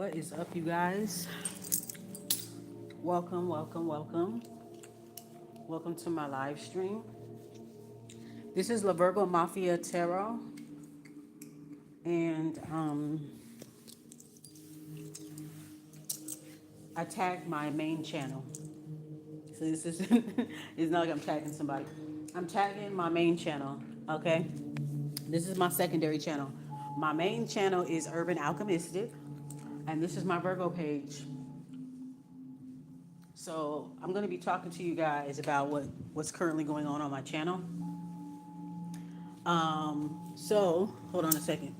What is up, you guys? Welcome, welcome, welcome. Welcome to my live stream. This is La Virgo Mafia Tarot, and I tagged my main channel. So this is it's not like I'm tagging somebody. I'm tagging my main channel. Okay, this is my secondary channel. My main channel is Urban Alchemistic, and this is my Virgo page. So I'm going to be talking to you guys about what's currently going on my channel. So hold on a second.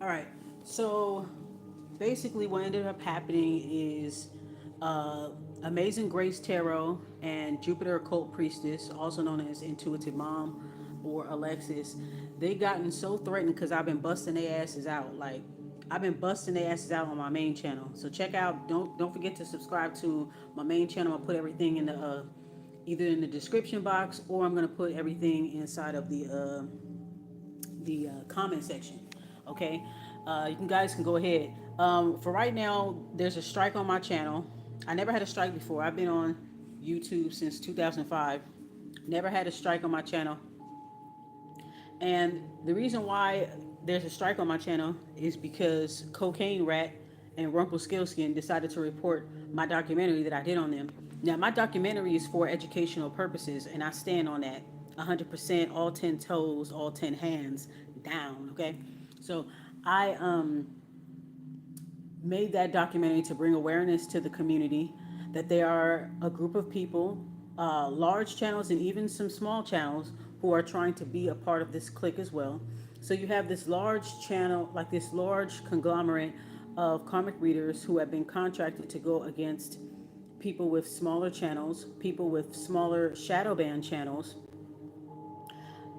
All right. So basically, what ended up happening is uh, Amazing Grace Tarot and Jupiter Occult Priestess, also known as Intuitive Mom or Alexis, they gotten so threatened because I've been busting their asses out. Like I've been busting their asses out on my main channel. So check out. Don't forget to subscribe to my main channel. I'll put everything in the either in the description box, or I'm gonna put everything inside of the comment section. Okay, you guys can go ahead. For right now, there's a strike on my channel. I never had a strike before. I've been on YouTube since 2005. Never had a strike on my channel. And the reason why there's a strike on my channel is because Cocaine Rat and Rumpelstiltskin decided to report my documentary that I did on them. Now, my documentary is for educational purposes, and I stand on that 100%, all 10 toes, all 10 hands down, okay? So I made that documentary to bring awareness to the community that there are a group of people, large channels and even some small channels, who are trying to be a part of this clique as well. So you have this large channel, like this large conglomerate of karmic readers who have been contracted to go against people with smaller channels, people with smaller shadow band channels,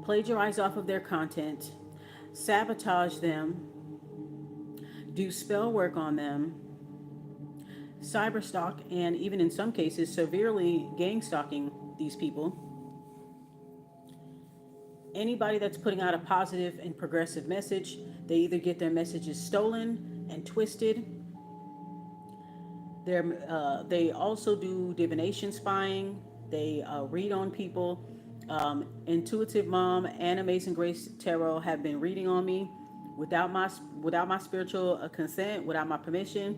plagiarize off of their content, sabotage them, do spell work on them, cyberstalk, and even in some cases severely gang stalking these people. Anybody that's putting out a positive and progressive message, they either get their messages stolen and twisted. They also do divination spying. They read on people. Intuitive Mom and Amazing Grace Tarot have been reading on me without my spiritual consent, without my permission,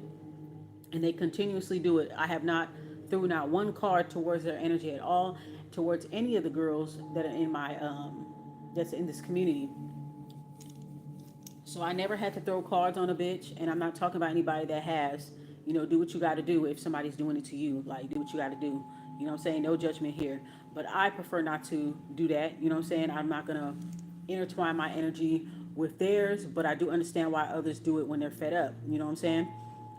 and they continuously do it. I have not threw not one card towards their energy at all, towards any of the girls that are in my that's in this community. So I never had to throw cards on a bitch, and I'm not talking about anybody that has. Do what you got to do if somebody's doing it to you. Like, do what you got to do. You know what I'm saying? No judgment here. But I prefer not to do that. You know what I'm saying? I'm not going to intertwine my energy with theirs, but I do understand why others do it when they're fed up. You know what I'm saying?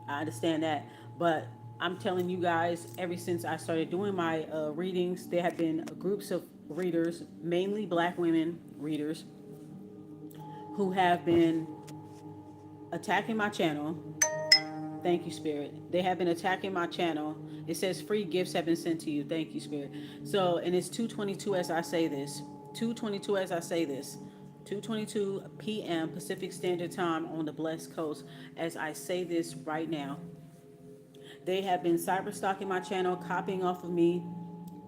I understand that. But I'm telling you guys, ever since I started doing my readings, there have been groups of readers, mainly black women readers, who have been attacking my channel. Thank you, Spirit. They have been attacking my channel. It says free gifts have been sent to you. Thank you, Spirit. So, and it's 2:22 as I say this. 2:22 as I say this. 2:22 p.m. Pacific Standard Time on the Blessed Coast as I say this right now. They have been cyber stalking my channel, copying off of me,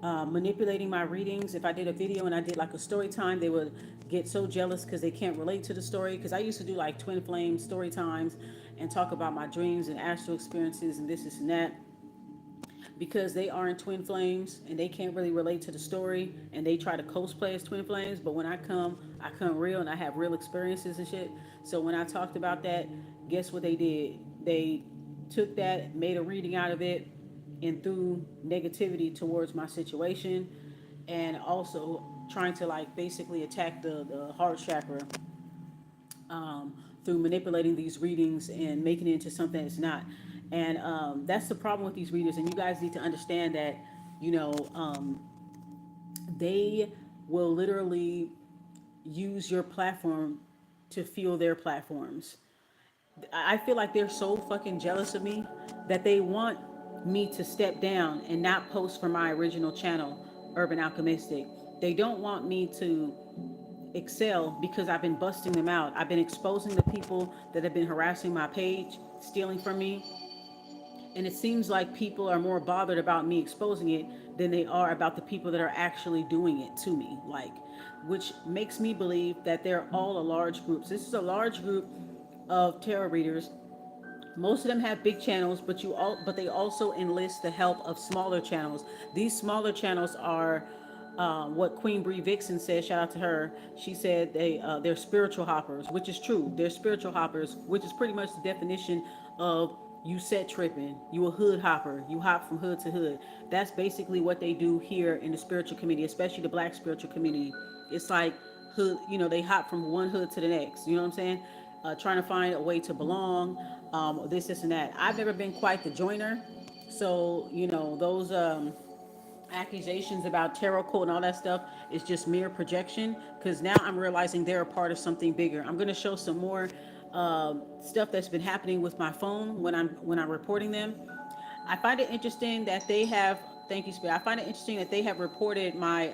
manipulating my readings. If I did a video and I did like a story time, they would get so jealous because they can't relate to the story. Because I used to do like twin flame story times and talk about my dreams and astral experiences and this and that. Because they aren't twin flames and they can't really relate to the story, and they try to cosplay as twin flames. But when I come real and I have real experiences and shit. So when I talked about that, guess what they did? They took that, made a reading out of it, and threw negativity towards my situation, and also trying to like basically attack the heart chakra, through manipulating these readings and making it into something it's not. And that's the problem with these readers. And you guys need to understand that, you know, they will literally use your platform to fuel their platforms. I feel like they're so fucking jealous of me that they want me to step down and not post for my original channel, Urban Alchemistic. They don't want me to excel because I've been busting them out. I've been exposing the people that have been harassing my page, stealing from me, and it seems like people are more bothered about me exposing it than they are about the people that are actually doing it to me, like, which makes me believe that they're all a large group. This is a large group of tarot readers. Most of them have big channels, but they also enlist the help of smaller channels. These smaller channels are what Queen Bree Vixen said. Shout out to her. She said they're spiritual hoppers, which is true. They're spiritual hoppers, which is pretty much the definition of you set tripping. You a hood hopper. You hop from hood to hood. That's basically what they do here in the spiritual community, especially the Black spiritual community. It's like hood. They hop from one hood to the next. You know what I'm saying? Trying to find a way to belong, this, and that. I've never been quite the joiner. So, those accusations about tarot code and all that stuff is just mere projection, because now I'm realizing they're a part of something bigger. I'm going to show some more stuff that's been happening with my phone when I'm reporting them. I find it interesting that they have, thank you, Spirit. I find it interesting that they have reported my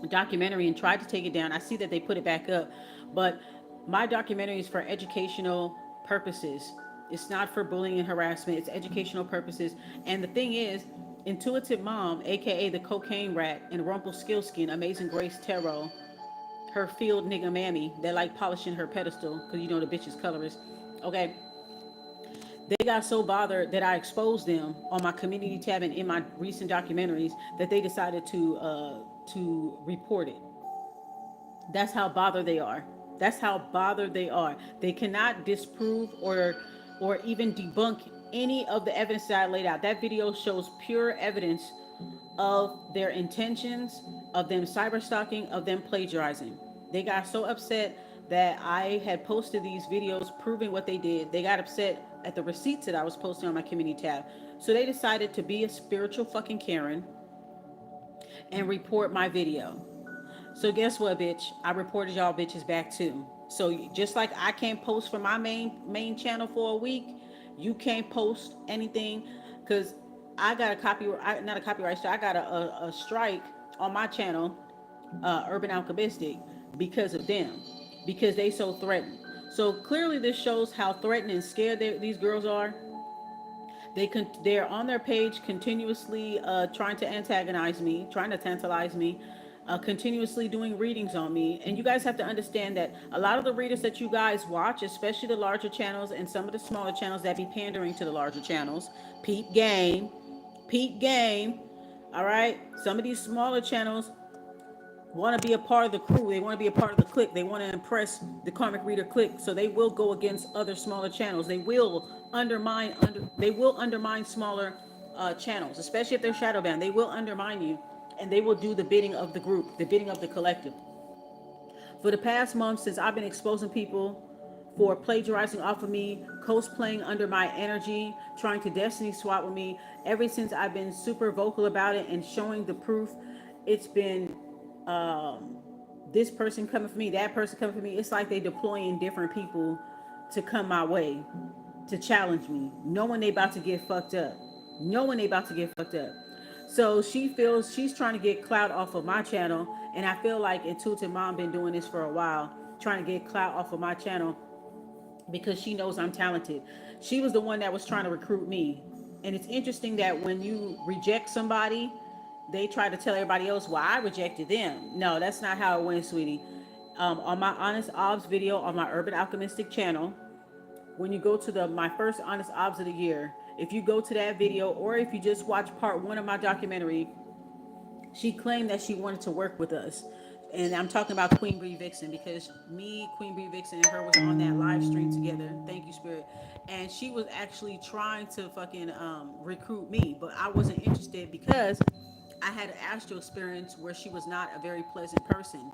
documentary and tried to take it down. I see that they put it back up, but my documentary is for educational purposes. It's not for bullying and harassment. It's educational purposes. And the thing is, Intuitive Mom, aka the Cocaine Rat, and Rumpelstiltskin, Amazing Grace Tarot, her field nigga mammy that like polishing her pedestal because the bitch is colorist. Okay, they got so bothered that I exposed them on my community tab and in my recent documentaries that they decided to report it. That's how bothered they are. That's how bothered they are. They cannot disprove or even debunk any of the evidence that I laid out. That video shows pure evidence of their intentions, of them cyberstalking, of them plagiarizing. They got so upset that I had posted these videos proving what they did. They got upset at the receipts that I was posting on my community tab. So they decided to be a spiritual fucking Karen and report my video. So guess what, bitch? I reported y'all bitches back too. So just like I can't post for my main channel for a week, you can't post anything because I got a copyright, not a copyright strike. I got a strike on my channel, Urban Alchemistic, because of them, because they so threatened. So clearly, this shows how threatened and scared these girls are. They're on their page continuously trying to antagonize me, trying to tantalize me, continuously doing readings on me. And you guys have to understand that a lot of the readers that you guys watch, especially the larger channels and some of the smaller channels that be pandering to the larger channels, peep game, peep game. All right, some of these smaller channels want to be a part of the crew. They want to be a part of the clique. They want to impress the karmic reader clique. So they will go against other smaller channels. They will undermine smaller channels, especially if they're shadow banned. They will undermine you, and they will do the bidding of the group, the bidding of the collective. For the past month, since I've been exposing people for plagiarizing off of me, cosplaying under my energy, trying to destiny swap with me, ever since I've been super vocal about it and showing the proof, it's been this person coming for me, that person coming for me. It's like they deploying different people to come my way to challenge me, knowing they about to get fucked up, knowing they about to get fucked up. So she feels she's trying to get clout off of my channel, and I feel like Intuitive Mom been doing this for a while, trying to get clout off of my channel because she knows I'm talented. She was the one that was trying to recruit me. And it's interesting that when you reject somebody, they try to tell everybody else, well, I rejected them. No, that's not how it went, sweetie. On my Honest Obs video on my Urban Alchemistic channel, when you go to my first Honest Obs of the year, if you go to that video or if you just watch part one of my documentary, she claimed that she wanted to work with us. And I'm talking about Queen Bree Vixen because me, Queen Bree Vixen, and her was on that live stream together. Thank you, Spirit. And she was actually trying to fucking recruit me, but I wasn't interested because I had an astral experience where she was not a very pleasant person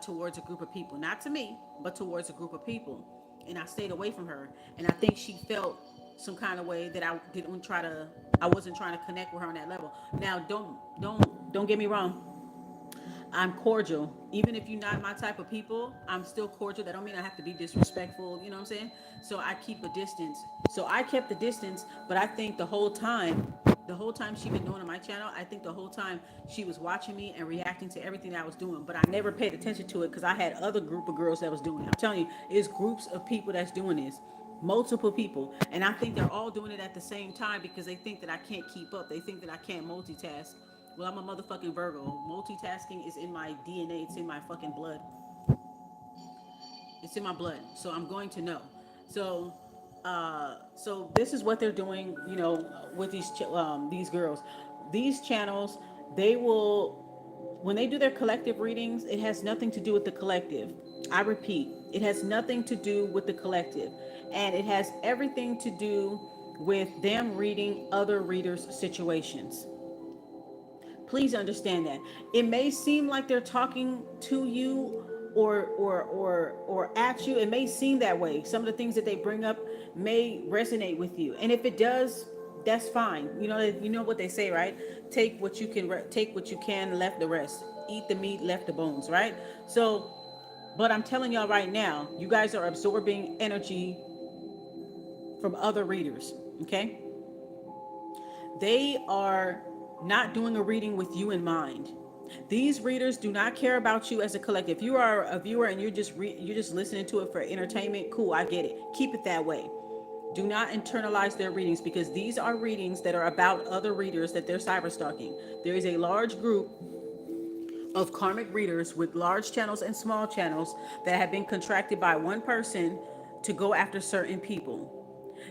towards a group of people. Not to me, but towards a group of people. And I stayed away from her. And I think she felt some kind of way that I wasn't trying to connect with her on that level. Now, don't get me wrong. I'm cordial. Even if you're not my type of people, I'm still cordial. That don't mean I have to be disrespectful. You know what I'm saying? So I keep a distance. So I kept the distance, but I think the whole time she been doing on my channel, I think the whole time she was watching me and reacting to everything that I was doing. But I never paid attention to it because I had other group of girls that was doing it. I'm telling you, it's groups of people that's doing this. Multiple people. And I think they're all doing it at the same time because they think that I can't keep up. They think that I can't multitask. Well, I'm a motherfucking Virgo. Multitasking is in my DNA. It's in my fucking blood. It's in my blood. So I'm going to know. So, so this is what they're doing. You know, with these girls, these channels, they will, when they do their collective readings, it has nothing to do with the collective. I repeat, it has nothing to do with the collective, and it has everything to do with them reading other readers' situations. Please understand that it may seem like they're talking to you or at you. It may seem that way. Some of the things that they bring up may resonate with you, and if it does, that's fine. You know what they say, right? Take what you can, take what you can, left the rest. Eat the meat, left the bones, right? So, but I'm telling y'all right now, you guys are absorbing energy from other readers. Okay, they are not doing a reading with you in mind. These readers do not care about you as a collective. If you are a viewer and you're just listening to it for entertainment, cool, I get it. Keep it that way. Do not internalize their readings because these are readings that are about other readers that they're cyber stalking. There is a large group of karmic readers with large channels and small channels that have been contracted by one person to go after certain people.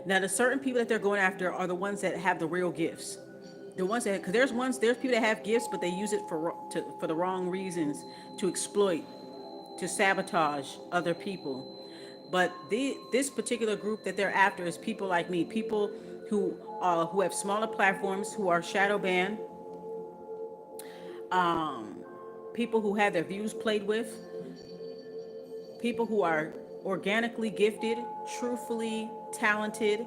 Now, the certain people that they're going after are the ones that have the real gifts. The ones that, because there's people that have gifts, but they use it for the wrong reasons, to exploit, to sabotage other people. But this particular group that they're after is people like me, people who have smaller platforms, who are shadow banned, people who have their views played with, people who are organically gifted, truthfully talented,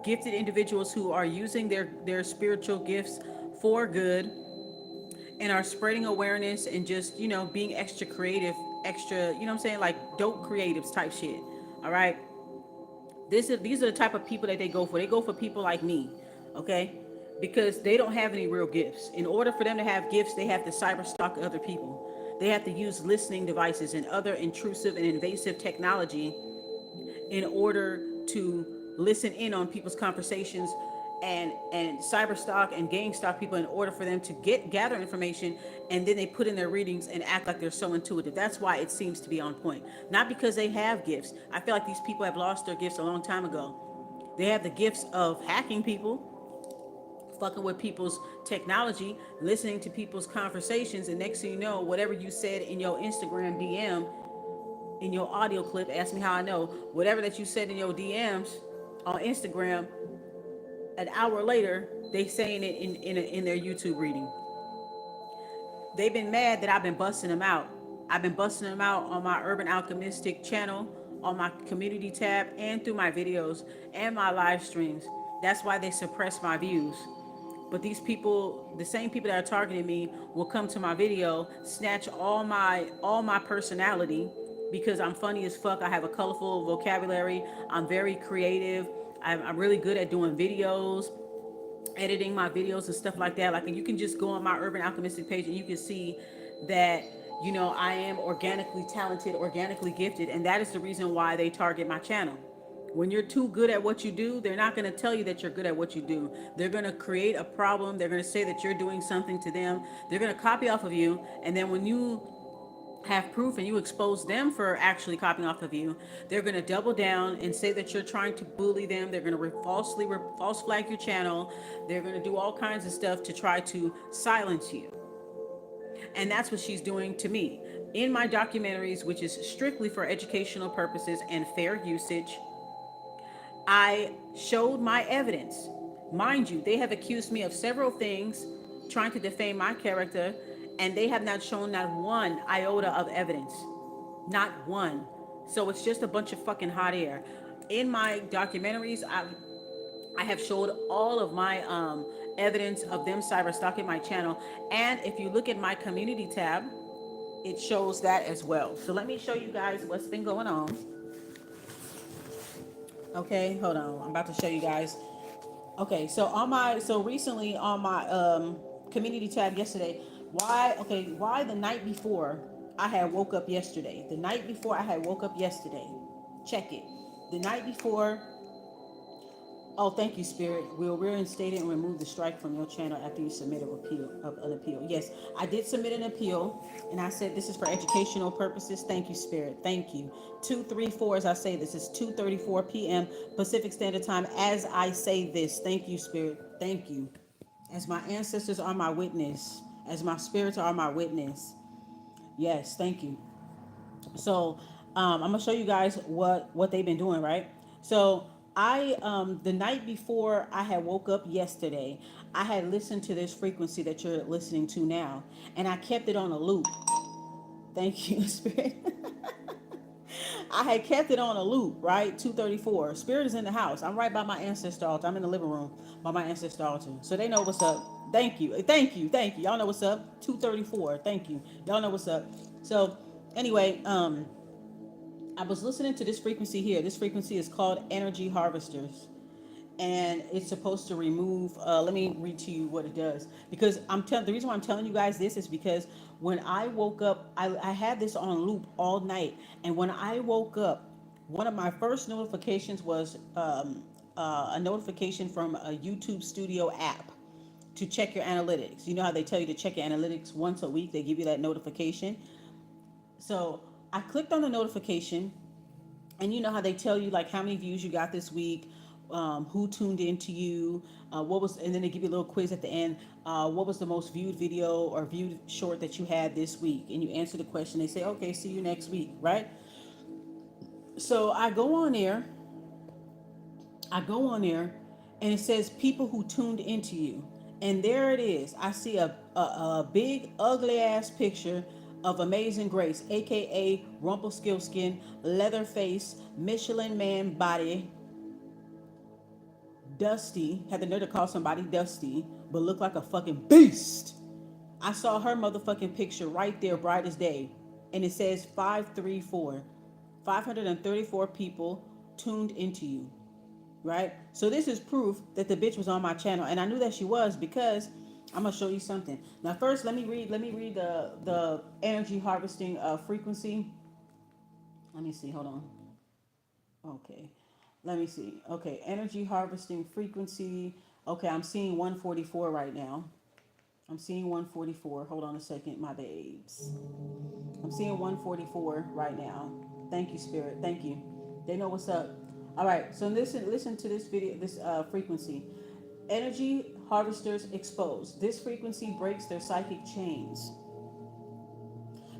gifted individuals who are using their spiritual gifts for good and are spreading awareness and just, being extra creative, extra, you know what I'm saying, like dope creatives type shit. All right. These are the type of people that they go for. They go for people like me, okay? Because they don't have any real gifts. In order for them to have gifts, they have to cyber stalk other people. They have to use listening devices and other intrusive and invasive technology in order to listen in on people's conversations and cyber stalk and gang stalk people in order for them to gather information, and then they put in their readings and act like they're so intuitive. That's why it seems to be on point, not because they have gifts. I feel like these people have lost their gifts a long time ago. They have the gifts of hacking people, fucking with people's technology, listening to people's conversations, and next thing you know, whatever you said in your Instagram DM, in your audio clip, ask me how I know, whatever that you said in your DMs on Instagram, an hour later, they saying it in their YouTube reading. They've been mad that I've been busting them out. I've been busting them out on my Urban Alchemistic channel, on my community tab, and through my videos and my live streams. That's why they suppress my views. But these people, the same people that are targeting me, will come to my video, snatch all my personality because I'm funny as fuck. I have a colorful vocabulary. I'm very creative. I'm really good at doing videos, editing my videos and stuff like that. Like, you can just go on my Urban Alchemistic page and you can see that, I am organically talented, organically gifted, and that is the reason why they target my channel. When you're too good at what you do, they're not going to tell you that you're good at what you do. They're going to create a problem. They're going to say that you're doing something to them. They're going to copy off of you, and then when you have proof and you expose them for actually copying off of you, they're going to double down and say that you're trying to bully them. They're going to false flag your channel. They're going to do all kinds of stuff to try to silence you. And that's what she's doing to me. In my documentaries, which is strictly for educational purposes and fair usage, I showed my evidence. Mind you, they have accused me of several things, trying to defame my character, and they have not shown not one iota of evidence. Not one. So it's just a bunch of fucking hot air. In my documentaries, I have showed all of my evidence of them cyber stalking my channel. And if you look at my community tab, it shows that as well. So let me show you guys what's been going on. Okay, hold on. I'm about to show you guys. Okay, so recently on my community tab yesterday, why the night before I had woke up yesterday. The night before I had woke up yesterday. Check it. The night before. Oh, thank you, Spirit. We'll reinstate it and remove the strike from your channel after you submit an appeal. Yes, I did submit an appeal, and I said this is for educational purposes. Thank you, Spirit. Thank you. 2:34, as I say this is 2:34 p.m. Pacific Standard Time. As I say this, thank you, Spirit. Thank you. As my ancestors are my witness, as my spirits are my witness. Yes, thank you. So I'm gonna show you guys what they've been doing, right? So I the night before I had woke up yesterday, I had listened to this frequency that you're listening to now, and I kept it on a loop. Thank you, Spirit. I had kept it on a loop, right? 2:34. Spirit is in the house. I'm right by my ancestor altar. I'm in the living room by my ancestor altar. So they know what's up. Thank you. Thank you. Thank you. Y'all know what's up. 2:34. Thank you. Y'all know what's up. So anyway, I was listening to this frequency here. This frequency is called energy harvesters. And it's supposed to remove. Let me read to you what it does, because I'm telling. The reason why I'm telling you guys this is because when I woke up, I had this on loop all night, and when I woke up, one of my first notifications was a notification from a YouTube Studio app to check your analytics. You know how they tell you to check your analytics once a week? They give you that notification. So I clicked on the notification, and you know how they tell you like how many views you got this week, who tuned into you, what was, and then they give you a little quiz at the end. What was the most viewed video or viewed short that you had this week? And you answer the question. They say, okay, see you next week, right? So I go on there. And it says people who tuned into you. And there it is. I see a big, ugly ass picture of Amazing Grace, aka Rumpelstiltskin, Leatherface, Michelin Man body, Dusty, had the nerve to call somebody Dusty, but looked like a fucking beast. I saw her motherfucking picture right there, bright as day. And it says 534. 534 people tuned into you. Right? So this is proof that the bitch was on my channel. And I knew that she was because I'm gonna show you something. Now first let me read the energy harvesting frequency. Let me see, hold on. Okay. Let me see. Okay, energy harvesting frequency. Okay, I'm seeing 144 right now. I'm seeing 144. Hold on a second, my babes. I'm seeing 144 right now. Thank you, Spirit. Thank you. They know what's up. All right, so listen to this video, this frequency. Energy harvesters exposed. This frequency breaks their psychic chains.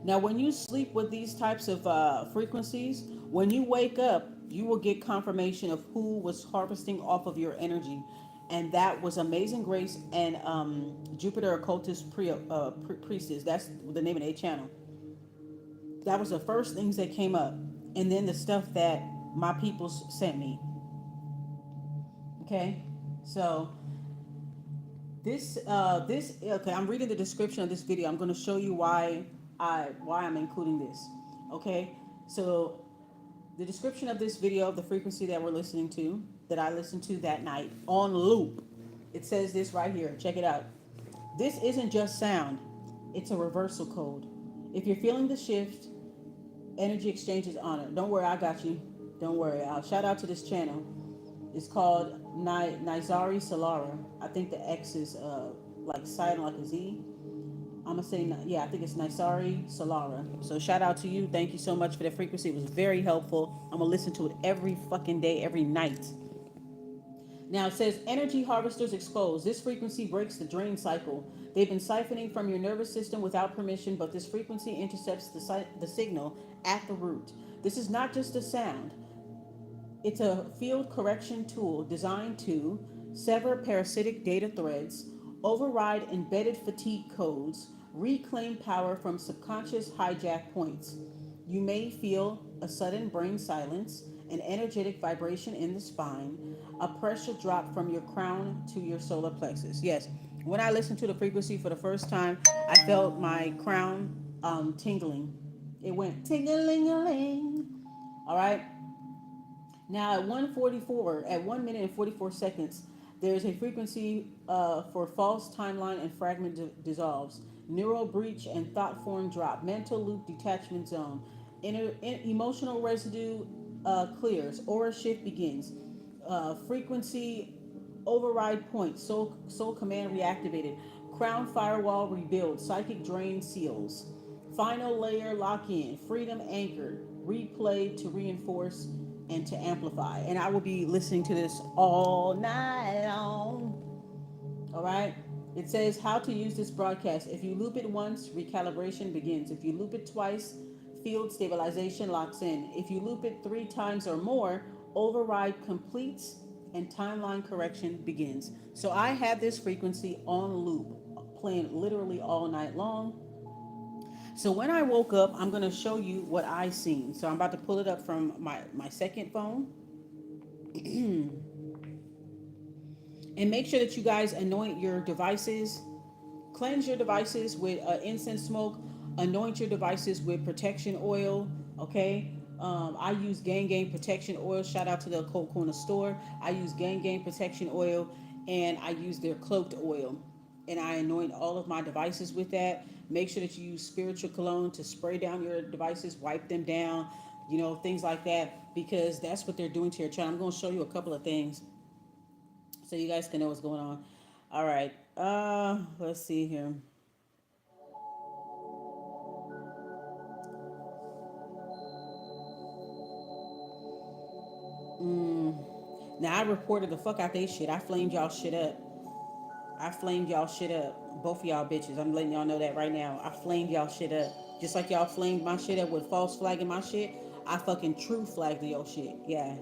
Now, when you sleep with these types of frequencies, when you wake up, you will get confirmation of who was harvesting off of your energy. And that was Amazing Grace and Jupiter Occultist Priestess. That's the name of their channel. That was the first things that came up. And then the stuff that my peoples sent me. Okay? So okay, I'm reading the description of this video. I'm going to show you why I'm including this. Okay? So the description of this video of the frequency that we're listening to, that I listened to that night on loop. It says this right here. Check it out. This isn't just sound. It's a reversal code. If you're feeling the shift, energy exchange is honored. Don't worry, I got you. Don't worry. I'll shout out to this channel. It's called Nizari Solara. I think the X is like silent like a Z. I'm gonna say, yeah, I think it's Nizari Solara. So shout out to you. Thank you so much for that frequency. It was very helpful. I'm gonna listen to it every fucking day, every night. Now it says energy harvesters exposed. This frequency breaks the drain cycle. They've been siphoning from your nervous system without permission, but this frequency intercepts the signal at the root. This is not just a sound. It's a field correction tool designed to sever parasitic data threads, override embedded fatigue codes, reclaim power from subconscious hijack points. You may feel a sudden brain silence, an energetic vibration in the spine, a pressure drop from your crown to your solar plexus. Yes, when I listened to the frequency for the first time, I felt my crown tingling. It went ting-a-ling-a-ling. All right. Now at 1:44, at 1 minute and 44 seconds, there is a frequency for false timeline and fragment dissolves, neural breach and thought form drop, mental loop detachment zone, emotional residue clears, aura shift begins, frequency override point, soul command reactivated, crown firewall rebuild, psychic drain seals, final layer lock in, freedom anchored, replay to reinforce and to amplify. And I will be listening to this all night long. All right. It says how to use this broadcast. If you loop it once, recalibration begins. If you loop it twice, field stabilization locks in. If you loop it 3 times or more, override completes and timeline correction begins. So I have this frequency on loop, playing literally all night long. So when I woke up, I'm going to show you what I seen. So I'm about to pull it up from my second phone. And make sure that you guys anoint your devices, cleanse your devices with incense smoke, anoint your devices with protection oil. Okay. I use Gang protection oil. Shout out to the Cold Corner store. I use Gang protection oil, and I use their cloaked oil, and I anoint all of my devices with that. Make sure that you use spiritual cologne to spray down your devices, wipe them down, things like that, because that's what they're doing to your channel. I'm going to show you a couple of things so you guys can know what's going on. All right. Let's see here. Now I reported the fuck out they shit. I flamed y'all shit up. I flamed y'all shit up. Both of y'all bitches. I'm letting y'all know that right now. I flamed y'all shit up. Just like y'all flamed my shit up with false flagging my shit. I fucking true flagged your shit. Yeah.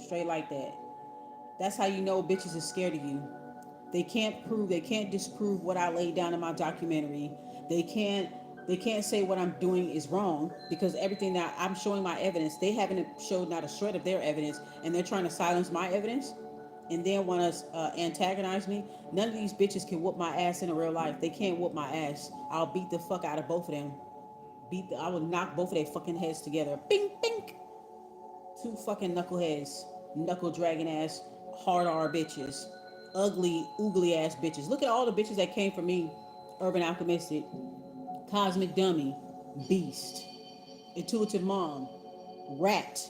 Straight like that. That's how you know bitches is scared of you. They can't disprove what I laid down in my documentary. They can't they can't say what I'm doing is wrong, because everything that I'm showing my evidence, they haven't showed not a shred of their evidence, and they're trying to silence my evidence and then want to antagonize me. None of these bitches can whoop my ass in real life. They can't whoop my ass. I'll beat the fuck out of both of them. I will knock both of their fucking heads together. Bing, bing. Two fucking knuckleheads, knuckle dragging ass, hard R bitches, ugly, oogly ass bitches. Look at all the bitches that came from me. Urban Alchemistic, Cosmic Dummy, Beast, Intuitive Mom, Rat,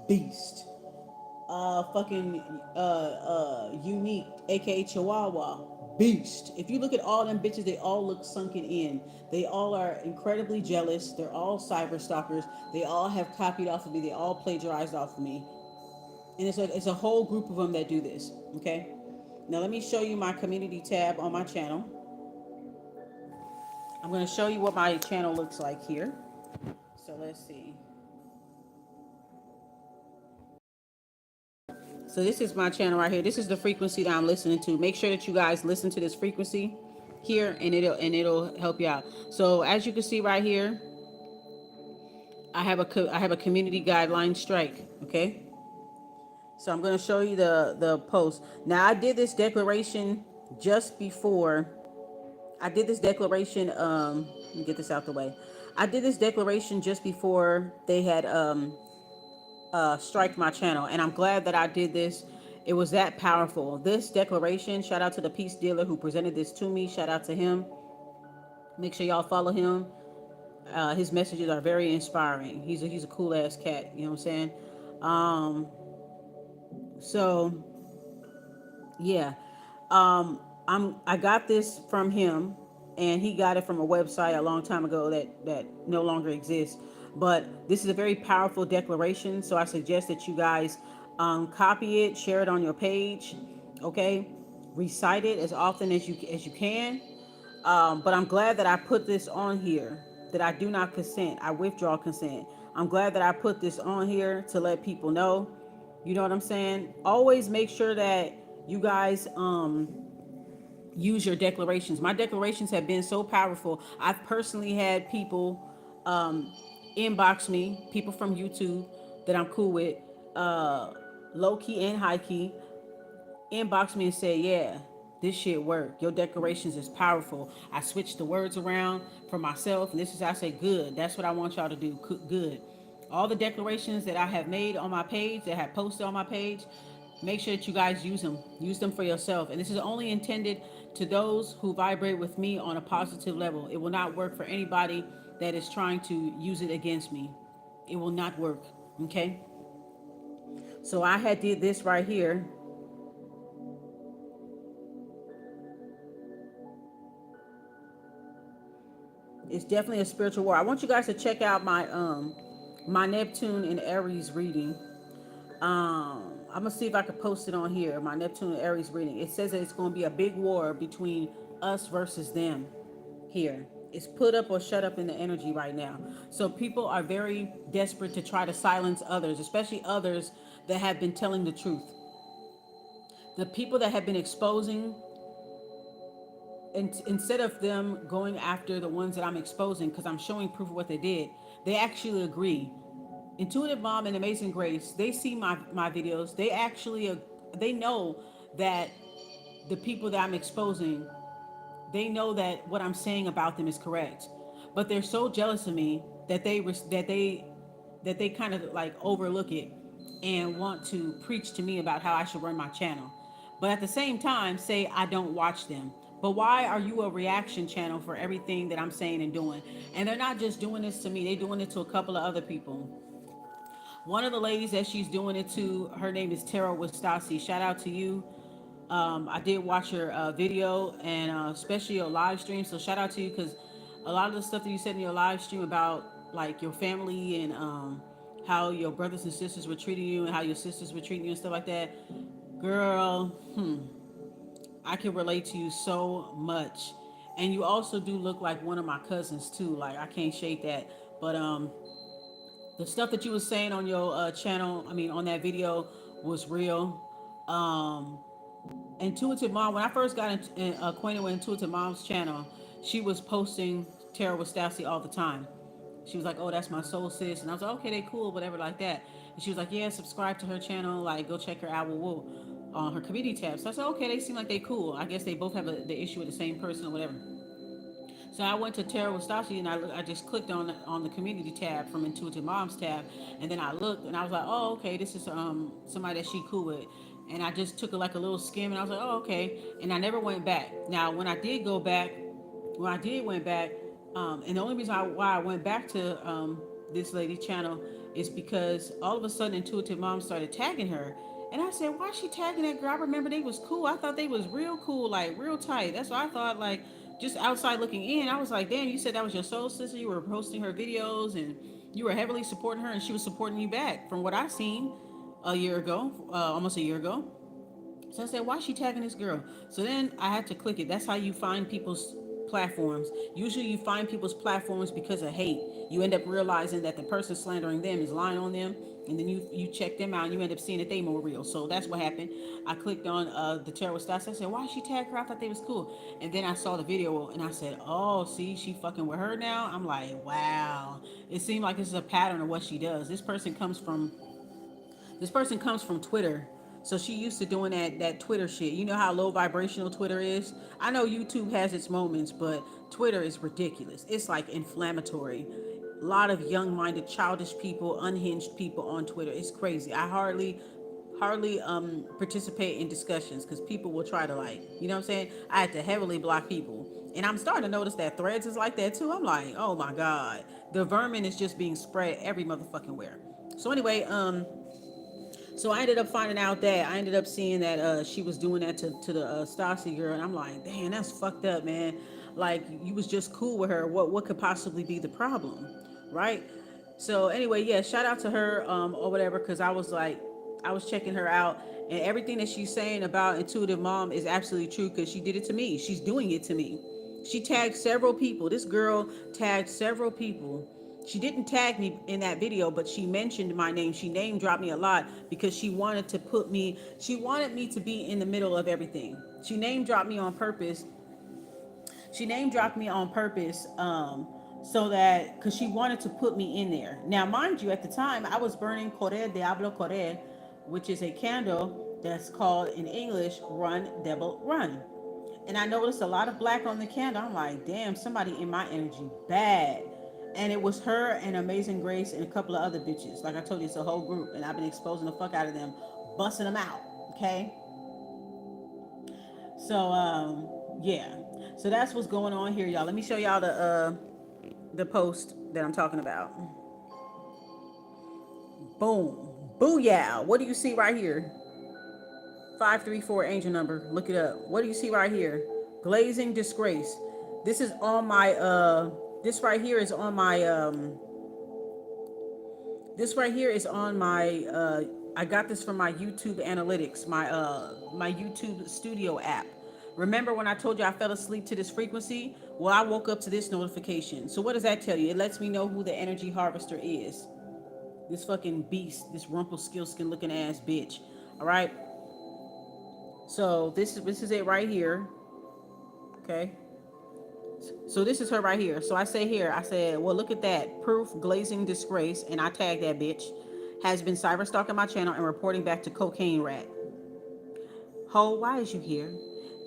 Beast, fucking Unique, aka Chihuahua, Beast. If you look at all them bitches, they all look sunken in. They all are incredibly jealous. They're all cyber stalkers. They all have copied off of me. They all plagiarized off of me. And it's a whole group of them that do this. Okay. Now let me show you my community tab on my channel. I'm going to show you what my channel looks like here. So let's see. So this is my channel right here. This is the frequency that I'm listening to. Make sure that you guys listen to this frequency here, and it'll help you out. So as you can see right here, I have a community guideline strike. Okay. So I'm going to show you the post. Now I did this declaration just before. I did this declaration. Let me get this out the way. I did this declaration just before they had strike my channel, and I'm glad that I did this. It was that powerful. This declaration. Shout out to the peace dealer who presented this to me. Shout out to him. Make sure y'all follow him. His messages are very inspiring. He's a cool ass cat. You know what I'm saying? Um, so yeah. I got this from him, and he got it from a website a long time ago that no longer exists. But this is a very powerful declaration, so I suggest that you guys copy it, share it on your page, okay? Recite it as often as you can. But I'm glad that I put this on here. That I do not consent. I withdraw consent. I'm glad that I put this on here to let people know. You know what I'm saying? Always make sure that you guys use your declarations. My declarations have been so powerful. I've personally had people um, inbox me, people from YouTube that I'm cool with, low key and high key, inbox me and say, yeah, this shit work. Your declarations is powerful. I switched the words around for myself, and this is, I say, good. That's what I want y'all to do. Good. All the declarations that I have made on my page, that I have posted on my page, make sure that you guys use them. Use them for yourself. And this is only intended to those who vibrate with me on a positive level. It will not work for anybody that is trying to use it against me. It will not work. Okay? So I had did this right here. It's definitely a spiritual war. I want you guys to check out my Neptune and Aries reading. I'm gonna see if I can post it on here. My Neptune and Aries reading. It says that it's gonna be a big war between us versus them. Here, it's put up or shut up in the energy right now. So people are very desperate to try to silence others, especially others that have been telling the truth. The people that have been exposing, and instead of them going after the ones that I'm exposing, because I'm showing proof of what they did, they actually agree. Intuitive Mom and Amazing Grace, they see my videos. They actually they know that the people that I'm exposing, they know that what I'm saying about them is correct, but they're so jealous of me that they kind of like overlook it and want to preach to me about how I should run my channel, but at the same time say I don't watch them. But why are you a reaction channel for everything that I'm saying and doing? And they're not just doing this to me, they're doing it to a couple of other people. One of the ladies that she's doing it to, her name is Tara Wistasi. Shout out to you. I did watch your video, and especially your live stream. So shout out to you, because a lot of the stuff that you said in your live stream about like your family and how your brothers and sisters were treating you and how your sisters were treating you and stuff like that, girl, I can relate to you so much. And you also do look like one of my cousins too. Like, I can't shake that. But the stuff that you were saying on your channel, I mean on that video, was real. Um, Intuitive Mom, when I first got acquainted with Intuitive Mom's channel, she was posting Tarot with Stassi all the time. She was like, "Oh, that's my soul sis," and I was like, "Okay, they cool, whatever, like that." And she was like, "Yeah, subscribe to her channel, like go check her out, woo, on her community tab." So I said, "Okay, they seem like they cool. I guess they both have the issue with the same person or whatever." So I went to Tarot with Stassi, and I just clicked on the community tab from Intuitive Mom's tab, and then I looked and I was like, "Oh, okay, this is somebody that she cool with." And I just took like a little skim, and I was like, "Oh, okay." And I never went back. Now, when I did go back, when I did went back, and the only reason why I went back to this lady channel is because all of a sudden Intuitive Mom started tagging her, and I said, "Why is she tagging that girl? I remember they was cool. I thought they was real cool, like real tight." That's what I thought. Like, just outside looking in, I was like, "Damn, you said that was your soul sister. You were posting her videos, and you were heavily supporting her, and she was supporting you back." From what I seen a year ago, almost a year ago. So I said, "Why is she tagging this girl?" So then I had to click it. That's how you find people's platforms. Usually you find people's platforms because of hate. You end up realizing that the person slandering them is lying on them, and then you check them out and you end up seeing that they more real. So that's what happened. I clicked on the terrorist stats. I said, "Why she tagged her? I thought they was cool." And then I saw the video and I said, "Oh, see, she fucking with her now." I'm like, wow. It seemed like this is a pattern of what she does. This person comes from Twitter. So she used to doing that Twitter shit. You know how low vibrational Twitter is? I know YouTube has its moments, but Twitter is ridiculous. It's like inflammatory. A lot of young-minded, childish people, unhinged people on Twitter. It's crazy. I hardly participate in discussions because people will try to, like, you know what I'm saying? I had to heavily block people. And I'm starting to notice that Threads is like that too. I'm like, oh my God. The vermin is just being spread every motherfucking where. So anyway, so I ended up finding out that I ended up seeing that she was doing that to the Stassi girl, and I'm like, damn, that's fucked up, man. Like, you was just cool with her. What could possibly be the problem, right? So anyway, yeah, shout out to her or whatever, because I was like, I was checking her out, and everything that she's saying about Intuitive Mom is absolutely true because she did it to me. She's doing it to me. She tagged several people. This girl tagged several people. She didn't tag me in that video, but she mentioned my name. She name dropped me a lot because she wanted me to be in the middle of everything. She name dropped me on purpose. She name dropped me on purpose, so that, because she wanted to put me in there. Now, mind you, at the time, I was burning Corre Diablo Corre, which is a candle that's called in English Run Devil Run. And I noticed a lot of black on the candle. I'm like, damn, somebody in my energy bad. And it was her and Amazing Grace and a couple of other bitches. Like I told you, it's a whole group, and I've been exposing the fuck out of them, busting them out. Okay, so yeah, so that's what's going on here, y'all. Let me show y'all the post that I'm talking about. Boom, booyah! What do you see right here? 534 angel number. Look it up. What do you see right here? Glazing disgrace. This is on my this right here is on my this right here is on my I got this from my YouTube analytics, my YouTube studio app. Remember when I told you I fell asleep to this frequency? Well, I woke up to this notification. So what does that tell you? It lets me know who the energy harvester is. This fucking beast, this Rumpelstiltskin looking ass bitch. All right. So this is it right here. Okay. So this is her right here. So I say here, I said, well, look at that. Proof, glazing disgrace, and I tag that bitch, has been cyber stalking my channel and reporting back to Cocaine Rat. Ho, why is you here?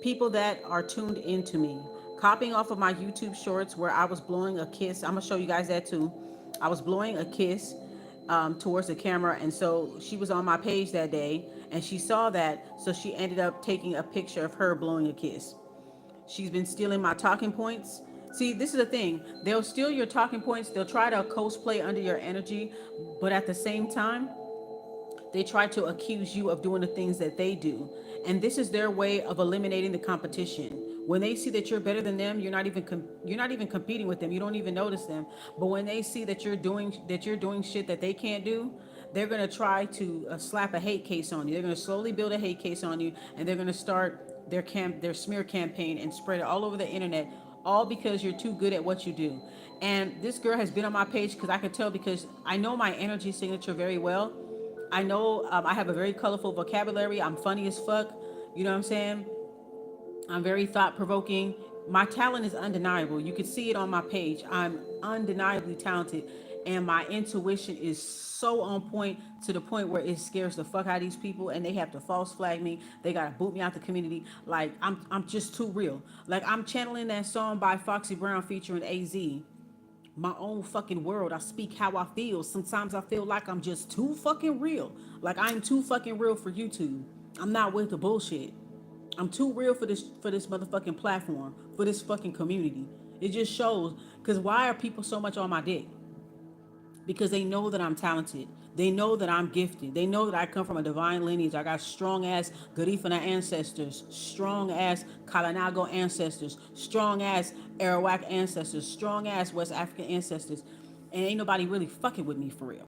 People that are tuned into me. Copying off of my YouTube shorts where I was blowing a kiss. I'm going to show you guys that too. I was blowing a kiss towards the camera. And so she was on my page that day and she saw that. So she ended up taking a picture of her blowing a kiss. She's been stealing my talking points. See, this is the thing. They'll steal your talking points. They'll try to cosplay under your energy. But at the same time, they try to accuse you of doing the things that they do. And this is their way of eliminating the competition. When they see that you're better than them, you're not even competing with them. You don't even notice them. But when they see that you're doing shit that they can't do, they're going to try to slap a hate case on you. They're going to slowly build a hate case on you, and they're going to start their smear campaign and spread it all over the internet, all because you're too good at what you do. And this girl has been on my page because I could tell, because I know my energy signature very well. I know I have a very colorful vocabulary. I'm funny as fuck. You know what I'm saying? I'm very thought provoking. My talent is undeniable. You can see it on my page. I'm undeniably talented. And my intuition is so on point, to the point where it scares the fuck out of these people and they have to false flag me. They gotta boot me out the community. Like I'm just too real. Like I'm channeling that song by Foxy Brown featuring AZ, my own fucking world. I speak how I feel. Sometimes I feel like I'm just too fucking real. Like I'm too fucking real for YouTube. I'm not with the bullshit. I'm too real for this motherfucking platform, for this fucking community. It just shows. Cause why are people so much on my dick? Because they know that I'm talented. They know that I'm gifted. They know that I come from a divine lineage. I got strong ass Garifuna ancestors, strong ass Kalanago ancestors, strong ass Arawak ancestors, strong ass West African ancestors. And ain't nobody really fucking with me for real.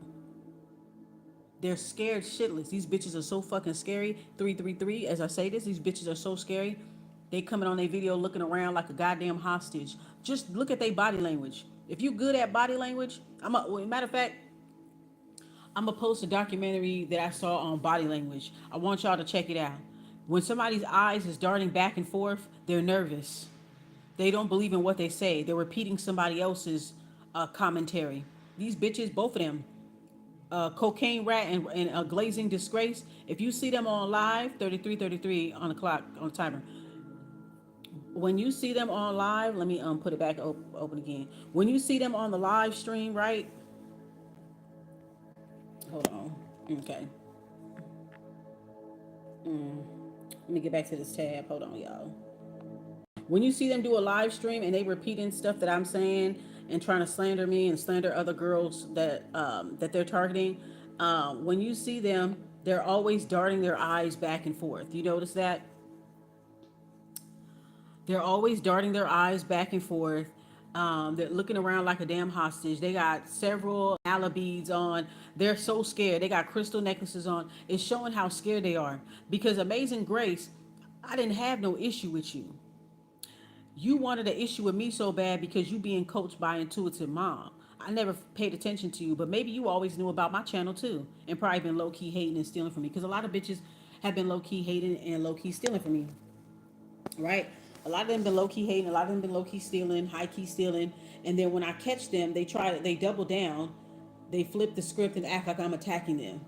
They're scared shitless. These bitches are so fucking scary. 333, as I say this, these bitches are so scary. They coming on their video looking around like a goddamn hostage. Just look at their body language. If you good at body language, matter of fact, I'm gonna post a documentary that I saw on body language. I want y'all to check it out. When somebody's eyes is darting back and forth, they're nervous. They don't believe in what they say. They're repeating somebody else's commentary. These bitches, both of them, Cocaine Rat and Glazing Disgrace. If you see them on live, 3333 on the clock, on the timer. When you see them on live, let me put it back open again. When you see them on the live stream, right? Hold on. Okay. Let me get back to this tab. Hold on, y'all. When you see them do a live stream and they repeating stuff that I'm saying and trying to slander me and slander other girls that they're targeting, when you see them, they're always darting their eyes back and forth. You notice that? They're always darting their eyes back and forth. They're looking around like a damn hostage. They got several mala beads on. They're so scared. They got crystal necklaces on. It's showing how scared they are. Because Amazing Grace, I didn't have no issue with you. You wanted an issue with me so bad because you being coached by Intuitive Mom. I never paid attention to you, but maybe you always knew about my channel too, and probably been low key hating and stealing from me. Because a lot of bitches have been low key hating and low key stealing from me, right? A lot of them been low key hating, a lot of them been low key stealing, high key stealing, and then when I catch them, they double down, they flip the script and act like I'm attacking them.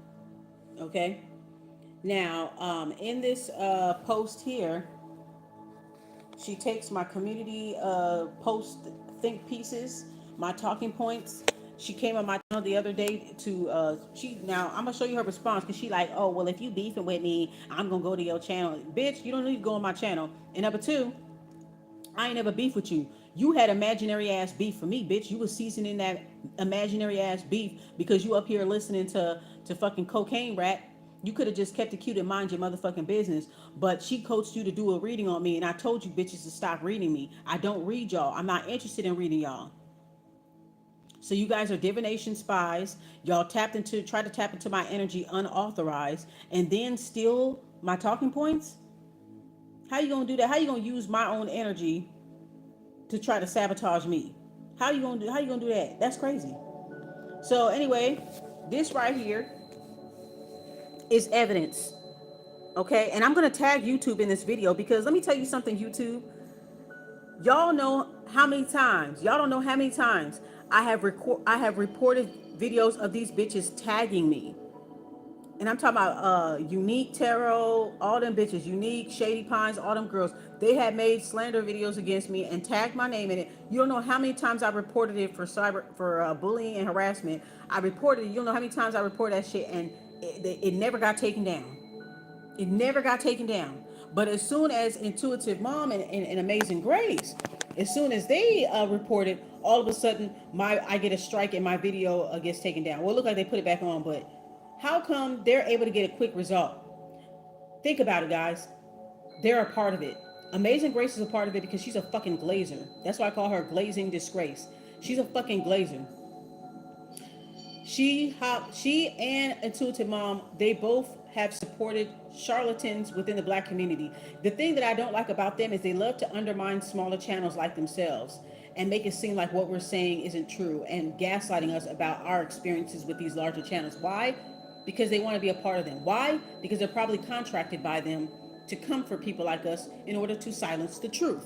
Okay. Now, in this post here, She takes my community post think pieces, my talking points. She came on my channel the other day to now I'm gonna show you her response, because she like, oh well, if you beefing with me, I'm gonna go to your channel. Bitch, you don't need to go on my channel. And number two, I ain't never beef with you. You had imaginary ass beef for me, bitch. You was seasoning that imaginary ass beef because you up here listening to fucking cocaine rap. You could have just kept it cute and mind your motherfucking business. But she coached you to do a reading on me, and I told you bitches to stop reading me. I don't read y'all. I'm not interested in reading y'all. So you guys are divination spies. Y'all try to tap into my energy unauthorized, and then steal my talking points. How you gonna do that? How you gonna use my own energy to try to sabotage me? How you gonna do that? That's crazy. So anyway, this right here is evidence. Okay, and I'm gonna tag YouTube in this video, because let me tell you something, YouTube. Y'all know how many times, y'all don't know how many times I have reported videos of these bitches tagging me. And I'm talking about Unique Tarot, all them bitches, Unique, Shady Pines, all them girls. They had made slander videos against me and tagged my name in it. You don't know how many times I reported it for bullying and harassment. I reported it. You don't know how many times I reported that shit, and it never got taken down. It never got taken down. But as soon as Intuitive Mom and Amazing Grace, as soon as they reported, all of a sudden I get a strike and my video gets taken down. Well, it looked like they put it back on, but how come they're able to get a quick result? Think about it, guys. They're a part of it. Amazing Grace is a part of it because she's a fucking glazer. That's why I call her Glazing Disgrace. She's a fucking glazer. She and Intuitive Mom, they both have supported charlatans within the black community. The thing that I don't like about them is they love to undermine smaller channels like themselves and make it seem like what we're saying isn't true, and gaslighting us about our experiences with these larger channels. Why? Because they want to be a part of them. Why? Because they're probably contracted by them to come for people like us in order to silence the truth.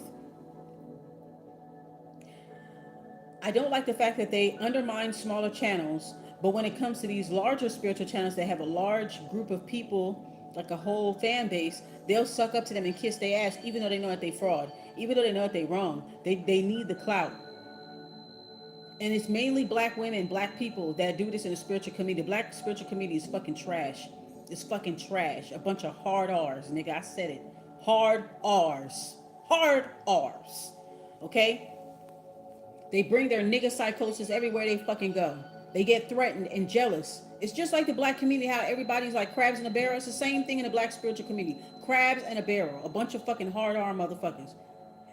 I don't like the fact that they undermine smaller channels, but when it comes to these larger spiritual channels that have a large group of people, like a whole fan base, they'll suck up to them and kiss their ass, even though they know that they fraud, even though they know that they wrong. They need the clout. And it's mainly black women, black people that do this in the spiritual community. The black spiritual community is fucking trash. It's fucking trash. A bunch of hard R's, nigga. I said it. Hard R's. Hard R's. Okay? They bring their nigga psychosis everywhere they fucking go. They get threatened and jealous. It's just like the black community, how everybody's like crabs in a barrel. It's the same thing in the black spiritual community. Crabs in a barrel. A bunch of fucking hard R motherfuckers.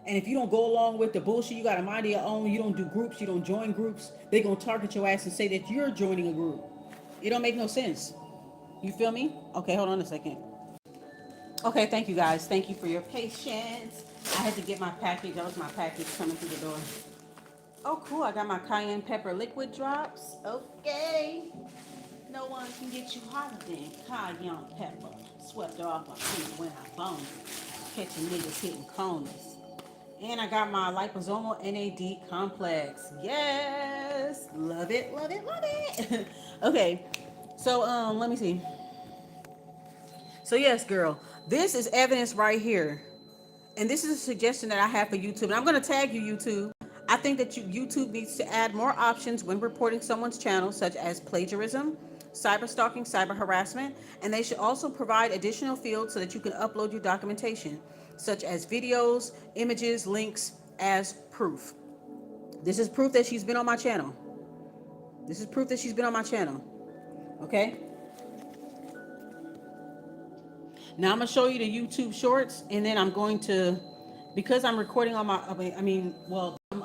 And if you don't go along with the bullshit, you got a mind of your own. You don't do groups. You don't join groups. They gonna target your ass and say that you're joining a group. It don't make no sense. You feel me? Okay, hold on a second. Okay, thank you guys. Thank you for your patience. I had to get my package. That was my package coming through the door. Oh, cool. I got my cayenne pepper liquid drops. Okay. No one can get you hotter than cayenne pepper. Swept her off my feet when I boned. Catching niggas hitting corners. And I got my liposomal NAD complex. Yes. Love it, love it, love it. Okay. So, let me see. So, yes, girl. This is evidence right here. And this is a suggestion that I have for YouTube. And I'm going to tag you, YouTube. I think that YouTube needs to add more options when reporting someone's channel, such as plagiarism, cyberstalking, cyber harassment, and they should also provide additional fields so that you can upload your documentation, such as videos, images, links, as proof. This is proof that she's been on my channel. This is proof that she's been on my channel. Okay? Now I'm going to show you the YouTube shorts, and then I'm going to, because I'm recording on my,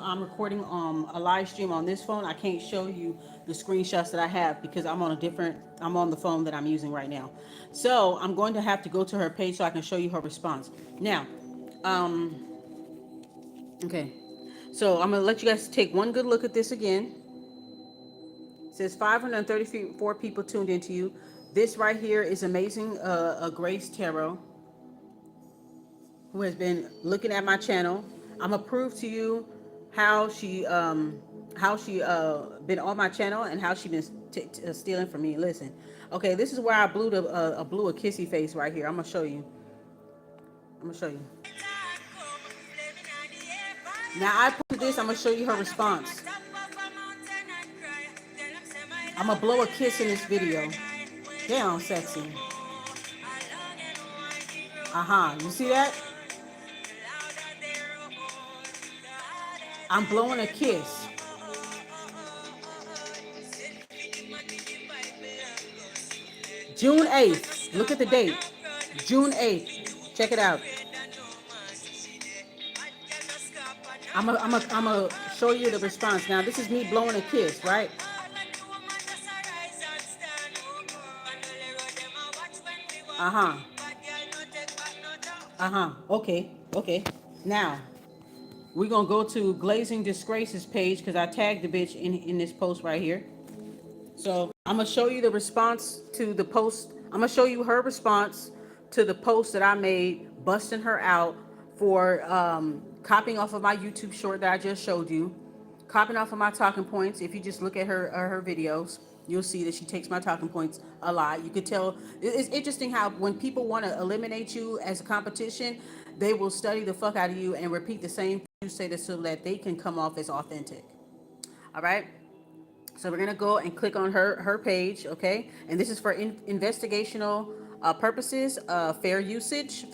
I'm recording a live stream on this phone. I can't show you the screenshots that I have because I'm on the phone that I'm using right now. So I'm going to have to go to her page so I can show you her response. Now, okay. So I'm going to let you guys take one good look at this again. It says 534 people tuned into you. This right here is Amazing Grace Tarot, who has been looking at my channel. I'm gonna prove to you how she been on my channel and how she been stealing from me. Listen, okay, this is where I blew a kissy face right here. I'm gonna show you. Now I posted this. I'm gonna show you her response. I'm gonna blow a kiss in this video. Damn sexy. You see that? I'm blowing a kiss. June 8th. Look at the date. June 8th. Check it out. I'm show you the response. Now, this is me blowing a kiss, right? Uh-huh. Okay. Okay. Now, we're going to go to Glazing Disgraces page because I tagged the bitch in this post right here. So I'm going to show you the response to the post. I'm going to show you her response to the post that I made busting her out for copying off of my YouTube short that I just showed you. Copying off of my talking points. If you just look at her videos, you'll see that she takes my talking points a lot. You could tell. It's interesting how when people want to eliminate you as a competition, they will study the fuck out of you and repeat the same thing you say so that they can come off as authentic. All right. So we're gonna go and click on her page, okay? And this is for investigational purposes, fair usage,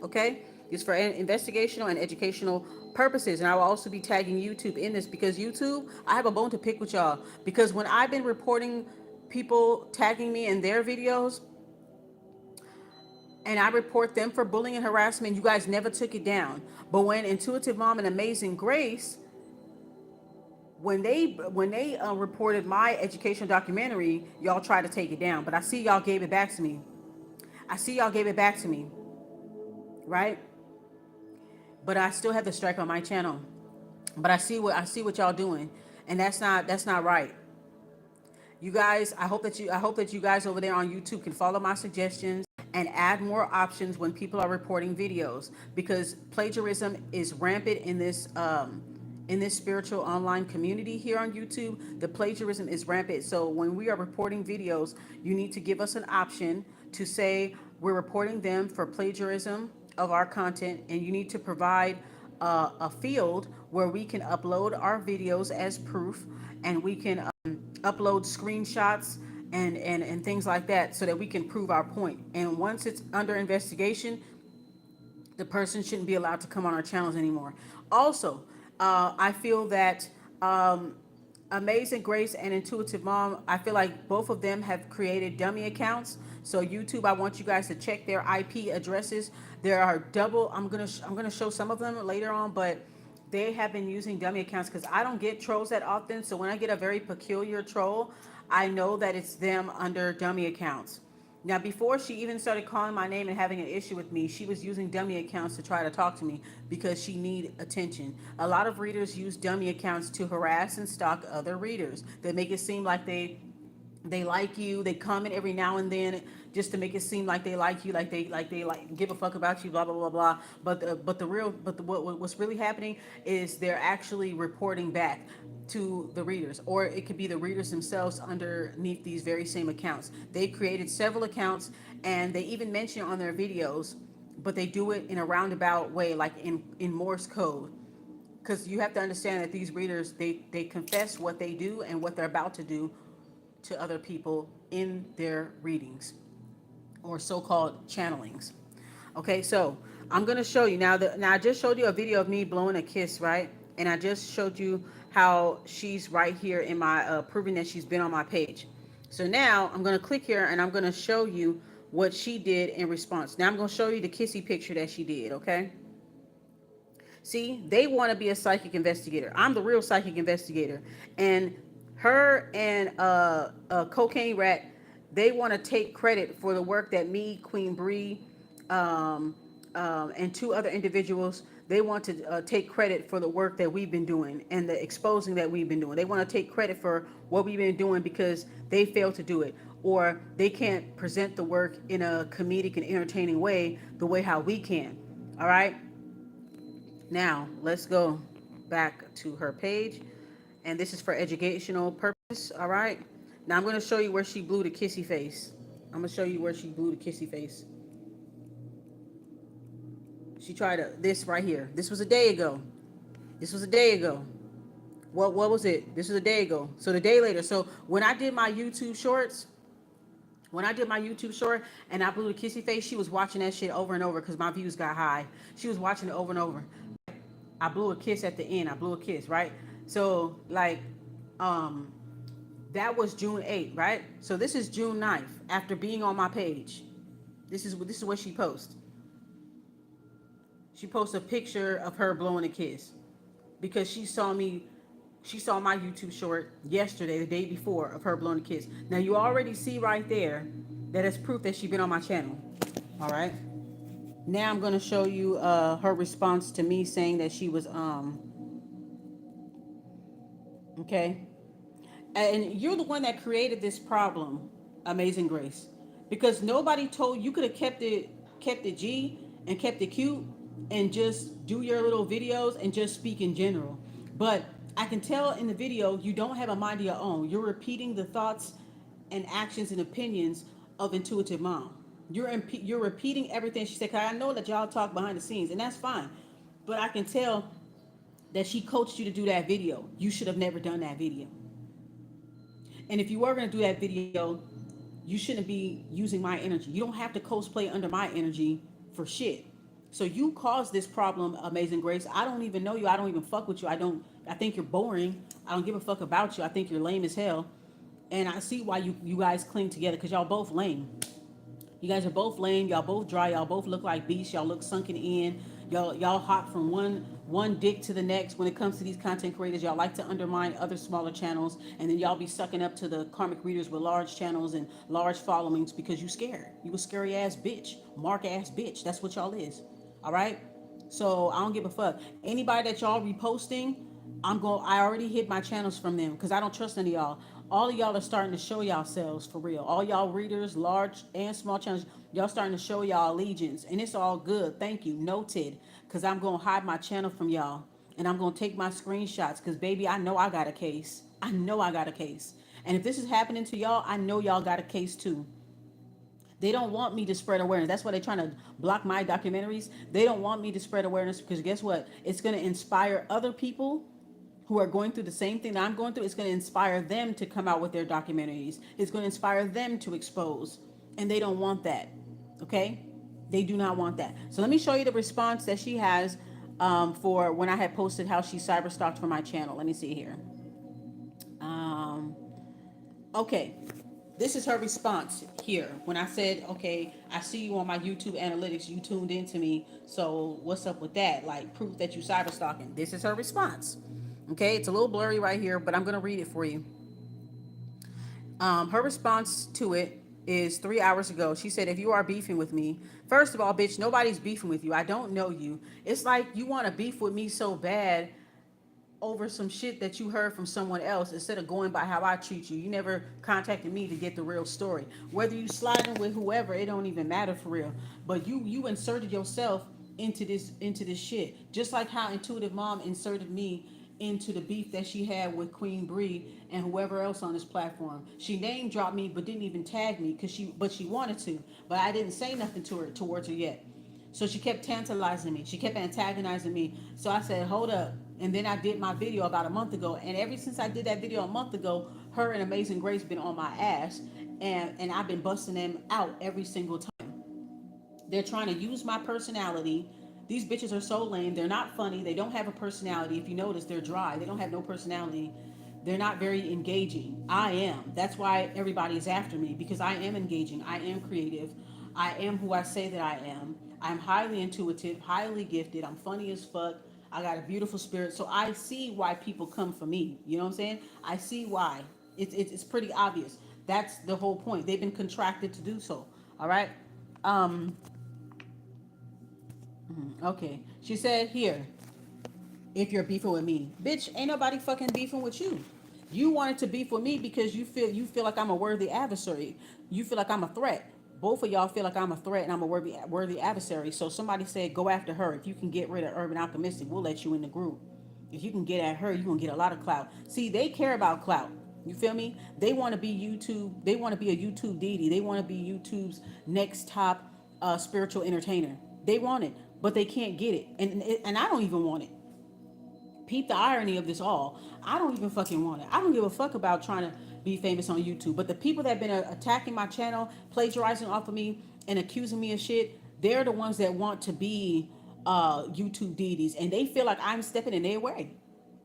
okay? It's for investigational and educational purposes, and I will also be tagging YouTube in this because YouTube, I have a bone to pick with y'all because when I've been reporting people tagging me in their videos, and I report them for bullying and harassment, you guys never took it down. But when Intuitive Mom and Amazing Grace, when they reported my educational documentary, y'all tried to take it down, but I see y'all gave it back to me. Right? But I still have the strike on my channel. But I see what y'all doing, and that's not right. You guys, I hope that you guys over there on YouTube can follow my suggestions and add more options when people are reporting videos, because plagiarism is rampant in this spiritual online community here on YouTube. The plagiarism is rampant. So when we are reporting videos, you need to give us an option to say we're reporting them for plagiarism of our content, and you need to provide a field where we can upload our videos as proof, and we can upload screenshots and things like that so that we can prove our point. And once it's under investigation, the person shouldn't be allowed to come on our channels anymore. Also, I feel that Amazing Grace and Intuitive Mom, I feel like both of them have created dummy accounts. So YouTube, I want you guys to check their IP addresses. There are double. I'm gonna show some of them later on, but they have been using dummy accounts because I don't get trolls that often. So when I get a very peculiar troll, I know that it's them under dummy accounts. Now, before she even started calling my name and having an issue with me, she was using dummy accounts to try to talk to me because she needed attention. A lot of readers use dummy accounts to harass and stalk other readers. They make it seem like they like you. They comment every now and then just to make it seem like they like you, like they give a fuck about you, blah blah blah blah. What's really happening is they're actually reporting back to the readers, or it could be the readers themselves underneath these very same accounts. They created several accounts, and they even mention on their videos, but they do it in a roundabout way, like in Morse code. Because you have to understand that these readers, they confess what they do and what they're about to do to other people in their readings or so-called channelings. Okay, so I'm gonna show you now. Now I just showed you a video of me blowing a kiss, right? And I just showed you how she's right here in my proving that she's been on my page. So now I'm gonna click here and I'm gonna show you what she did in response. Now I'm gonna show you the kissy picture that she did. Okay. See, they want to be a psychic investigator. I'm the real psychic investigator, and her and Cocaine Rat, they want to take credit for the work that me, Queen Bree, and two other individuals. They want to take credit for the work that we've been doing and the exposing that we've been doing. They want to take credit for what we've been doing because they failed to do it, or they can't present the work in a comedic and entertaining way the way how we can. All right. Now, let's go back to her page. And this is for educational purpose, all right? Now, I'm going to show you where she blew the kissy face. I'm going to show you where she blew the kissy face. She tried this right here. This was a day ago. This was a day ago. What was it? This was a day ago. So the day later. So when I did my YouTube shorts, and I blew the kissy face, she was watching that shit over and over because my views got high. She was watching it over and over. I blew a kiss at the end. I blew a kiss, right? So like, um, that was June 8th, right? So this is June 9th after being on my page. This is what she posts. She posts a picture of her blowing a kiss because she saw my YouTube short yesterday, the day before, of her blowing a kiss. Now you already see right there that it's proof that she's been on my channel. All right. Now I'm gonna show you her response to me saying that she was okay. And you're the one that created this problem, Amazing Grace, because nobody told you. Could have kept it G and kept it cute and just do your little videos and just speak in general. But I can tell in the video you don't have a mind of your own. You're repeating the thoughts and actions and opinions of Intuitive Mom. You're repeating everything she said. 'Cause I know that y'all talk behind the scenes, and that's fine. But I can tell that she coached you to do that video. You should have never done that video. And if you were going to do that video, you shouldn't be using my energy. You don't have to cosplay under my energy for shit. So you caused this problem, Amazing Grace. I don't even know you. I don't even fuck with you. I think you're boring. I don't give a fuck about you. I think you're lame as hell. And I see why you guys cling together, because y'all both lame. You guys are both lame. Y'all both dry. Y'all both look like beasts. Y'all look sunken in. Y'all hop from one dick to the next. When it comes to these content creators, y'all like to undermine other smaller channels, and then y'all be sucking up to the karmic readers with large channels and large followings because you scared. You a scary ass bitch, mark ass bitch. That's what y'all is. All right. So I don't give a fuck. Anybody that y'all reposting, I already hid my channels from them because I don't trust any of y'all. All of y'all are starting to show yourselves for real. All y'all readers, large and small channels, y'all starting to show y'all allegiance. And it's all good. Thank you. Noted. Because I'm going to hide my channel from y'all. And I'm going to take my screenshots because, baby, I know I got a case. I know I got a case. And if this is happening to y'all, I know y'all got a case too. They don't want me to spread awareness. That's why they're trying to block my documentaries. They don't want me to spread awareness because guess what? It's going to inspire other people who are going through the same thing that I'm going through. It's going to inspire them to come out with their documentaries. It's going to inspire them to expose. And they don't want that. Okay? They do not want that. So let me show you the response that she has for when I had posted how she cyberstalked for my channel. Let me see here. Okay. This is her response here. When I said, okay, I see you on my YouTube analytics. You tuned into me. So what's up with that? Like proof that you cyberstalking. This is her response. Okay, it's a little blurry right here, but I'm going to read it for you. Her response to it is 3 hours ago. She said, if you are beefing with me, first of all, bitch, nobody's beefing with you. I don't know you. It's like you want to beef with me so bad over some shit that you heard from someone else instead of going by how I treat you. You never contacted me to get the real story. Whether you sliding with whoever, it don't even matter for real. But you inserted yourself into this shit. Just like how Intuitive Mom inserted me into the beef that she had with Queen Bree and whoever else on this platform. She name dropped me but didn't even tag me because she wanted to, but I didn't say nothing to her towards her yet. So she kept tantalizing me. She kept antagonizing me. So I said, hold up. And then I did my video about a month ago. And ever since I did that video a month ago, her and Amazing Grace been on my ass. And I've been busting them out every single time. They're trying to use my personality. These bitches are so lame. They're not funny. They don't have a personality. If you notice, they're dry. They don't have no personality. They're not very engaging. I am. That's why everybody is after me, because I am engaging. I am creative. I am who I say that I am. I'm highly intuitive, highly gifted. I'm funny as fuck. I got a beautiful spirit. So I see why people come for me. You know what I'm saying? I see why. It's pretty obvious. That's the whole point. They've been contracted to do so. All right. Okay. She said here, if you're beefing with me, bitch, ain't nobody fucking beefing with you. You wanted to beef with me because you feel like I'm a worthy adversary. You feel like I'm a threat. Both of y'all feel like I'm a threat and I'm a worthy adversary. So somebody said, go after her. If you can get rid of Urban Alchemistic, we'll let you in the group. If you can get at her, you're going to get a lot of clout. See, they care about clout. You feel me? They want to be YouTube. They want to be a YouTube deity. They want to be YouTube's next top spiritual entertainer. They want it, but they can't get it. And I don't even want it. Peep the irony of this all. I don't even fucking want it. I don't give a fuck about trying to be famous on YouTube. But the people that have been attacking my channel, plagiarizing off of me, and accusing me of shit, they're the ones that want to be YouTube deities, and they feel like I'm stepping in their way,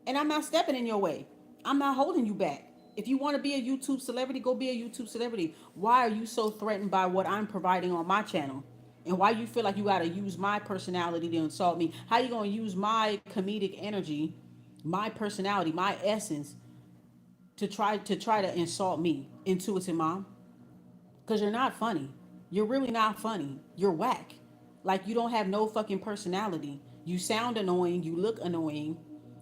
and I'm not stepping in your way. I'm not holding you back. If you want to be a YouTube celebrity, go be a YouTube celebrity. Why are you so threatened by what I'm providing on my channel? And why you feel like you got to use my personality to insult me? How you going to use my comedic energy, my personality, my essence to try to insult me, intuitive mom? Because you're not funny. You're really not funny. You're whack. Like, you don't have no fucking personality. You sound annoying. You look annoying.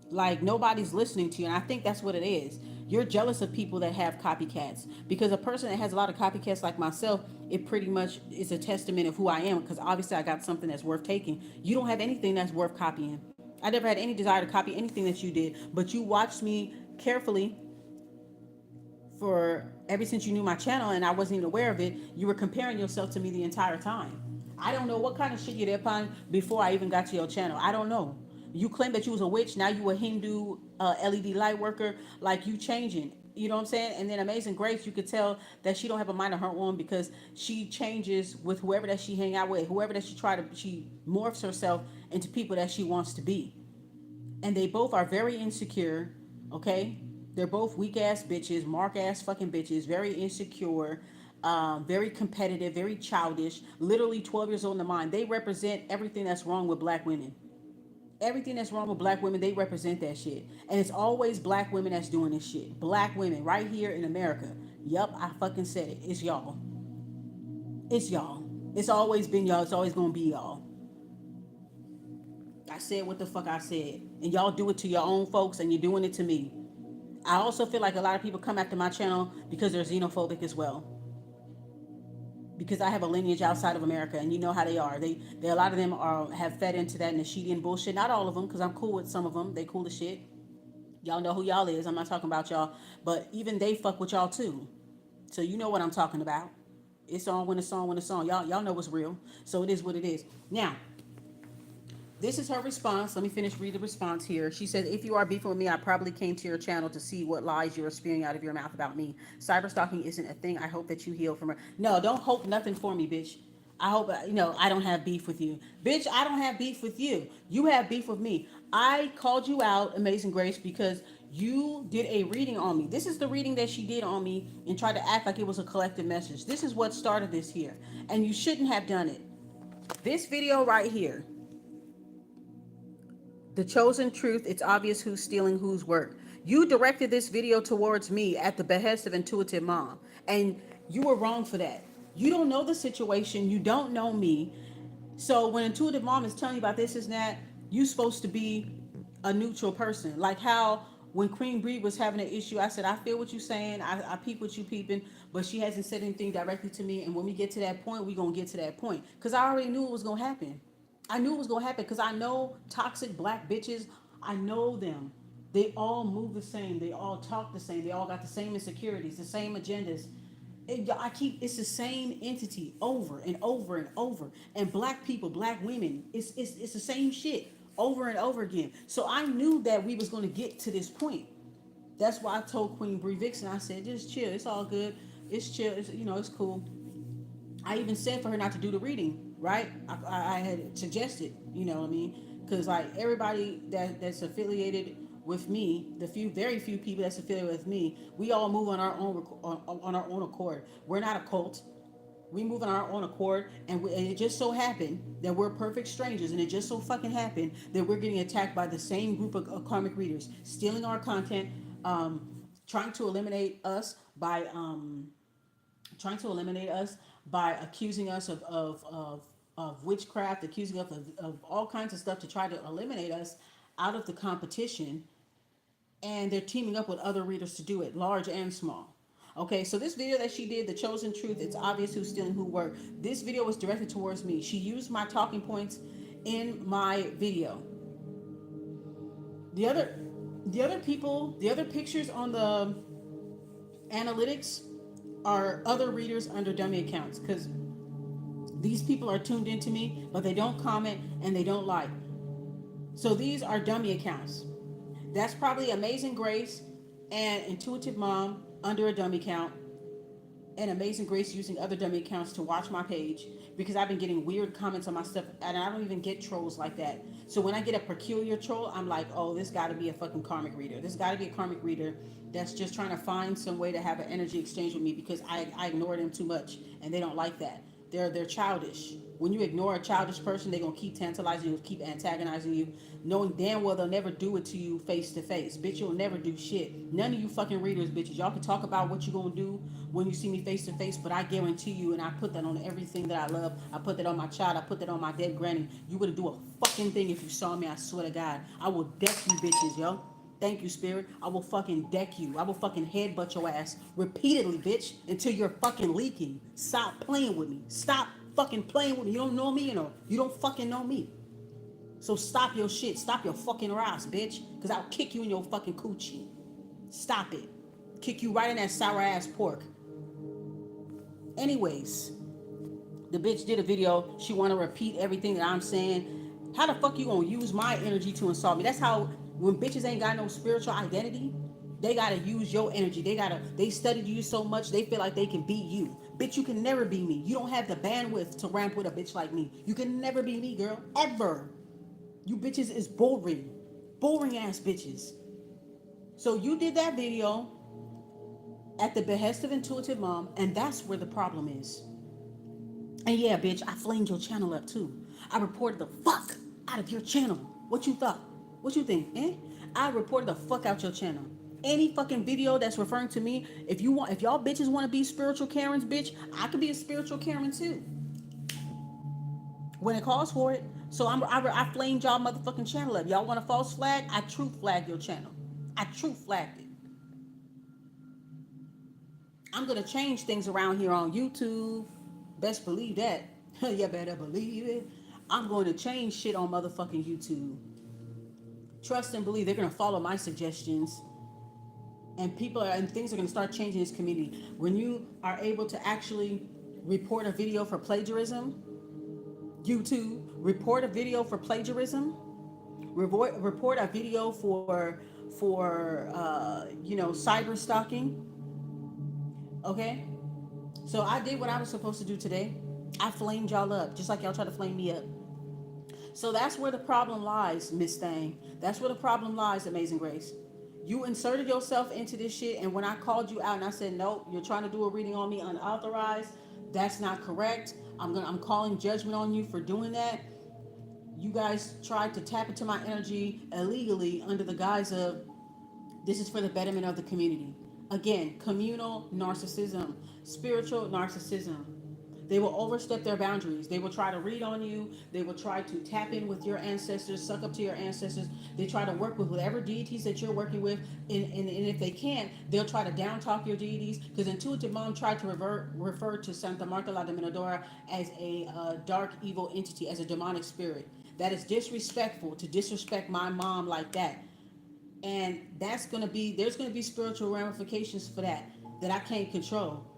Like, nobody's listening to you. And I think that's what it is. You're jealous of people that have copycats. Because a person that has a lot of copycats like myself, it pretty much is a testament of who I am. Because obviously I got something that's worth taking. You don't have anything that's worth copying. I never had any desire to copy anything that you did. But you watched me carefully for ever since you knew my channel, and I wasn't even aware of it. You were comparing yourself to me the entire time. I don't know what kind of shit you did upon before I even got to your channel. I don't know. You claim that you was a witch. Now you a Hindu LED light worker. Like, you changing. You know what I'm saying? And then Amazing Grace, you could tell that she don't have a mind of her own, because she changes with whoever that she hang out with, whoever that she morphs herself into people that she wants to be. And they both are very insecure. Okay, they're both weak ass bitches, mark ass fucking bitches, very insecure, very competitive, very childish, literally 12 years old in the mind. They represent everything that's wrong with black women. Everything that's wrong with black women, they represent that shit. And it's always black women that's doing this shit. Black women right here in America. Yup, I fucking said it. It's y'all. It's y'all. It's always been y'all. It's always gonna be y'all. I said what the fuck I said. And y'all do it to your own folks, and you're doing it to me. I also feel like a lot of people come after my channel because they're xenophobic as well. Because I have a lineage outside of America, and you know how they are. They a lot of them have fed into that Nashidian bullshit. Not all of them, because I'm cool with some of them. They cool as shit. Y'all know who y'all is. I'm not talking about y'all, but even they fuck with y'all too. So you know what I'm talking about. It's on when it's on when it's on. Y'all know what's real. So it is what it is. Now, this is her response. Let me finish read the response here. She said, if you are beefing with me, I probably came to your channel to see what lies you are spewing out of your mouth about me. Cyberstalking isn't a thing. I hope that you heal from it. No, don't hope nothing for me, bitch. I hope, I don't have beef with you. Bitch, I don't have beef with you. You have beef with me. I called you out, Amazing Grace, because you did a reading on me. This is the reading that she did on me and tried to act like it was a collective message. This is what started this here. And you shouldn't have done it. This video right here. The chosen truth, it's obvious who's stealing whose work. You directed this video towards me at the behest of Intuitive Mom. And you were wrong for that. You don't know the situation. You don't know me. So when Intuitive Mom is telling you about this and that, you're supposed to be a neutral person. Like how when Queen Bree was having an issue, I said, I feel what you're saying. I peep what you peeping, but she hasn't said anything directly to me. And when we get to that point, we're going to get to that point. Because I already knew it was going to happen. I knew it was going to happen because I know toxic black bitches. I know them. They all move the same. They all talk the same. They all got the same insecurities, the same agendas. It's the same entity over and over and over. And black people, black women, it's the same shit over and over again. So I knew that we was going to get to this point. That's why I told Queen Bree Vixen, I said, just chill. It's all good. It's chill. It's cool. I even said for her not to do the reading, right? I had suggested, you know what I mean? Because like everybody that's affiliated with me, the very few people that's affiliated with me, we all move on our own accord. We're not a cult. We move on our own accord, and it just so happened that we're perfect strangers, and it just so fucking happened that we're getting attacked by the same group of karmic readers, stealing our content, trying to eliminate us by accusing us of witchcraft, accusing us of all kinds of stuff to try to eliminate us out of the competition. And they're teaming up with other readers to do it, large and small. Okay, so this video that she did, The Chosen Truth, it's obvious who's stealing who work. This video was directed towards me. She used my talking points in my video. The other people, the other pictures on the analytics are other readers under dummy accounts, because these people are tuned into me, but they don't comment and they don't like. So these are dummy accounts. That's probably Amazing Grace and Intuitive Mom under a dummy account, and Amazing Grace using other dummy accounts to watch my page, because I've been getting weird comments on my stuff, and I don't even get trolls like that. So when I get a peculiar troll, I'm like, oh, this got to be a fucking karmic reader. This got to be a karmic reader that's just trying to find some way to have an energy exchange with me, because I ignore them too much, and they don't like that. They're childish. When you ignore a childish person, they're gonna keep tantalizing you, keep antagonizing you, knowing damn well they'll never do it to you face to face. Bitch, you'll never do shit. None of you fucking readers, bitches. Y'all can talk about what you gonna do when you see me face to face, but I guarantee you, and I put that on everything that I love. I put that on my child. I put that on my dead granny. You wouldn't do a fucking thing if you saw me. I swear to God, I will deck you, bitches, yo. Thank you, Spirit. I will fucking deck you. I will fucking headbutt your ass repeatedly, bitch, until you're fucking leaking. Stop playing with me. Stop fucking playing with me. You don't know me, you know. You don't fucking know me. So stop your shit. Stop your fucking ass, bitch. Because I'll kick you in your fucking coochie. Stop it. Kick you right in that sour ass pork. Anyways, the bitch did a video. She want to repeat everything that I'm saying. How the fuck you gonna use my energy to insult me? That's how, when bitches ain't got no spiritual identity, they gotta use your energy. They studied you so much, they feel like they can be you. Bitch, you can never be me. You don't have the bandwidth to ramp with a bitch like me. You can never be me, girl. Ever. You bitches is boring. Boring ass bitches. So you did that video at the behest of Intuitive Mom, and that's where the problem is. And yeah, bitch, I flamed your channel up too. I reported the fuck out of your channel. What you thought? What you think, eh? I reported the fuck out your channel. Any fucking video that's referring to me, if y'all bitches want to be spiritual Karens, bitch, I could be a spiritual Karen too. When it calls for it. So I flamed y'all motherfucking channel up. Y'all want a false flag? I truth flagged your channel. I truth flagged it. I'm gonna change things around here on YouTube. Best believe that. You better believe it. I'm going to change shit on motherfucking YouTube. Trust and believe they're gonna follow my suggestions, and things are gonna start changing in this community. When you are able to actually report a video for plagiarism, YouTube, report a video for plagiarism, report a video for cyber stalking. Okay, so I did what I was supposed to do today. I flamed y'all up, just like y'all try to flame me up. So that's where the problem lies, Miss Thang. That's where the problem lies, Amazing Grace. You inserted yourself into this shit, and when I called you out and I said, nope, you're trying to do a reading on me unauthorized, that's not correct. I'm calling judgment on you for doing that. You guys tried to tap into my energy illegally under the guise of this is for the betterment of the community. Again, communal narcissism, spiritual narcissism. They will overstep their boundaries. They will try to read on you. They will try to tap in with your ancestors, suck up to your ancestors. They try to work with whatever deities that you're working with. And if they can't, they'll try to down talk your deities. Because Intuitive Mom tried to refer to Santa Marta la Dominadora as a dark, evil entity, as a demonic spirit. That is disrespectful to disrespect my mom like that. And there's going to be spiritual ramifications for that I can't control.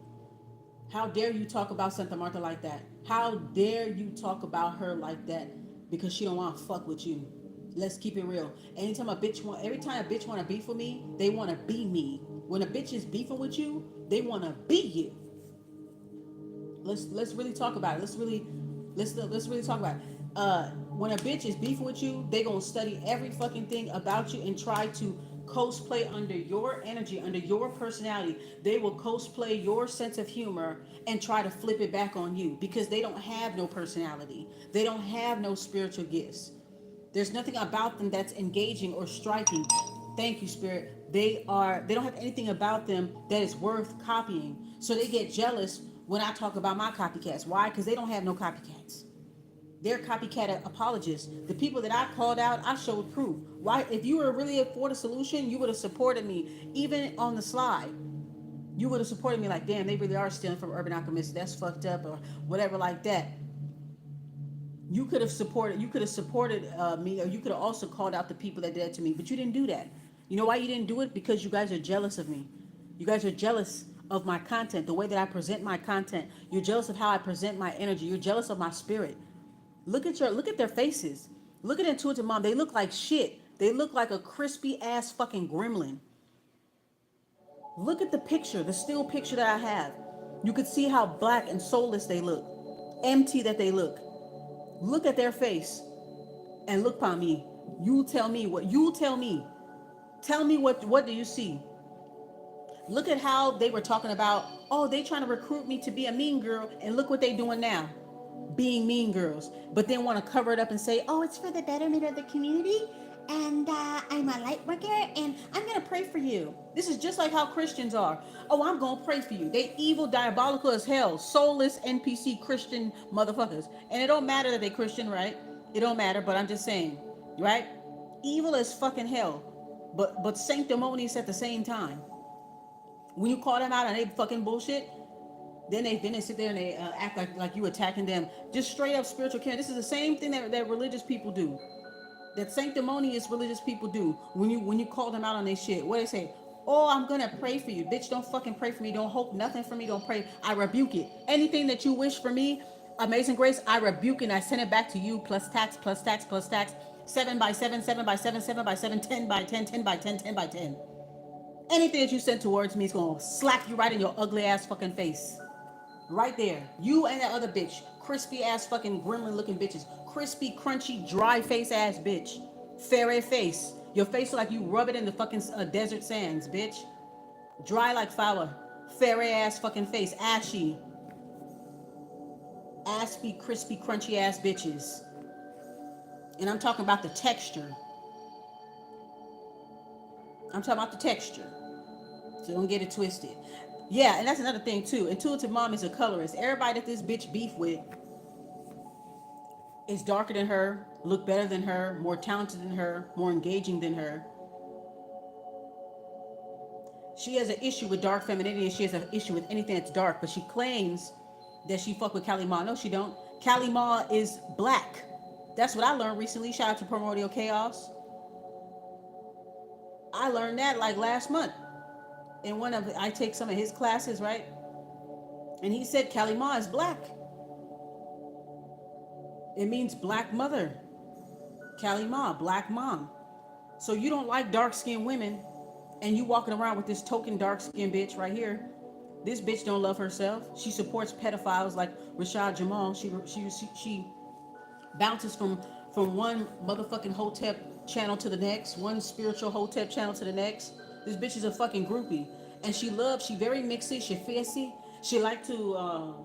How dare you talk about Santa Marta like that? How dare you talk about her like that because she don't want to fuck with you? Let's keep it real. Every time a bitch want to beef with me, they want to be me. When a bitch is beefing with you, they want to be you. Let's really talk about it. Let's really talk about it. When a bitch is beefing with you, they gonna study every fucking thing about you and try to cosplay under your energy, under your personality. They will cosplay your sense of humor and try to flip it back on you because they don't have no personality. They don't have no spiritual gifts. There's nothing about them that's engaging or striking. Thank you, Spirit. They don't have anything about them that is worth copying. So they get jealous when I talk about my copycats. Why? Because they don't have no copycats. They're copycat apologists. The people that I called out, I showed proof. Why? If you were really for the solution, you would have supported me, even on the slide. You would have supported me like, damn, they really are stealing from Urban Alchemists. That's fucked up, or whatever like that. You could have supported me, or you could have also called out the people that did that to me, but you didn't do that. You know why you didn't do it? Because you guys are jealous of me. You guys are jealous of my content, the way that I present my content. You're jealous of how I present my energy. You're jealous of my spirit. Look at their faces. Look at Intuitive Mom. They look like shit. They look like a crispy ass fucking gremlin. Look at the picture, the still picture that I have. You could see how black and soulless they look, empty that they look. Look at their face and look upon me. You tell me what you tell me. Tell me what do you see? Look at how they were talking about, oh, they trying to recruit me to be a mean girl, and look what they doing now, being mean girls. But then want to cover it up and say, oh, it's for the betterment of the community, and I'm a light worker, and I'm gonna pray for you. This is just like how Christians are. Oh, I'm gonna pray for you. They evil, diabolical as hell, soulless NPC Christian motherfuckers. And it don't matter that they Christian, right? It don't matter, but I'm just saying, right? Evil as fucking hell, but sanctimonious at the same time. When you call them out on they fucking bullshit, then they sit there and they act like you attacking them. Just straight up spiritual care. This is the same thing that religious people do. That sanctimonious religious people do. When you call them out on their shit, what they say? Oh, I'm gonna pray for you, bitch. Don't fucking pray for me. Don't hope nothing for me. Don't pray. I rebuke it. Anything that you wish for me, Amazing Grace, I rebuke it and I send it back to you. Plus tax, plus tax, plus tax. 7 by 7, 7 by 7, 7 by 7, 10 by 10, 10 by 10, 10 by 10. Anything that you send towards me is gonna slap you right in your ugly ass fucking face. Right there. You and that other bitch. Crispy ass fucking gremlin looking bitches. Crispy, crunchy, dry face ass bitch. Fairy face. Your face like you rub it in the fucking desert sands, bitch. Dry like flour. Fairy ass fucking face. Ashy. Aspy, crispy, crunchy ass bitches. And I'm talking about the texture. I'm talking about the texture. So don't get it twisted. Yeah, and that's another thing too. Intuitive Mom is a colorist. Everybody that this bitch beef with is darker than her, look better than her, more talented than her, more engaging than her. She has an issue with dark femininity and she has an issue with anything that's dark, but she claims that she fuck with Kali Ma. No, she don't. Kali Ma is black. That's what I learned recently. Shout out to Primordial Chaos. I learned that like last month. In I take some of his classes, right? And he said Kali Ma is black. It means black mother. Kali Ma, black mom. So you don't like dark-skinned women, and you walking around with this token dark-skinned bitch right here. This bitch don't love herself. She supports pedophiles like Rashad Jamal. She bounces from one motherfucking hotep channel to the next, one spiritual hotep channel to the next. This bitch is a fucking groupie, and she very mixy, she fancy. She like to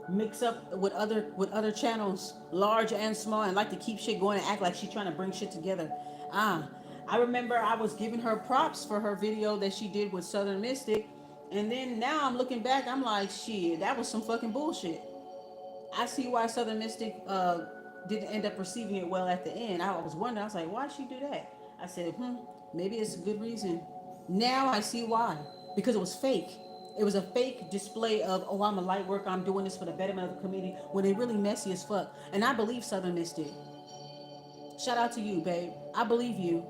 mix up with other channels, large and small, and like to keep shit going and act like she's trying to bring shit together. I remember I was giving her props for her video that she did with Southern Mystic, and then now I'm looking back, I'm like, shit, that was some fucking bullshit. I see why Southern Mystic didn't end up receiving it well at the end. I was wondering, I was like, why'd she do that? I said, maybe it's a good reason. Now I see why. Because it was fake. It was a fake display of, oh, I'm a light worker, I'm doing this for the betterment of the community, when they really messy as fuck. And I believe Southern Mystic. Shout out to you, babe. I believe you.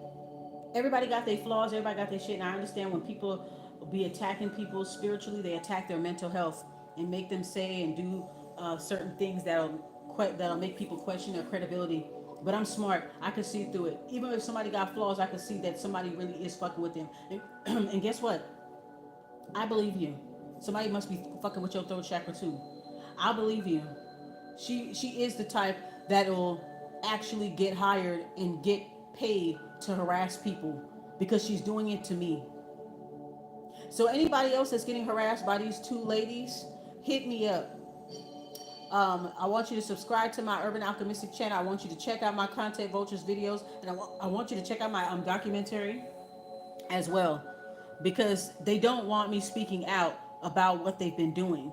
Everybody got their flaws, everybody got their shit, and I understand when people be attacking people spiritually, they attack their mental health and make them say and do certain things that'll make people question their credibility. But I'm smart. I can see through it. Even if somebody got flaws, I can see that somebody really is fucking with them. And guess what? I believe you. Somebody must be fucking with your throat chakra too. I believe you. She is the type that'll actually get hired and get paid to harass people because she's doing it to me. So anybody else that's getting harassed by these two ladies, hit me up. I want you to subscribe to my Urban Alchemistic channel. I want you to check out my Content Vultures videos, and I want you to check out my documentary as well, because they don't want me speaking out about what they've been doing.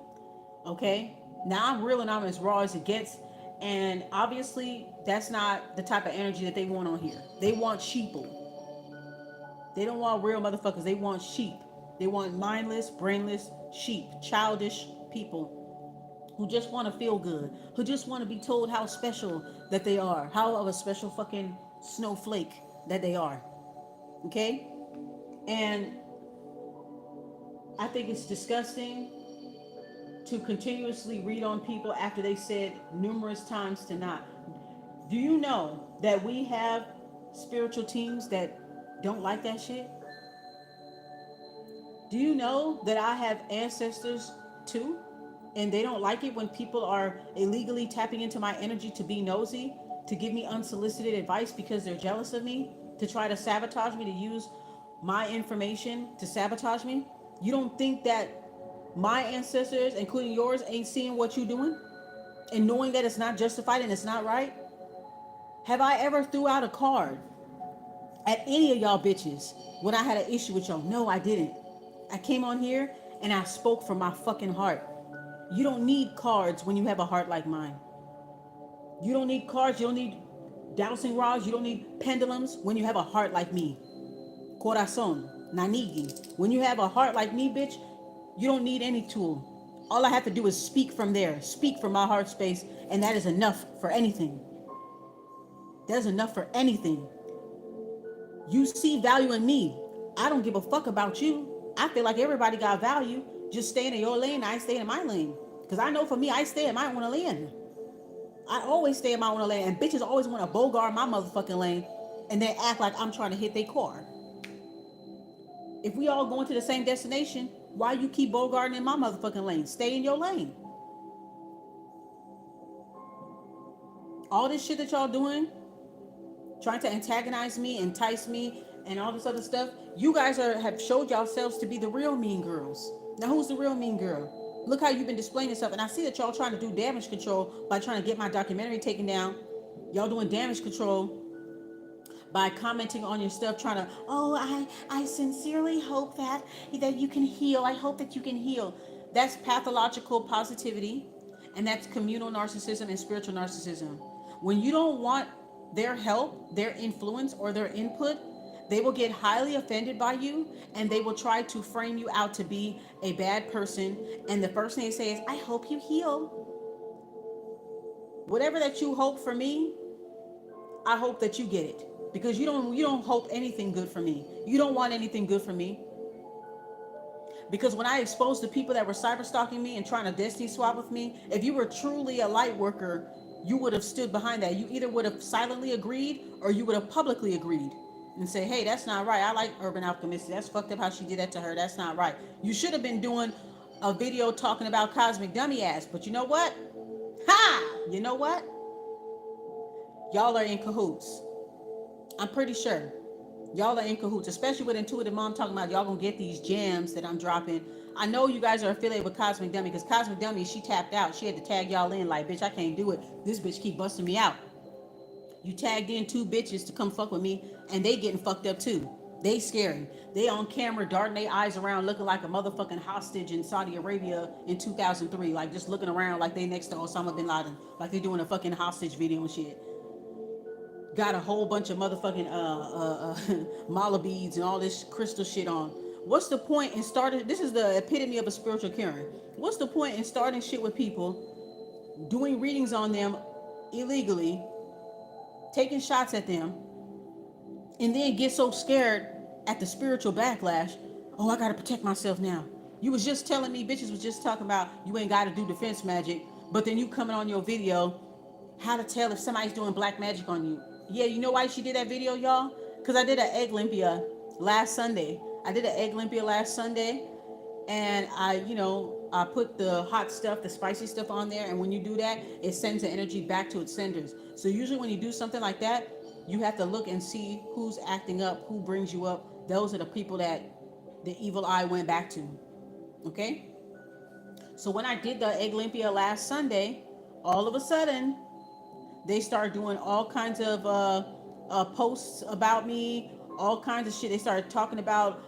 Okay? Now I'm real and I'm as raw as it gets, and obviously that's not the type of energy that they want on here. They want sheeple. They don't want real motherfuckers. They want sheep. They want mindless, brainless sheep, childish people who just want to feel good, who just want to be told how special that they are, how of a special fucking snowflake that they are. Okay? And I think it's disgusting to continuously read on people after they said numerous times to not. Do you know that we have spiritual teams that don't like that shit? Do you know that I have ancestors too? And they don't like it when people are illegally tapping into my energy to be nosy, to give me unsolicited advice because they're jealous of me, to try to sabotage me, to use my information to sabotage me. You don't think that my ancestors, including yours, ain't seeing what you're doing and knowing that it's not justified and it's not right? Have I ever threw out a card at any of y'all bitches when I had an issue with y'all? No, I didn't. I came on here and I spoke from my fucking heart. You don't need cards when you have a heart like mine. You don't need cards. You don't need dowsing rods. You don't need pendulums when you have a heart like me. Corazon, nanigi. When you have a heart like me, bitch, you don't need any tool. All I have to do is speak from there, speak from my heart space, and that is enough for anything. That is enough for anything. You see value in me. I don't give a fuck about you. I feel like everybody got value. Just staying in your lane, I stay in my lane. Because I know for me, I stay in my own lane. I always stay in my own lane. And bitches always want to bogart my motherfucking lane. And then act like I'm trying to hit their car. If we all going to the same destination, why you keep bogarting in my motherfucking lane? Stay in your lane. All this shit that y'all doing, trying to antagonize me, entice me, and all this other stuff, you guys have showed yourselves to be the real mean girls. Now, who's the real mean girl? Look how you've been displaying yourself. And I see that y'all trying to do damage control by trying to get my documentary taken down. Y'all doing damage control by commenting on your stuff, trying to, oh, I sincerely hope that you can heal. I hope that you can heal. That's pathological positivity, and that's communal narcissism and spiritual narcissism. When you don't want their help, their influence, or their input, they will get highly offended by you, and they will try to frame you out to be a bad person. And the first thing they say is, I hope you heal. Whatever that you hope for me, I hope that you get it. Because you don't hope anything good for me. You don't want anything good for me. Because when I exposed the people that were cyber stalking me and trying to destiny swap with me, if you were truly a light worker, you would have stood behind that. You either would have silently agreed or you would have publicly agreed and say, hey, that's not right. I like Urban Alchemist. That's fucked up how she did that to her. That's not right. You should have been doing a video talking about Cosmic Dummy ass. But you know what? Ha! You know what? Y'all are in cahoots. I'm pretty sure. Y'all are in cahoots, especially with Intuitive Mom talking about y'all gonna get these gems that I'm dropping. I know you guys are affiliated with Cosmic Dummy because Cosmic Dummy, she tapped out. She had to tag y'all in like, bitch, I can't do it. This bitch keep busting me out. You tagged in 2 bitches to come fuck with me, and they getting fucked up too. They scary. They on camera darting their eyes around looking like a motherfucking hostage in Saudi Arabia in 2003. Like just looking around like they next to Osama bin Laden. Like they doing a fucking hostage video and shit. Got a whole bunch of motherfucking mala beads and all this crystal shit on. What's the point in starting? This is the epitome of a spiritual Karen. What's the point in starting shit with people, doing readings on them illegally, taking shots at them, and then get so scared at the spiritual backlash? Oh, I gotta protect myself now. You was just telling me, bitches was just talking about you ain't gotta do defense magic, but then you coming on your video, how to tell if somebody's doing black magic on you. Yeah, you know why she did that video, y'all? Because I did an egg limpia last Sunday. And I put the hot stuff, the spicy stuff on there. And when you do that, it sends the energy back to its senders. So usually when you do something like that, you have to look and see who's acting up, who brings you up. Those are the people that the evil eye went back to. Okay? So when I did the egg limpia last Sunday, all of a sudden, they started doing all kinds of posts about me, all kinds of shit. They started talking about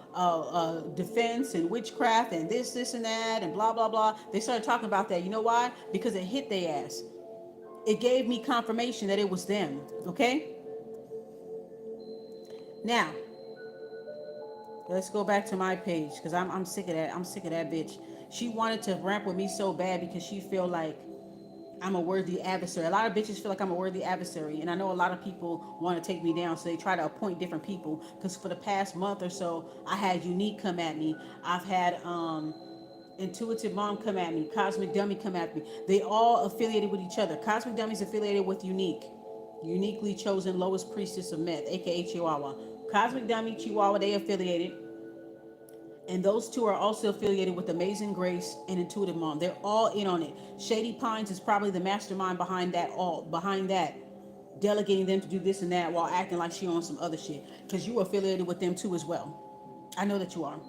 defense and witchcraft and this and that and blah, blah, blah. They started talking about that. You know why? Because it hit their ass. It gave me confirmation that it was them. Okay? Now, let's go back to my page because I'm sick of that. I'm sick of that bitch. She wanted to ramp with me so bad because she feel like I'm a worthy adversary. A lot of bitches feel like I'm a worthy adversary. And I know a lot of people want to take me down. So they try to appoint different people. Because for the past month or so, I had Unique come at me. I've had Intuitive Mom come at me. Cosmic Dummy come at me. They all affiliated with each other. Cosmic Dummy's affiliated with Unique. Uniquely chosen lowest priestess of meth, aka Chihuahua. Cosmic Dummy, Chihuahua, they affiliated. And those two are also affiliated with Amazing Grace and Intuitive Mom. They're all in on it. Shady Pines is probably the mastermind behind that, delegating them to do this and that while acting like she on some other shit. Because you are affiliated with them too as well. I know that you are.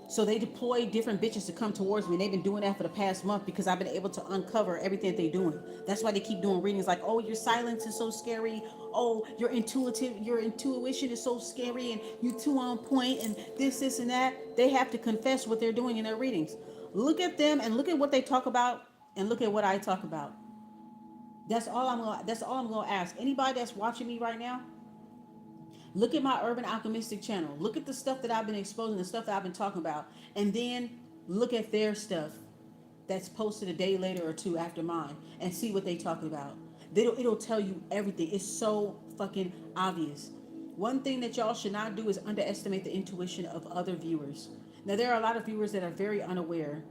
So they deploy different bitches to come towards me. And they've been doing that for the past month because I've been able to uncover everything that they're doing. That's why they keep doing readings like, oh, your silence is so scary. Oh, your intuition is so scary, and you too on point, and this, and that. They have to confess what they're doing in their readings. Look at them and look at what they talk about and look at what I talk about. That's all I'm gonna ask. Anybody that's watching me right now, look at my Urban Alchemistic channel. Look at the stuff that I've been exposing, the stuff that I've been talking about, and then look at their stuff that's posted a day later or two after mine, and see what they talk about. It'll tell you everything. It's so fucking obvious. One thing that y'all should not do is underestimate the intuition of other viewers. Now there are a lot of viewers that are very unaware,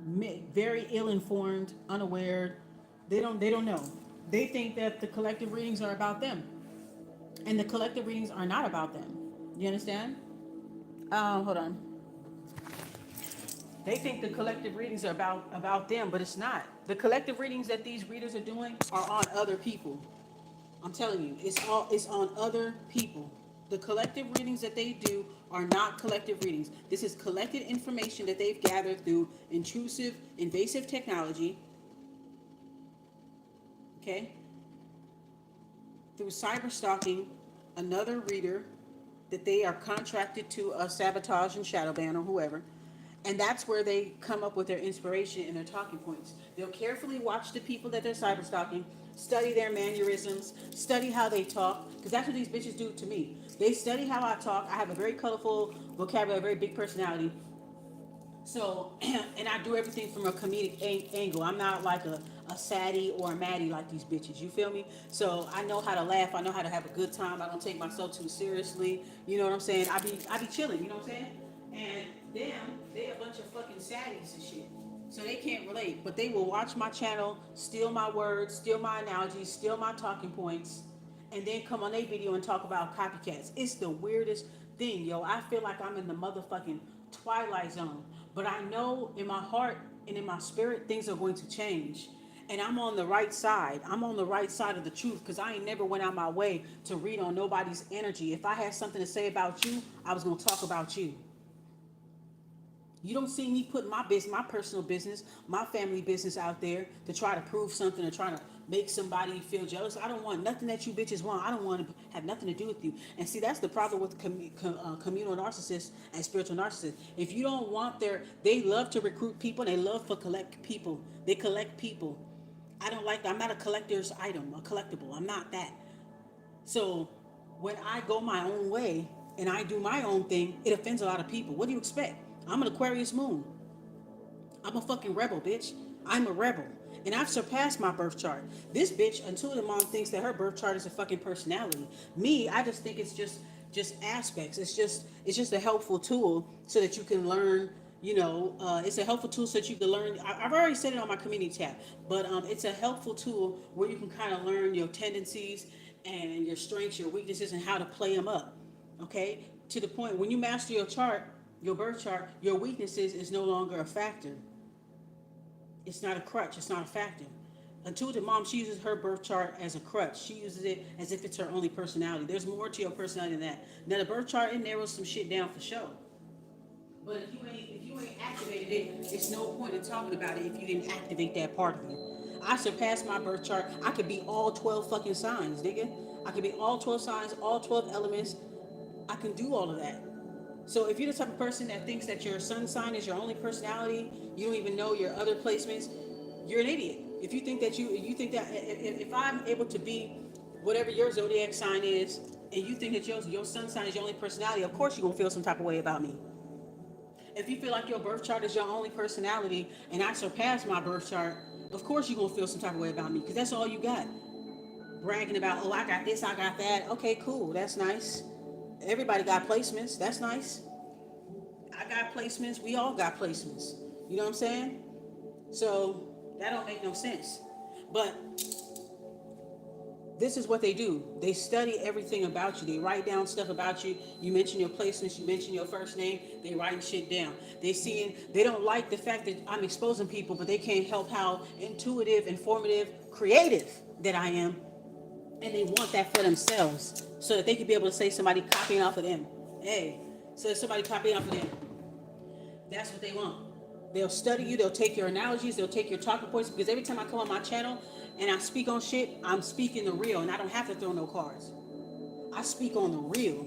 very ill-informed, unaware. They don't know. They think that the collective readings are about them, and the collective readings are not about them. You understand? Hold on. They think the collective readings are about them, but it's not. The collective readings that these readers are doing are on other people. I'm telling you, it's on other people. The collective readings that they do are not collective readings. This is collected information that they've gathered through intrusive, invasive technology. Okay? Through cyberstalking another reader that they are contracted to sabotage and shadow ban or whoever. And that's where they come up with their inspiration and their talking points. They'll carefully watch the people that they're cyberstalking, study their mannerisms, study how they talk, because that's what these bitches do to me. They study how I talk. I have a very colorful vocabulary, a very big personality. So, and I do everything from a comedic angle. I'm not like a Sadie or a Maddie like these bitches. You feel me? So I know how to laugh. I know how to have a good time. I don't take myself too seriously. You know what I'm saying? I be chilling. You know what I'm saying? And them, they a bunch of fucking saddies and shit. So they can't relate. But they will watch my channel, steal my words, steal my analogies, steal my talking points, and then come on their video and talk about copycats. It's the weirdest thing, yo. I feel like I'm in the motherfucking twilight zone. But I know in my heart and in my spirit things are going to change. And I'm on the right side. I'm on the right side of the truth because I ain't never went out my way to read on nobody's energy. If I had something to say about you, I was going to talk about you. You don't see me put my business, my personal business, my family business out there to try to prove something or try to make somebody feel jealous. I don't want nothing that you bitches want. I don't want to have nothing to do with you. And see, that's the problem with communal narcissists and spiritual narcissists. If you don't want they love to recruit people. And they love to collect people. They collect people. I don't like that. I'm not a collector's item, a collectible. I'm not that. So when I go my own way and I do my own thing, it offends a lot of people. What do you expect? I'm an Aquarius moon. I'm a fucking rebel, bitch. I'm a rebel. And I've surpassed my birth chart. This bitch, Intuitive Mom, thinks that her birth chart is a fucking personality. Me, I just think it's just aspects. It's just a helpful tool so that you can learn. It's a helpful tool so that you can learn. I've already said it on my community tab, but it's a helpful tool where you can kind of learn your tendencies and your strengths, your weaknesses, and how to play them up. Okay, to the point when you master your chart, your birth chart, your weaknesses is no longer a factor. It's not a crutch. It's not a factor. Intuitive Mom, she uses her birth chart as a crutch. She uses it as if it's her only personality. There's more to your personality than that. Now the birth chart, it narrows some shit down for sure. But if you ain't activated it, it's no point in talking about it if you didn't activate that part of you. I surpassed my birth chart. I could be all 12 fucking signs, nigga. I could be all 12 signs, all 12 elements. I can do all of that. So if you're the type of person that thinks that your sun sign is your only personality, you don't even know your other placements, you're an idiot. If you think that you think that if I'm able to be whatever your zodiac sign is, and you think that your sun sign is your only personality, of course you're gonna feel some type of way about me. If you feel like your birth chart is your only personality, and I surpass my birth chart, of course you're gonna feel some type of way about me because that's all you got. Bragging about, oh, I got this, I got that. Okay, cool, that's nice. Everybody got placements. That's nice. I got placements. We all got placements. You know what I'm saying? So that don't make no sense. But This is what they do. They study everything about you. They write down stuff about you. You mention your placements. You mention your first name. They write shit down. They don't like the fact that I'm exposing people, but they can't help how intuitive, informative, creative that I am. And they want that for themselves so that they can be able to say somebody copying off of them. Hey, so somebody copying off of them. That's what they want. They'll study you. They'll take your analogies. They'll take your talking points. Because every time I come on my channel and I speak on shit, I'm speaking the real. And I don't have to throw no cards. I speak on the real.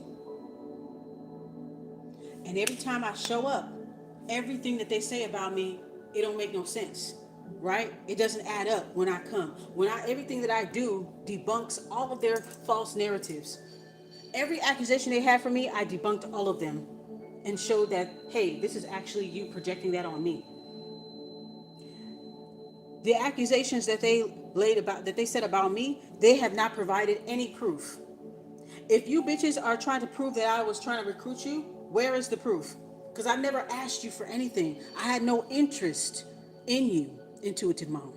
And every time I show up, everything that they say about me, it don't make no sense. Right? It doesn't add up when I come. Everything that I do debunks all of their false narratives. Every accusation they had for me, I debunked all of them and showed that, hey, this is actually you projecting that on me. The accusations that they said about me, they have not provided any proof. If you bitches are trying to prove that I was trying to recruit you, where is the proof? Because I never asked you for anything. I had no interest in you, intuitive mom.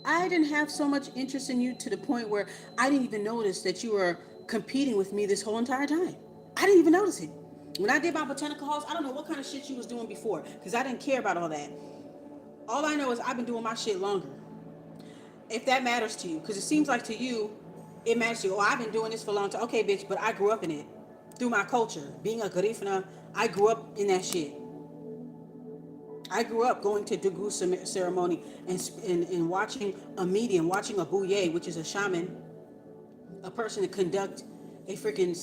I didn't have so much interest in you to the point where I didn't even notice that you were competing with me this whole entire time. I didn't even notice it. When I did my botanical halls, I don't know what kind of shit you was doing before because I didn't care about all that. All I know is I've been doing my shit longer. If that matters to you, because it seems like to you, it matters to you. Oh, I've been doing this for a long time. Okay, bitch, but I grew up in it. Through my culture. Being a Garifuna, I grew up in that shit. I grew up going to Dugu ceremony and watching a medium, watching a bouye, which is a shaman, a person to conduct a freaking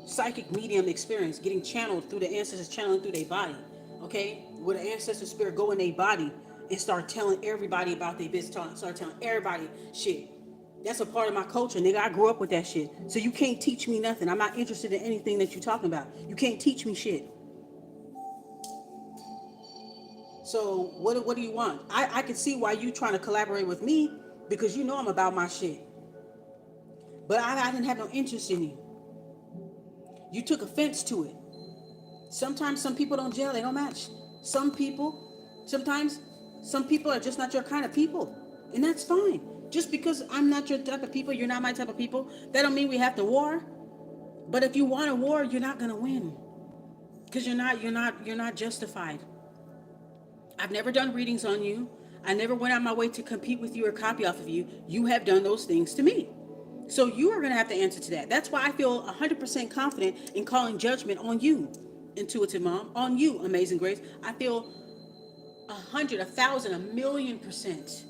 psychic medium experience, getting channeled through the ancestors, channeling through their body, okay? Where the ancestor spirit go in their body and start telling everybody about their business, start telling everybody shit. That's a part of my culture, nigga. I grew up with that shit. So you can't teach me nothing. I'm not interested in anything that you're talking about. You can't teach me shit. So what do you want? I can see why you trying to collaborate with me because you know I'm about my shit. But I didn't have no interest in you. You took offense to it. Sometimes some people don't gel, they don't match. Sometimes some people are just not your kind of people. And that's fine. Just because I'm not your type of people, you're not my type of people, that don't mean we have to war. But if you want a war, you're not gonna win. Because you're not justified. I've never done readings on you. I never went out my way to compete with you or copy off of you. You have done those things to me. So you are going to have to answer to that. That's why I feel 100% confident in calling judgment on you, intuitive mom, on you, amazing grace. I feel 100, 1,000, 1,000,000%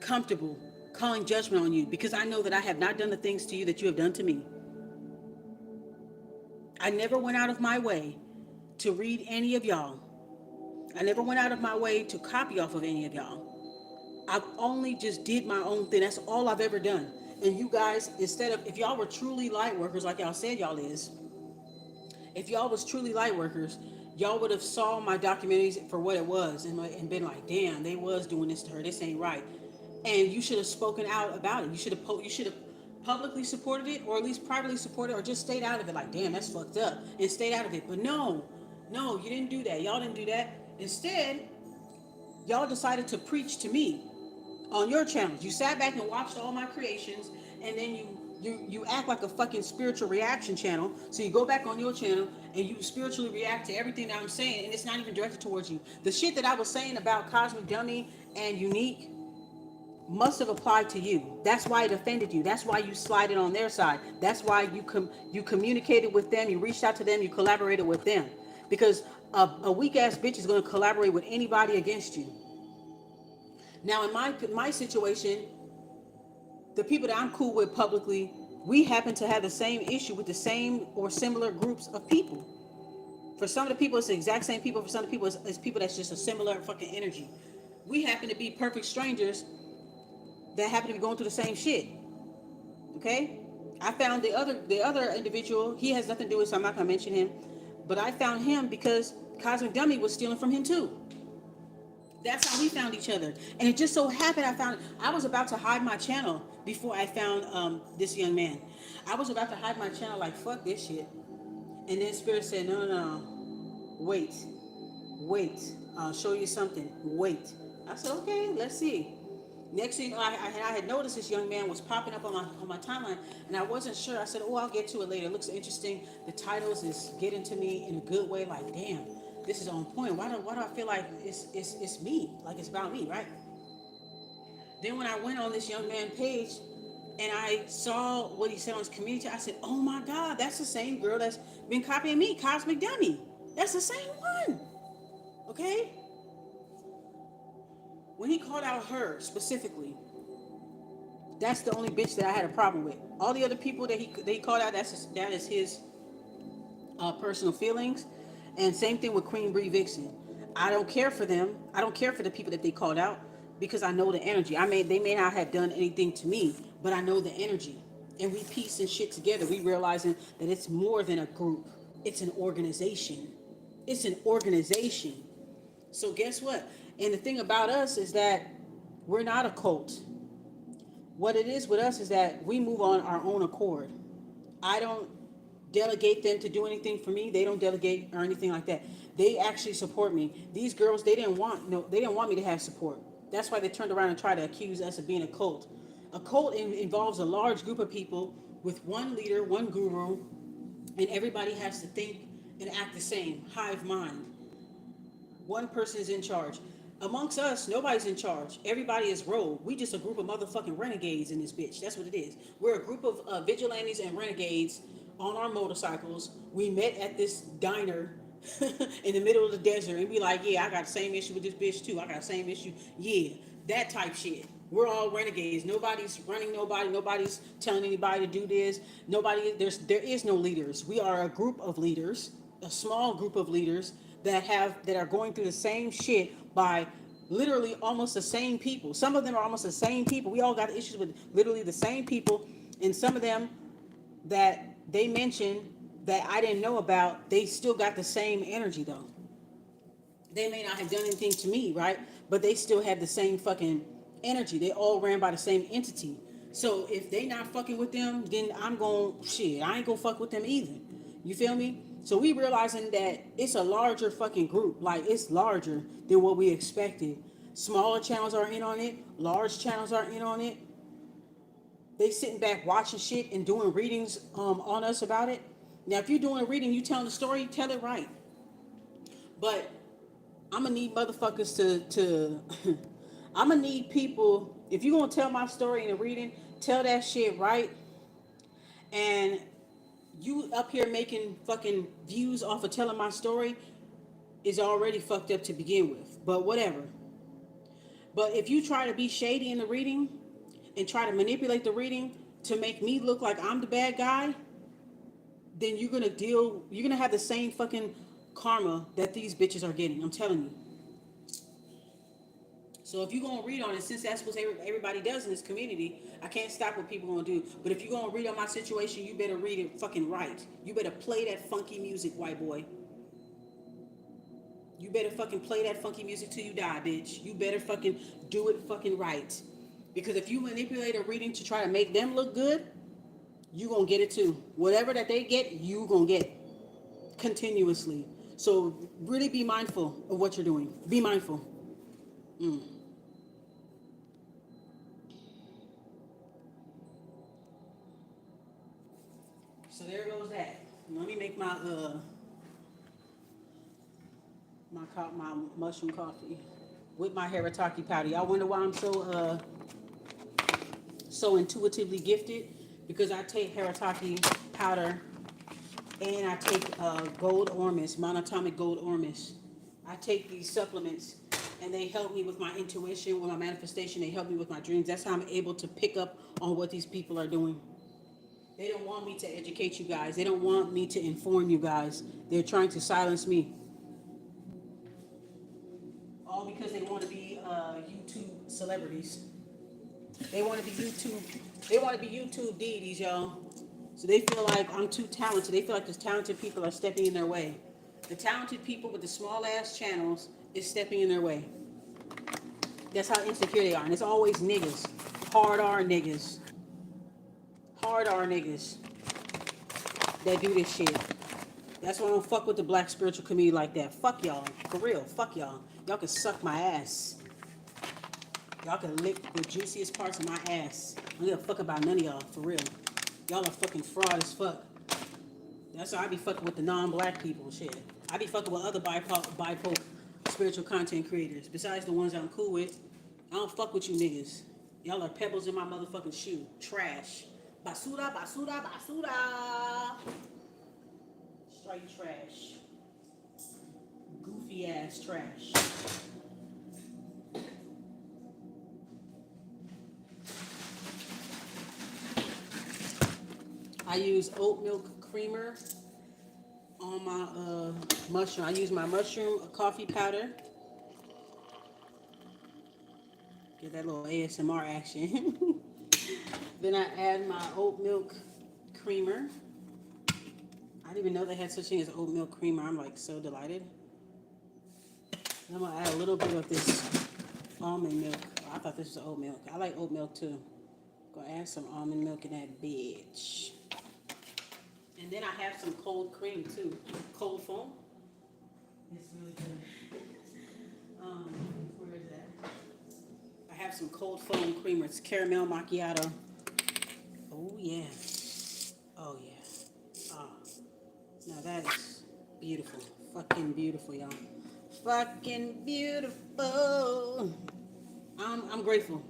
comfortable calling judgment on you because I know that I have not done the things to you that you have done to me. I never went out of my way to read any of y'all. I never went out of my way to copy off of any of y'all. I've only just did my own thing. That's all I've ever done. And you guys, if y'all were truly light workers like y'all said y'all is, if y'all was truly light workers, y'all would have saw my documentaries for what it was and been like, damn, they was doing this to her. This ain't right. And you should have spoken out about it. You should have publicly supported it or at least privately supported it or just stayed out of it like, damn, that's fucked up and stayed out of it. But no, you didn't do that. Y'all didn't do that. Instead, y'all decided to preach to me on your channels. You sat back and watched all my creations, and then you act like a fucking spiritual reaction channel. So you go back on your channel and you spiritually react to everything that I'm saying, and it's not even directed towards you. The shit that I was saying about Cosmic Dummy and Unique must have applied to you. That's why it offended you. That's why you slided on their side. That's why you communicated with them. You reached out to them. You collaborated with them. Because a weak ass bitch is going to collaborate with anybody against you. Now, in my situation, the people that I'm cool with publicly, we happen to have the same issue with the same or similar groups of people. For some of the people, it's the exact same people. For some of the people, it's people that's just a similar fucking energy. We happen to be perfect strangers that happen to be going through the same shit. Okay? I found the other individual. He has nothing to do with it, so I'm not going to mention him. But I found him because Cosmic Dummy was stealing from him too. That's how we found each other. And it just so happened I was about to hide my channel before I found this young man. I was about to hide my channel like, fuck this shit. And then Spirit said, no. Wait. I'll show you something. Wait. I said, okay, let's see. Next thing you know, I had noticed this young man was popping up on my timeline, and I wasn't sure. I said, "Oh, I'll get to it later. It looks interesting. The titles is getting to me in a good way. Like, damn, this is on point. Why do I feel like it's me? Like it's about me, right?" Then when I went on this young man page, and I saw what he said on his community, I said, "Oh my God, that's the same girl that's been copying me, Cosmic Dummy. That's the same one." Okay. When he called out her specifically, that's the only bitch that I had a problem with. All the other people that he called out, that is his personal feelings. And same thing with Queen Bree Vixen. I don't care for them. I don't care for the people that they called out because I know the energy. They may not have done anything to me, but I know the energy. And we piece and shit together. We realizing that it's more than a group. It's an organization. It's an organization. So guess what? And the thing about us is that we're not a cult. What it is with us is that we move on our own accord. I don't delegate them to do anything for me. They don't delegate or anything like that. They actually support me. These girls, they didn't want me to have support. That's why they turned around and tried to accuse us of being a cult. A cult involves a large group of people with one leader, one guru, and everybody has to think and act the same. Hive mind. One person is in charge. Amongst us, nobody's in charge. Everybody is rogue. We just a group of motherfucking renegades in this bitch. That's what it is. We're a group of vigilantes and renegades on our motorcycles. We met at this diner in the middle of the desert and be like, yeah, I got the same issue with this bitch too. I got the same issue. Yeah, that type shit. We're all renegades. Nobody's running nobody. Nobody's telling anybody to do this. There is no leaders. We are a group of leaders, a small group of leaders that are going through the same shit by literally almost the same people. Some of them are almost the same people. We all got issues with literally the same people, and some of them that they mentioned that I didn't know about, they still got the same energy though. They may not have done anything to me, right? But they still have the same fucking energy. They all ran by the same entity. So if they not fucking with them, then I ain't gonna fuck with them either. You feel me? So we realizing that it's a larger fucking group. Like it's larger than what we expected. Smaller channels are in on it. Large channels are in on it. They sitting back watching shit and doing readings on us about it. Now, if you're doing a reading, you telling the story, tell it right. But I'm gonna need motherfuckers to I'm gonna need people. If you're gonna tell my story in a reading, tell that shit right. And you up here making fucking views off of telling my story is already fucked up to begin with. But whatever. But if you try to be shady in the reading and try to manipulate the reading to make me look like I'm the bad guy, then you're gonna have the same fucking karma that these bitches are getting. I'm telling you. So if you're gonna read on it, since that's what everybody does in this community, I can't stop what people gonna do. But if you're gonna read on my situation, you better read it fucking right. You better play that funky music, white boy. You better fucking play that funky music till you die, bitch. You better fucking do it fucking right. Because if you manipulate a reading to try to make them look good, you gonna get it too. Whatever that they get, you gonna get continuously. So really be mindful of what you're doing. Be mindful. So there goes that. Let me make my my mushroom coffee with my Harataki powder. Y'all wonder why I'm so intuitively gifted? Because I take Harataki powder and I take gold ormus, monatomic gold ormus. I take these supplements and they help me with my intuition, with my manifestation. They help me with my dreams. That's how I'm able to pick up on what these people are doing. They don't want me to educate you guys. They don't want me to inform you guys. They're trying to silence me. All because they want to be YouTube celebrities. They want to be YouTube deities, y'all. So they feel like I'm too talented. They feel like the talented people are stepping in their way. The talented people with the small ass channels is stepping in their way. That's how insecure they are. And it's always niggas. Hard R niggas. Hard R niggas that do this shit. That's why I don't fuck with the black spiritual community like that. Fuck y'all. For real. Fuck y'all. Y'all can suck my ass. Y'all can lick the juiciest parts of my ass. I don't give a fuck about none of y'all, for real. Y'all are fucking fraud as fuck. That's why I be fucking with the non-black people, shit. I be fucking with other BIPOC spiritual content creators. Besides the ones I'm cool with, I don't fuck with you niggas. Y'all are pebbles in my motherfucking shoe. Trash. Basura, basura, basura. Straight trash. Goofy ass trash. I use oat milk creamer on my mushroom. I use my mushroom coffee powder. Get that little ASMR action. Then I add my oat milk creamer. I didn't even know they had such thing as oat milk creamer. I'm like so delighted. And I'm gonna add a little bit of this almond milk. I thought this was oat milk. I like oat milk too. Gonna add some almond milk in that bitch. And then I have some cold cream too. Cold foam. It's really good. Where is that? I have some cold foam creamer. It's caramel macchiato. Oh yeah. Oh yeah. Now that is beautiful. Fucking beautiful, y'all. Fucking beautiful. I'm grateful.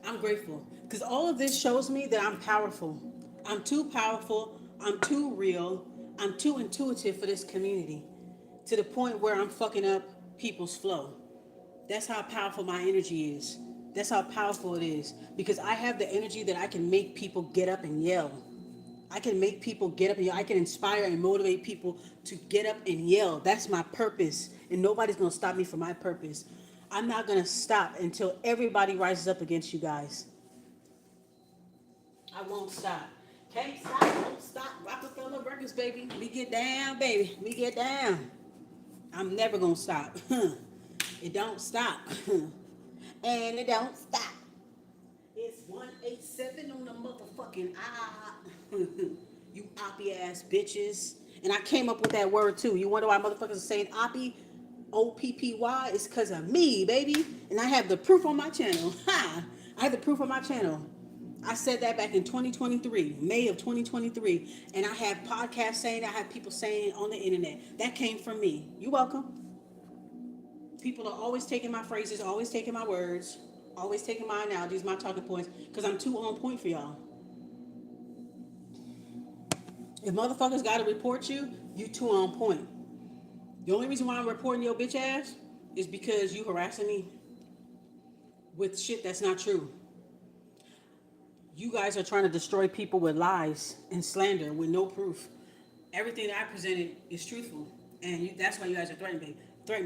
I'm grateful. Because all of this shows me that I'm powerful. I'm too powerful. I'm too real. I'm too intuitive for this community. To the point where I'm fucking up people's flow. That's how powerful my energy is. That's how powerful it is. Because I have the energy that I can make people get up and yell. I can make people get up and yell. I can inspire and motivate people to get up and yell. That's my purpose. And nobody's going to stop me from my purpose. I'm not going to stop until everybody rises up against you guys. I won't stop. Can't stop, won't stop. Rockefeller Records, baby. We get down, baby. We get down. I'm never going to stop. It don't stop. And it don't stop. It's 187 on the motherfucking you oppie ass bitches. And I came up with that word too. You wonder why motherfuckers are saying oppie? OPPY? It's because of me, baby. And I have the proof on my channel. Ha! I have the proof on my channel. I said that back in 2023, May of 2023. And I have podcasts saying, I have people saying it on the internet. That came from me. You're welcome. People are always taking my phrases, always taking my words, always taking my analogies, my talking points, because I'm too on point for y'all. If motherfuckers gotta report you, you too on point. The only reason why I'm reporting your bitch ass is because you harassing me with shit that's not true. You guys are trying to destroy people with lies and slander with no proof. Everything that I presented is truthful, and that's why you guys are threatened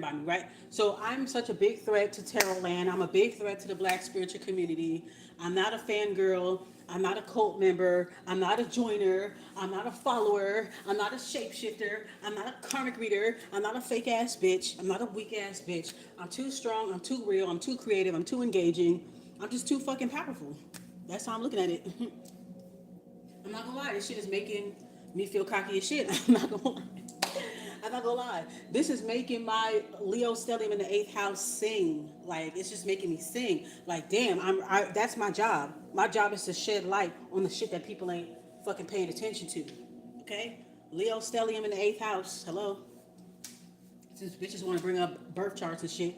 by me, right? So I'm such a big threat to tarotland. I'm a big threat to the black spiritual community. I'm not a fangirl. I'm not a cult member. I'm not a joiner. I'm not a follower. I'm not a shapeshifter. I'm not a karmic reader. I'm not a fake ass bitch. I'm not a weak ass bitch. I'm too strong. I'm too real. I'm too creative. I'm too engaging. I'm just too fucking powerful. That's how I'm looking at it. I'm not gonna lie. This shit is making me feel cocky as shit. I'm not gonna lie. I'm not gonna lie. This is making my Leo stellium in the 8th house sing. Like, it's just making me sing. Like, damn, that's my job. My job is to shed light on the shit that people ain't fucking paying attention to. Okay? Leo stellium in the 8th house. Hello? Since bitches want to bring up birth charts and shit.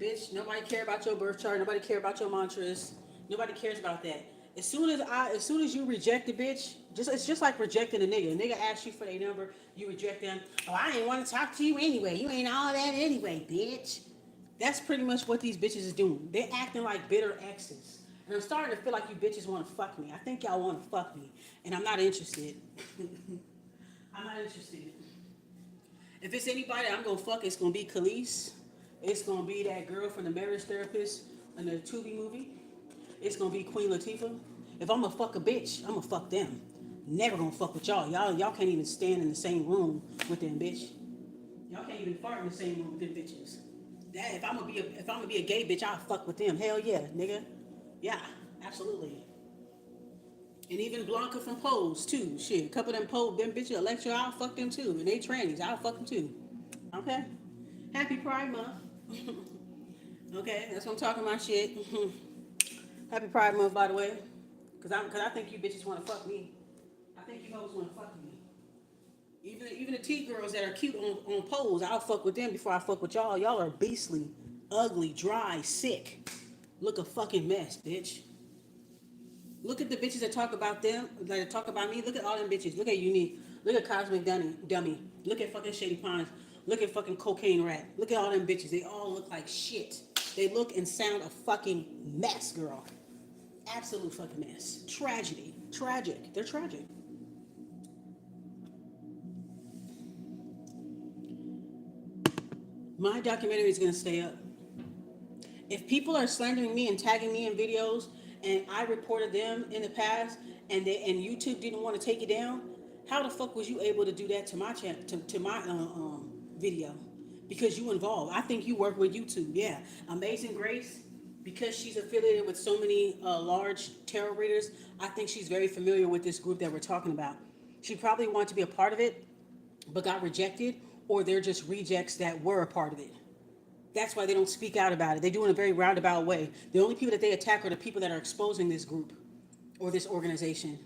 Bitch, nobody care about your birth chart. Nobody care about your mantras. Nobody cares about that. As soon as you reject a bitch, it's just like rejecting a nigga. A nigga asks you for their number, you reject them. Oh, I ain't want to talk to you anyway. You ain't all that anyway, bitch. That's pretty much what these bitches is doing. They're acting like bitter exes. And I'm starting to feel like you bitches want to fuck me. I think y'all want to fuck me. And I'm not interested. I'm not interested. If it's anybody I'm going to fuck, it's going to be Khalees. It's going to be that girl from the marriage therapist in the Tubi movie. It's gonna be Queen Latifah. If I'm gonna fuck a bitch, I'm gonna fuck them. Never gonna fuck with y'all. Y'all can't even stand in the same room with them, bitch. Y'all can't even fart in the same room with them bitches. That if I'm gonna be a gay bitch, I'll fuck with them. Hell yeah, nigga. Yeah, absolutely. And even Blanca from Pose too. Shit, a couple of them bitches, Electra, I'll fuck them too. And they trannies, I'll fuck them too. Okay. Happy Pride Month. Okay, that's what I'm talking about shit. Happy Pride Month, by the way. Cause I think you bitches want to fuck me. I think you hoes want to fuck me. Even the T girls that are cute on poles, I'll fuck with them before I fuck with y'all. Y'all are beastly, ugly, dry, sick. Look a fucking mess, bitch. Look at the bitches that talk about them, that talk about me. Look at all them bitches. Look at Unique. Look at Cosmic Dummy. Look at fucking Shady Pines. Look at fucking Cocaine Rat. Look at all them bitches. They all look like shit. They look and sound a fucking mess, girl. Absolute fucking mess. Tragedy. Tragic. They're tragic. My documentary is gonna stay up. If people are slandering me and tagging me in videos, and I reported them in the past, and YouTube didn't want to take it down, how the fuck was you able to do that to my channel, to my video? Because you involved. I think you work with YouTube. Yeah, Amazing Grace, because she's affiliated with so many large tarot readers. I think she's very familiar with this group that we're talking about. She probably wanted to be a part of it, but got rejected, or they're just rejects that were a part of it. That's why they don't speak out about it. They do it in a very roundabout way. The only people that they attack are the people that are exposing this group or this organization,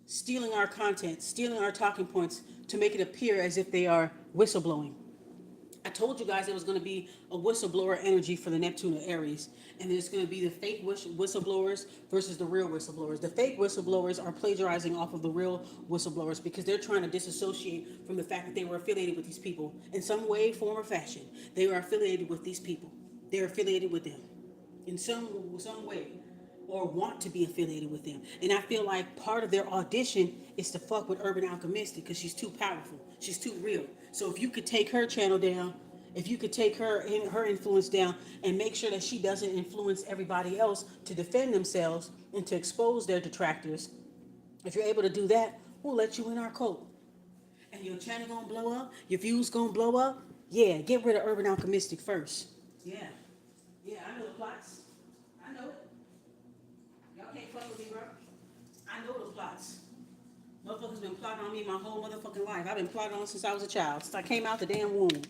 stealing our content, stealing our talking points to make it appear as if they are whistleblowing. I told you guys there was going to be a whistleblower energy for the Neptune and Aries, and there's going to be the fake whistleblowers versus the real whistleblowers. The fake whistleblowers are plagiarizing off of the real whistleblowers because they're trying to disassociate from the fact that they were affiliated with these people in some way, form, or fashion. They are affiliated with these people. They're affiliated with them in some way, or want to be affiliated with them. And I feel like part of their audition is to fuck with Urban Alchemistic because she's too powerful. She's too real. So if you could take her channel down, if you could take her influence down and make sure that she doesn't influence everybody else to defend themselves and to expose their detractors, if you're able to do that, we'll let you in our cult. And your channel gonna blow up, your views gonna blow up. Yeah, get rid of Urban Alchemistic first. Yeah. Yeah, I know the plots. I know it. Y'all can't fuck with me, bro. I know the plots. Motherfuckers been plotting on me my whole motherfucking life. I've been plotting on since I was a child. Since I came out the damn womb.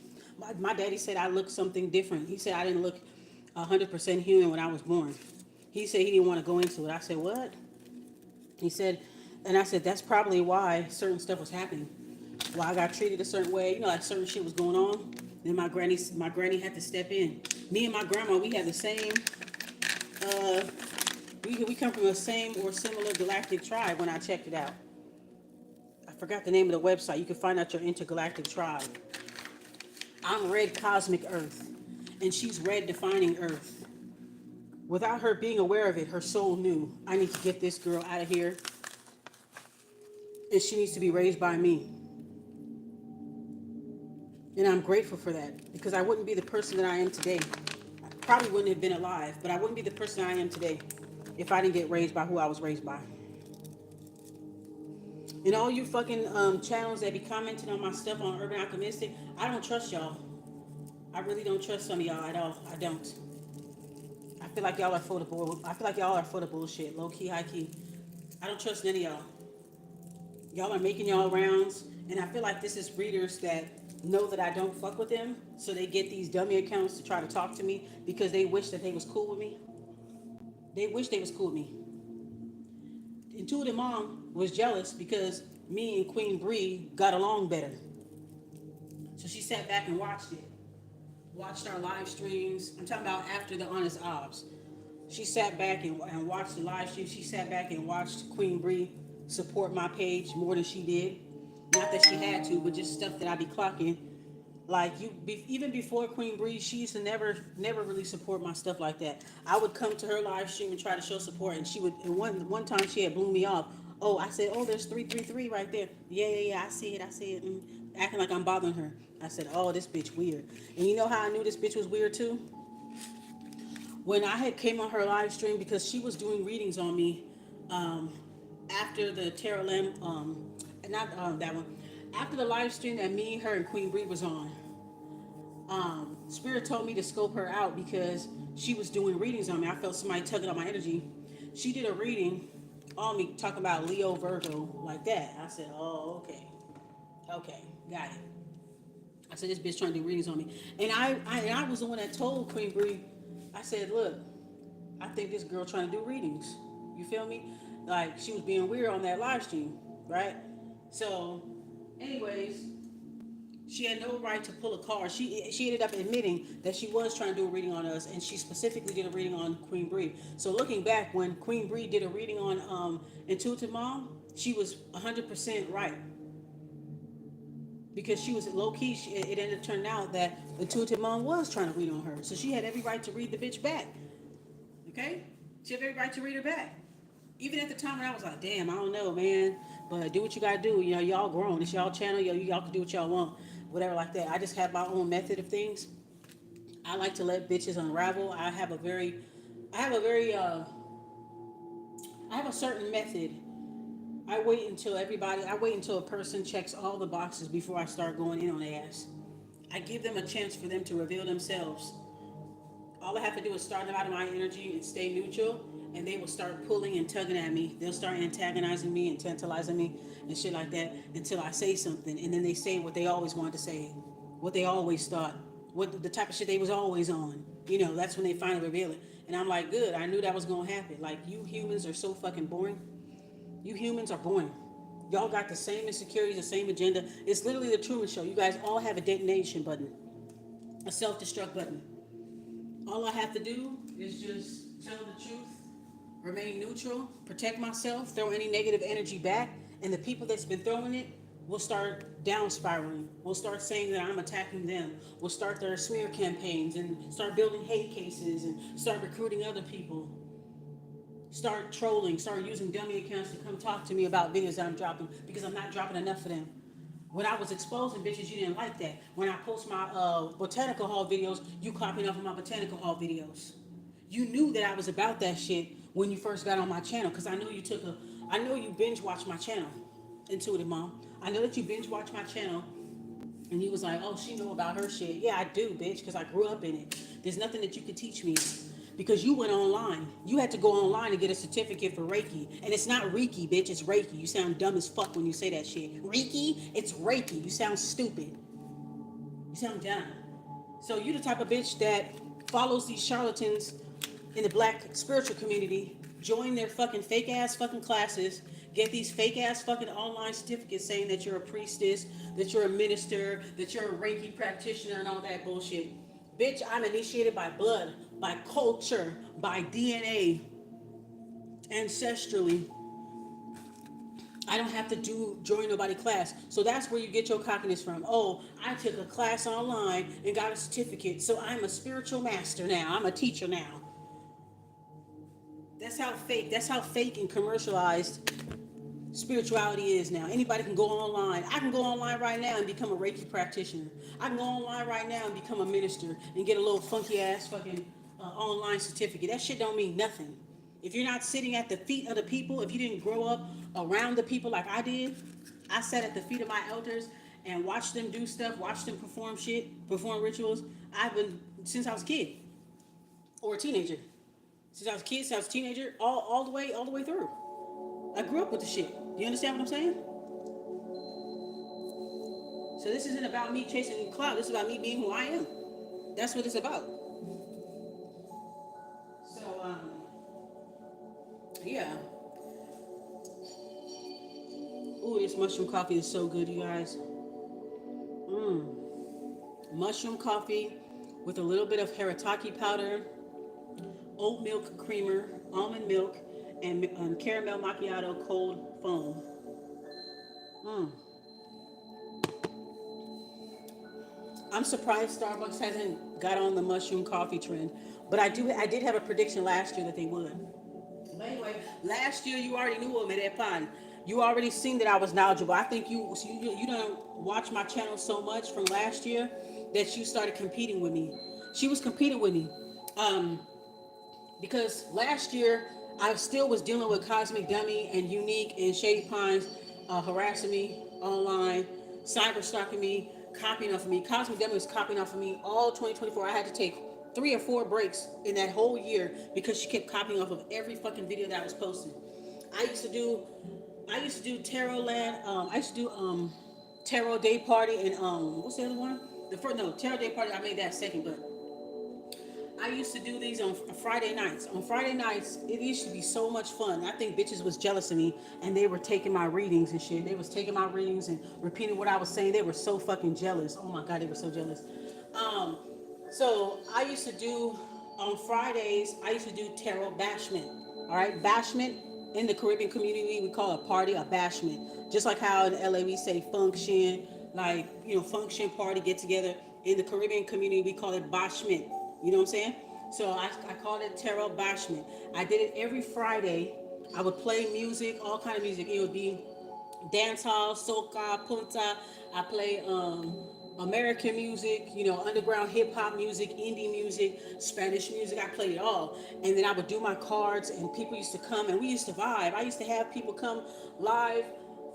My daddy said I looked something different. He said I didn't look 100% human when I was born. He said he didn't want to go into it. I said, what? He said, and I said, that's probably why certain stuff was happening. Why I got treated a certain way. You know, like certain shit was going on. Then my granny had to step in. Me and my grandma, we had the same, we come from the same or similar galactic tribe when I checked it out. I forgot the name of the website. You can find out your intergalactic tribe. I'm red cosmic Earth, and she's red defining Earth. Without her being aware of it, her soul knew, I need to get this girl out of here, and she needs to be raised by me. And I'm grateful for that, because I wouldn't be the person that I am today. I probably wouldn't have been alive, but I wouldn't be the person I am today if I didn't get raised by who I was raised by. And all you fucking channels that be commenting on my stuff on Urban Alchemistic, I don't trust y'all. I really don't trust some of y'all at all. I don't. I feel like y'all are full of bull. I feel like y'all are full of bullshit. Low key, high key. I don't trust none of y'all. Y'all are making y'all rounds, and I feel like this is readers that know that I don't fuck with them, so they get these dummy accounts to try to talk to me because they wish that they was cool with me. They wish they was cool with me. Intuitive Mom was jealous because me and Queen Bree got along better. So she sat back and watched it. Watched our live streams. I'm talking about after the Honest Obs. She sat back and watched the live stream. She sat back and watched Queen Bree support my page more than she did. Not that she had to, but just stuff that I be clocking. Like even before Queen Bree, she used to never really support my stuff like that. I would come to her live stream and try to show support, and she would. And one time she had blew me off. Oh, I said, oh, there's 333 right there. Yeah, I see it. Acting like I'm bothering her. I said, oh, this bitch weird. And you know how I knew this bitch was weird too? When I had came on her live stream, because she was doing readings on me after the tarotland, not that one. After the live stream that me, her, and Queen Bree was on, Spirit told me to scope her out because she was doing readings on me. I felt somebody tugging on my energy. She did a reading on me, talking about Leo, Virgo, like that. I said, oh, okay, got it. I said, this bitch trying to do readings on me. And I was the one that told Queen Bree, I said, look, I think this girl trying to do readings. You feel me? Like, she was being weird on that live stream, right? So, anyways, she had no right to pull a card. She ended up admitting that she was trying to do a reading on us, and she specifically did a reading on Queen Bree. So looking back, when Queen Bree did a reading on Intuitive Mom, she was 100% right, because she was low key. It ended up turning out that Intuitive Mom was trying to read on her, so she had every right to read the bitch back. Okay, she had every right to read her back. Even at the time when I was like, damn, I don't know, man, but do what you gotta do. You know, y'all grown. It's y'all channel. Y'all can do what y'all want, whatever like that. I just have my own method of things. I like to let bitches unravel. I have a very, I have a certain method. I wait until a person checks all the boxes before I start going in on their ass. I give them a chance for them to reveal themselves. All I have to do is start them out of my energy and stay neutral, and they will start pulling and tugging at me. They'll start antagonizing me and tantalizing me and shit like that until I say something, and then they say what they always wanted to say, what they always thought, what the type of shit they was always on. You know, that's when they finally reveal it. And I'm like, good, I knew that was gonna happen. Like, you humans are so fucking boring. You humans are boring. Y'all got the same insecurities, the same agenda. It's literally the Truman Show. You guys all have a detonation button, a self-destruct button. All I have to do is just tell the truth, remain neutral, protect myself, throw any negative energy back, and the people that's been throwing it will start down spiraling. Will start saying that I'm attacking them. Will start their smear campaigns and start building hate cases and start recruiting other people. Start trolling, start using dummy accounts to come talk to me about videos that I'm dropping because I'm not dropping enough for them. When I was exposing bitches, you didn't like that. When I post my botanical hall videos, you copying off of my botanical hall videos. You knew that I was about that shit when you first got on my channel, because I know you binge watched my channel, Intuitive Mom. I know that you binge watched my channel, and you was like, oh, she know about her shit. Yeah, I do, bitch, because I grew up in it. There's nothing that you could teach me. Because you went online. You had to go online to get a certificate for Reiki. And it's not Reiki, bitch, it's Reiki. You sound dumb as fuck when you say that shit. Reiki? It's Reiki. You sound stupid. You sound dumb. So you the type of bitch that follows these charlatans in the black spiritual community, join their fucking fake ass fucking classes, get these fake ass fucking online certificates saying that you're a priestess, that you're a minister, that you're a Reiki practitioner and all that bullshit. Bitch, I'm initiated by blood, by culture, by DNA, ancestrally. I don't have to join nobody class. So that's where you get your cockiness from. Oh, I took a class online and got a certificate, so I'm a spiritual master now. I'm a teacher now. That's how fake and commercialized spirituality is now. Anybody can go online. I can go online right now and become a Reiki practitioner. I can go online right now and become a minister and get a little funky ass fucking online certificate. That shit don't mean nothing. If you're not sitting at the feet of the people, if you didn't grow up around the people like I did, I sat at the feet of my elders and watched them do stuff, watched them perform shit, perform rituals. I've been since I was a kid or a teenager. Since I was a kid, since I was a teenager, all the way through. I grew up with the shit. Do you understand what I'm saying? So this isn't about me chasing clout. This is about me being who I am. That's what it's about. So, yeah. Ooh, this mushroom coffee is so good, you guys. Mushroom coffee with a little bit of haritaki powder, oat milk creamer, almond milk, and caramel macchiato cold foam. I'm surprised Starbucks hasn't got on the mushroom coffee trend, but I did have a prediction last year that they would. But anyway, last year you already knew me that fun. You already seen that I was knowledgeable. I think you don't watch my channel so much from last year that you started competing with me. She was competing with me. Um, because last year I still was dealing with Cosmic Dummy and Unique and Shady Pines harassing me online, cyber stalking me, copying off of me. Cosmic Dummy was copying off of me all 2024. I had to take 3 or 4 breaks in that whole year because she kept copying off of every fucking video that I was posting. I used to do tarotland. I used to do tarot day party and what's the other one? The first, no, Tarot Day Party, I made that second, but I used to do these on Friday nights. On Friday nights, it used to be so much fun. I think bitches was jealous of me, and they were taking my readings and shit. They was taking my readings and repeating what I was saying. They were so fucking jealous. Oh my god, they were so jealous. Um, so I used to do on Fridays. I used to do tarot bashment. All right, bashment in the Caribbean community we call a party a bashment. Just like how in LA we say function, like function, party, get together. In the Caribbean community we call it bashment. You know what I'm saying? So I called it tarot bashment. I did it every Friday. I would play music, all kind of music. It would be dancehall, soca, punta. I play American music, underground hip hop music, indie music, Spanish music. I played it all, and then I would do my cards, and people used to come, and we used to vibe. I used to have people come live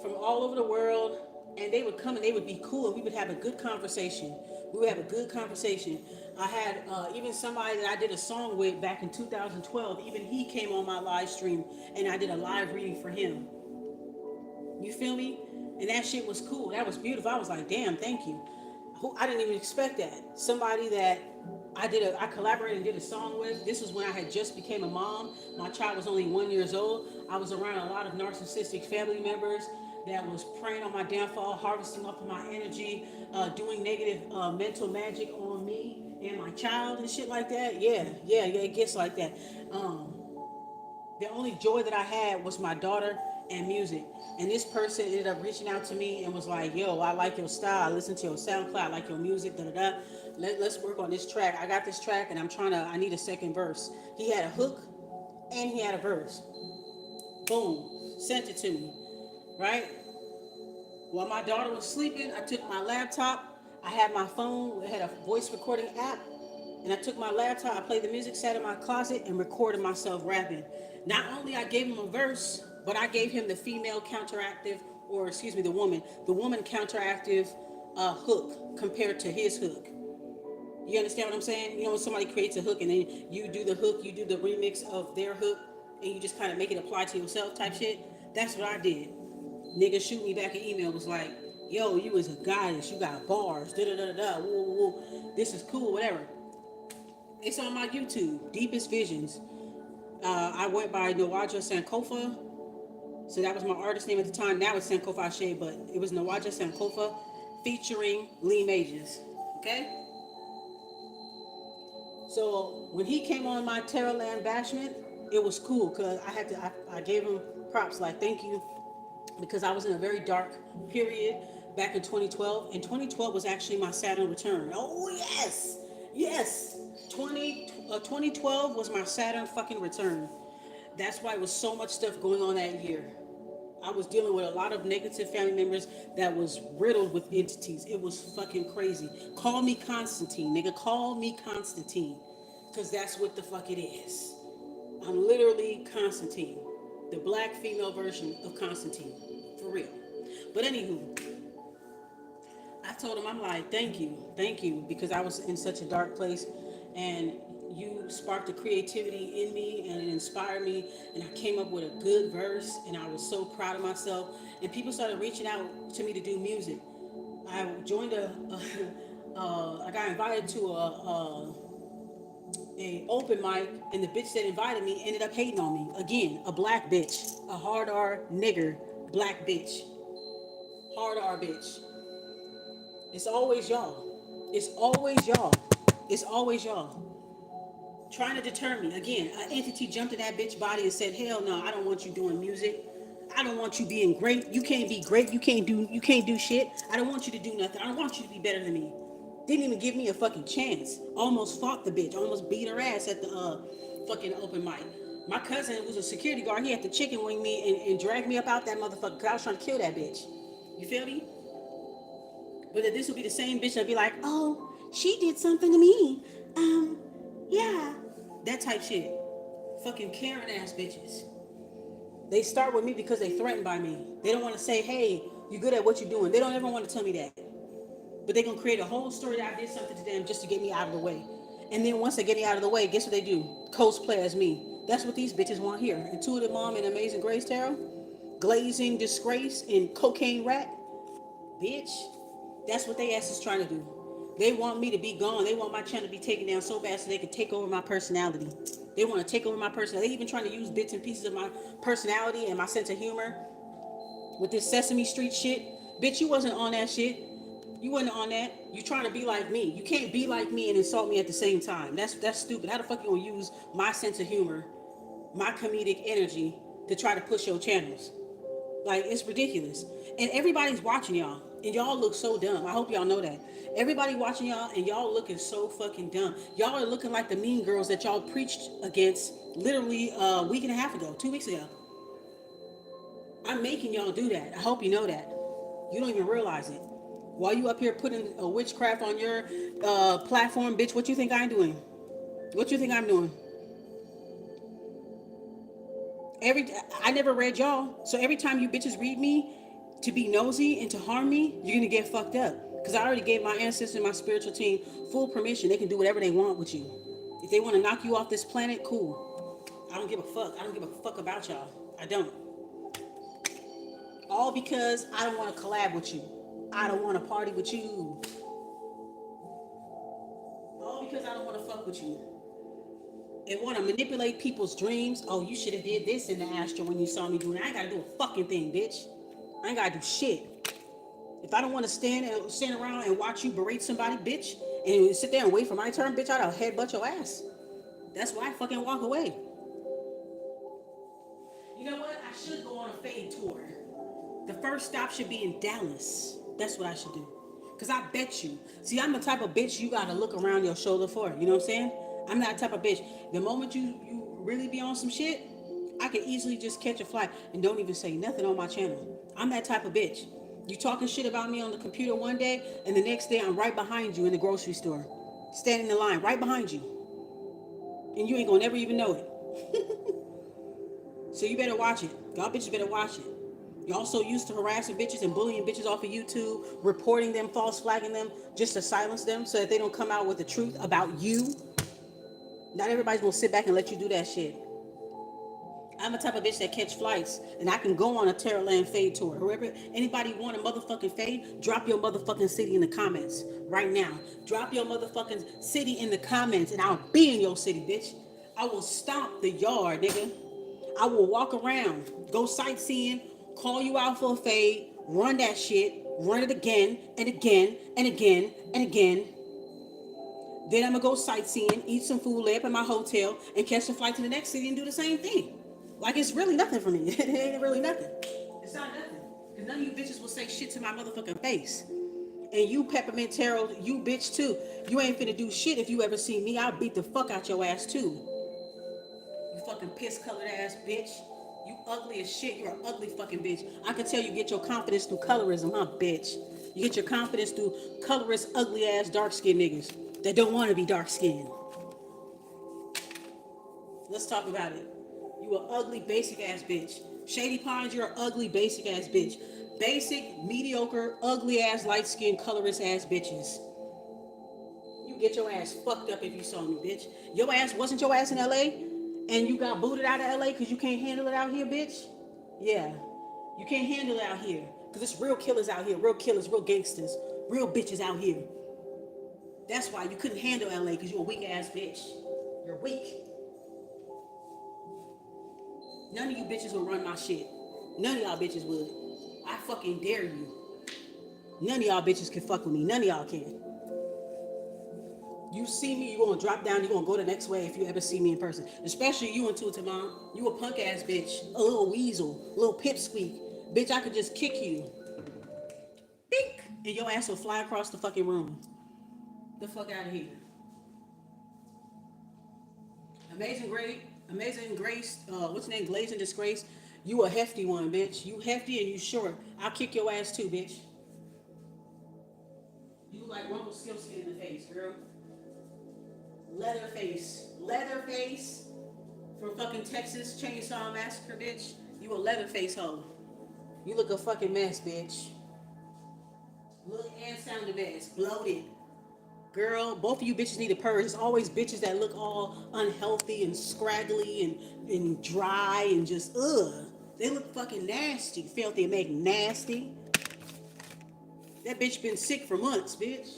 from all over the world, and they would come and they would be cool, and we would have a good conversation. We would have a good conversation. I had even somebody that I did a song with back in 2012. Even he came on my live stream, and I did a live reading for him. You feel me? And that shit was cool. That was beautiful. I was like, damn, thank you. I didn't even expect that. Somebody that I collaborated and did a song with. This was when I had just became a mom. My child was only 1 year old. I was around a lot of narcissistic family members that was preying on my downfall, harvesting off of my energy, doing negative mental magic on me and my child and shit like that. Yeah, it gets like that. The only joy that I had was my daughter and music. And this person ended up reaching out to me and was like, yo, I like your style. I listen to your SoundCloud. I like your music. Da da da. Let's work on this track. I got this track and I need a second verse. He had a hook and he had a verse. Boom. Sent it to me. Right? While my daughter was sleeping, I took my laptop. I had my phone. It had a voice recording app. And I took my laptop, I played the music, sat in my closet, and recorded myself rapping. Not only I gave him a verse, but I gave him the female counteractive, or excuse me, the woman counteractive hook compared to his hook. You understand what I'm saying? When somebody creates a hook and then you do the hook, you do the remix of their hook, and you just kind of make it apply to yourself type shit. That's what I did. Nigga shoot me back an email, was like, yo, you was a goddess, you got bars, da da da da, woo woo woo. This is cool, whatever. It's on my YouTube, Deepest Visions. I went by Nawaja Sankofa. So that was my artist name at the time. Now it's Sankofa Shea, but it was Nawaja Sankofa featuring Lee Majors. Okay? So when he came on my Tarotland bashment, it was cool because I gave him props like thank you because I was in a very dark period back in 2012, and 2012 was actually my Saturn return. Oh yes, yes. 2012 was my Saturn fucking return. That's why it was so much stuff going on that year. I was dealing with a lot of negative family members that was riddled with entities. It was fucking crazy. Call me Constantine, nigga. Call me Constantine. Because that's what the fuck it is. I'm literally Constantine. The black female version of Constantine. For real. But anywho, I told him, I'm like, thank you, because I was in such a dark place, and you sparked the creativity in me, and it inspired me, and I came up with a good verse, and I was so proud of myself, and people started reaching out to me to do music. I joined I got invited to a open mic, and the bitch that invited me ended up hating on me again. A black bitch, a hard R nigger, black bitch, hard R bitch. It's always y'all. It's always y'all. It's always y'all. Trying to deter me. Again, an entity jumped in that bitch body and said, hell no, I don't want you doing music. I don't want you being great. You can't be great. You can't do shit. I don't want you to do nothing. I don't want you to be better than me. Didn't even give me a fucking chance. Almost fought the bitch. Almost beat her ass at the fucking open mic. My cousin was a security guard. He had to chicken wing me and drag me up out that motherfucker because I was trying to kill that bitch. You feel me? But that this would be the same bitch that'd be like, oh, she did something to me. Yeah. That type shit. Fucking Karen ass bitches. They start with me because they threatened by me. They don't want to say, hey, you good at what you're doing. They don't ever want to tell me that. But they're going to create a whole story that I did something to them just to get me out of the way. And then once they get me out of the way, guess what they do? Cosplay as me. That's what these bitches want here. Intuitive Mom and Amazing Grace Tarot. Glazing Disgrace and Cocaine Rat. Bitch. That's what they ass is trying to do. They want me to be gone. They want my channel to be taken down so bad so they can take over my personality. They want to take over my personality. They even trying to use bits and pieces of my personality and my sense of humor with this Sesame Street shit. Bitch, you wasn't on that shit. You wasn't on that. You trying to be like me. You can't be like me and insult me at the same time. That's stupid. How the fuck you gonna use my sense of humor, my comedic energy to try to push your channels? Like, it's ridiculous. And everybody's watching y'all. And y'all look so dumb. I hope y'all know that. Everybody watching y'all and y'all looking so fucking dumb. Y'all are looking like the mean girls that y'all preached against literally a week and a half ago, 2 weeks ago. I'm making y'all do that. I hope you know that. You don't even realize it. While you up here putting a witchcraft on your platform, bitch, what you think I'm doing? What you think I'm doing? I never read y'all. So every time you bitches read me to be nosy and to harm me, you're gonna get fucked up. Because I already gave my ancestors and my spiritual team full permission. They can do whatever they want with you. If they want to knock you off this planet, cool. I don't give a fuck. I don't give a fuck about y'all. I don't. All because I don't want to collab with you. I don't want to party with you. All because I don't want to fuck with you. And want to manipulate people's dreams. Oh, you should have did this in the astral when you saw me doing it. I ain't got to do a fucking thing, bitch. I ain't got to do shit. If I don't want to stand around and watch you berate somebody, bitch, and sit there and wait for my turn, bitch, I'll headbutt your ass. That's why I fucking walk away. You know what? I should go on a fade tour. The first stop should be in Dallas. That's what I should do. Because I bet you. See, I'm the type of bitch you got to look around your shoulder for. You know what I'm saying? I'm that type of bitch. The moment you really be on some shit, I can easily just catch a flight and don't even say nothing on my channel. I'm that type of bitch. You talking shit about me on the computer one day, and the next day I'm right behind you in the grocery store. Standing in line right behind you. And you ain't gonna never even know it. So you better watch it. Y'all bitches better watch it. Y'all so used to harassing bitches and bullying bitches off of YouTube, reporting them, false flagging them, just to silence them so that they don't come out with the truth about you. Not everybody's gonna sit back and let you do that shit. I'm the type of bitch that catch flights, and I can go on a tarotland fade tour. Whoever, anybody want a motherfucking fade, drop your motherfucking city in the comments right now. Drop your motherfucking city in the comments, and I'll be in your city, bitch. I will stomp the yard, nigga. I will walk around, go sightseeing, call you out for a fade, run that shit, run it again and again and again and again. Then I'm gonna go sightseeing, eat some food, lay up in my hotel, and catch a flight to the next city and do the same thing. Like, it's really nothing for me. It ain't really nothing. It's not nothing. Because none of you bitches will say shit to my motherfucking face. And you, Peppermint Tarot, you bitch too. You ain't finna do shit if you ever see me. I'll beat the fuck out your ass too. You fucking piss-colored ass bitch. You ugly as shit. You're an ugly fucking bitch. I can tell you get your confidence through colorism, huh, bitch? You get your confidence through colorist, ugly ass, dark-skinned niggas that don't want to be dark-skinned. Let's talk about it. You an ugly, basic ass bitch. Shady Pines, you're an ugly, basic ass bitch. Basic, mediocre, ugly ass, light-skinned, colorist ass bitches. You get your ass fucked up if you saw me, bitch. Your ass wasn't your ass in LA, and you got booted out of LA because you can't handle it out here, bitch. Yeah, you can't handle it out here because it's real killers out here, real killers, real gangsters, real bitches out here. That's why you couldn't handle LA because you're a weak ass bitch. You're weak. None of you bitches will run my shit. None of y'all bitches would. I fucking dare you. None of y'all bitches can fuck with me. None of y'all can. You see me, you gonna drop down, you gonna go the next way if you ever see me in person. Especially you and Tuta, Mom. You a punk ass bitch. A little weasel. A little pipsqueak. Bitch, I could just kick you. Bink! And your ass will fly across the fucking room. The fuck out of here. Amazing Grace, what's her name? Glaze and Disgrace. You a hefty one, bitch. You hefty and you short. I'll kick your ass too, bitch. You look like Rumpelstiltskin in the face, girl. Leatherface from fucking Texas Chainsaw Massacre, bitch. You a Leatherface hoe. You look a fucking mess, bitch. Look and sound a mess. Bloated. Girl, both of you bitches need a purge. It's always bitches that look all unhealthy and scraggly and dry and just, ugh. They look fucking nasty. Filthy and make nasty. That bitch been sick for months, bitch.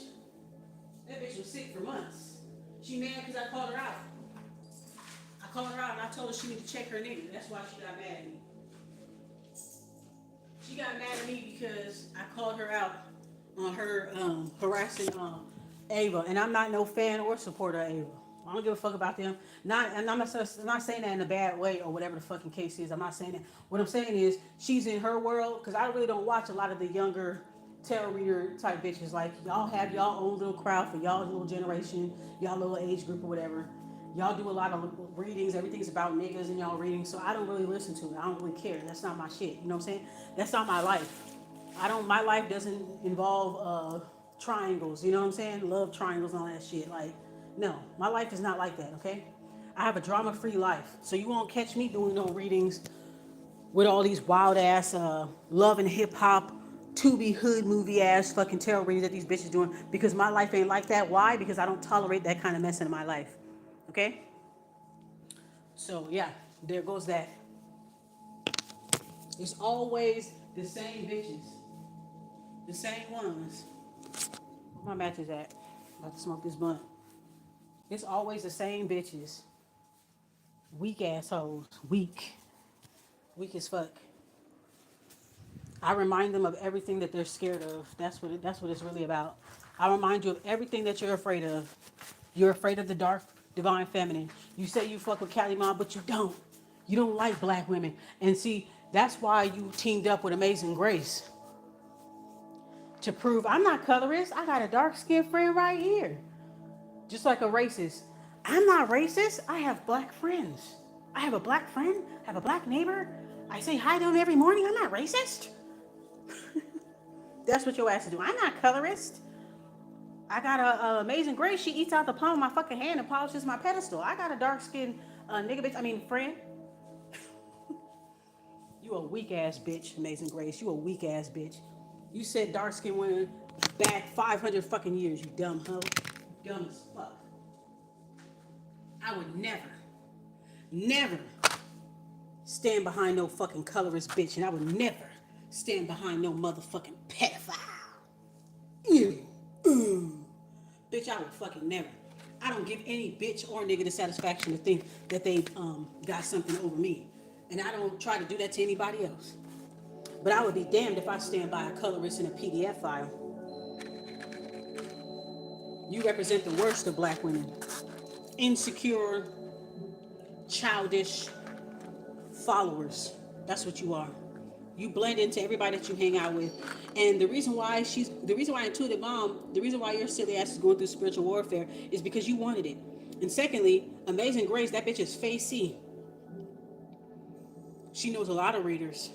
That bitch was sick for months. She mad because I called her out. I called her out and I told her she needed to check her nigga. That's why she got mad at me. She got mad at me because I called her out on her harassing Ava, and I'm not no fan or supporter of Ava. I don't give a fuck about them. And I'm not saying that in a bad way or whatever the fucking case is. I'm not saying that. What I'm saying is she's in her world because I really don't watch a lot of the younger tarot reader type bitches. Like y'all have y'all own little crowd for y'all little generation, y'all little age group or whatever. Y'all do a lot of readings. Everything's about niggas in y'all readings. So I don't really listen to it. I don't really care. That's not my shit. You know what I'm saying? That's not my life. My life doesn't involve triangles. You know what I'm saying? Love triangles and all that shit. Like, no, my life is not like that. Okay? I have a drama-free life. So you won't catch me doing no readings with all these wild ass love and hip hop, Tubi hood movie ass fucking tarot readings that these bitches doing because my life ain't like that. Why? Because I don't tolerate that kind of mess in my life. Okay? So yeah, there goes that. It's always the same bitches. The same ones. Where my match is at? About to smoke this blunt. It's always the same bitches. Weak assholes. Weak. Weak as fuck. I remind them of everything that they're scared of. That's what it's really about. I remind you of everything that you're afraid of. You're afraid of the dark, divine feminine. You say you fuck with Cali Mom, but you don't. You don't like black women. And see, that's why you teamed up with Amazing Grace. To prove I'm not colorist. I got a dark-skinned friend right here. Just like a racist. I'm not racist. I have black friends. I have a black friend. I have a black neighbor. I say hi to him every morning. I'm not racist. That's what your ass is doing. I'm not colorist. I got a Amazing Grace. She eats out the palm of my fucking hand and polishes my pedestal. I got a dark-skinned nigga bitch. I mean friend. You a weak ass bitch, Amazing Grace. You a weak ass bitch. You said dark skinned women back 500 fucking years, you dumb hoe. Dumb as fuck. I would never stand behind no fucking colorist bitch, and I would never stand behind no motherfucking pedophile. Bitch, I would fucking never. I don't give any bitch or nigga the satisfaction to think that they got something over me. And I don't try to do that to anybody else. But I would be damned if I stand by a colorist in a PDF file. You represent the worst of black women. Insecure, childish followers. That's what you are. You blend into everybody that you hang out with. And the reason why Intuitive Mom, the reason why your silly ass is going through spiritual warfare is because you wanted it. And secondly, Amazing Grace, that bitch is facey. She knows a lot of readers.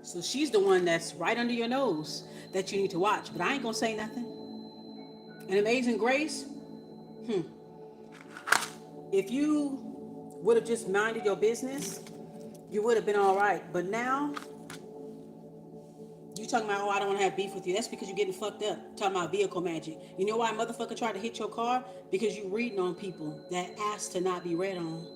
So she's the one that's right under your nose that you need to watch. But I ain't gonna say nothing. And Amazing Grace, if you would have just minded your business, you would have been all right. But now, you talking about, oh, I don't want to have beef with you. That's because you're getting fucked up. Talking about vehicle magic. You know why a motherfucker tried to hit your car? Because you reading on people that asked to not be read on.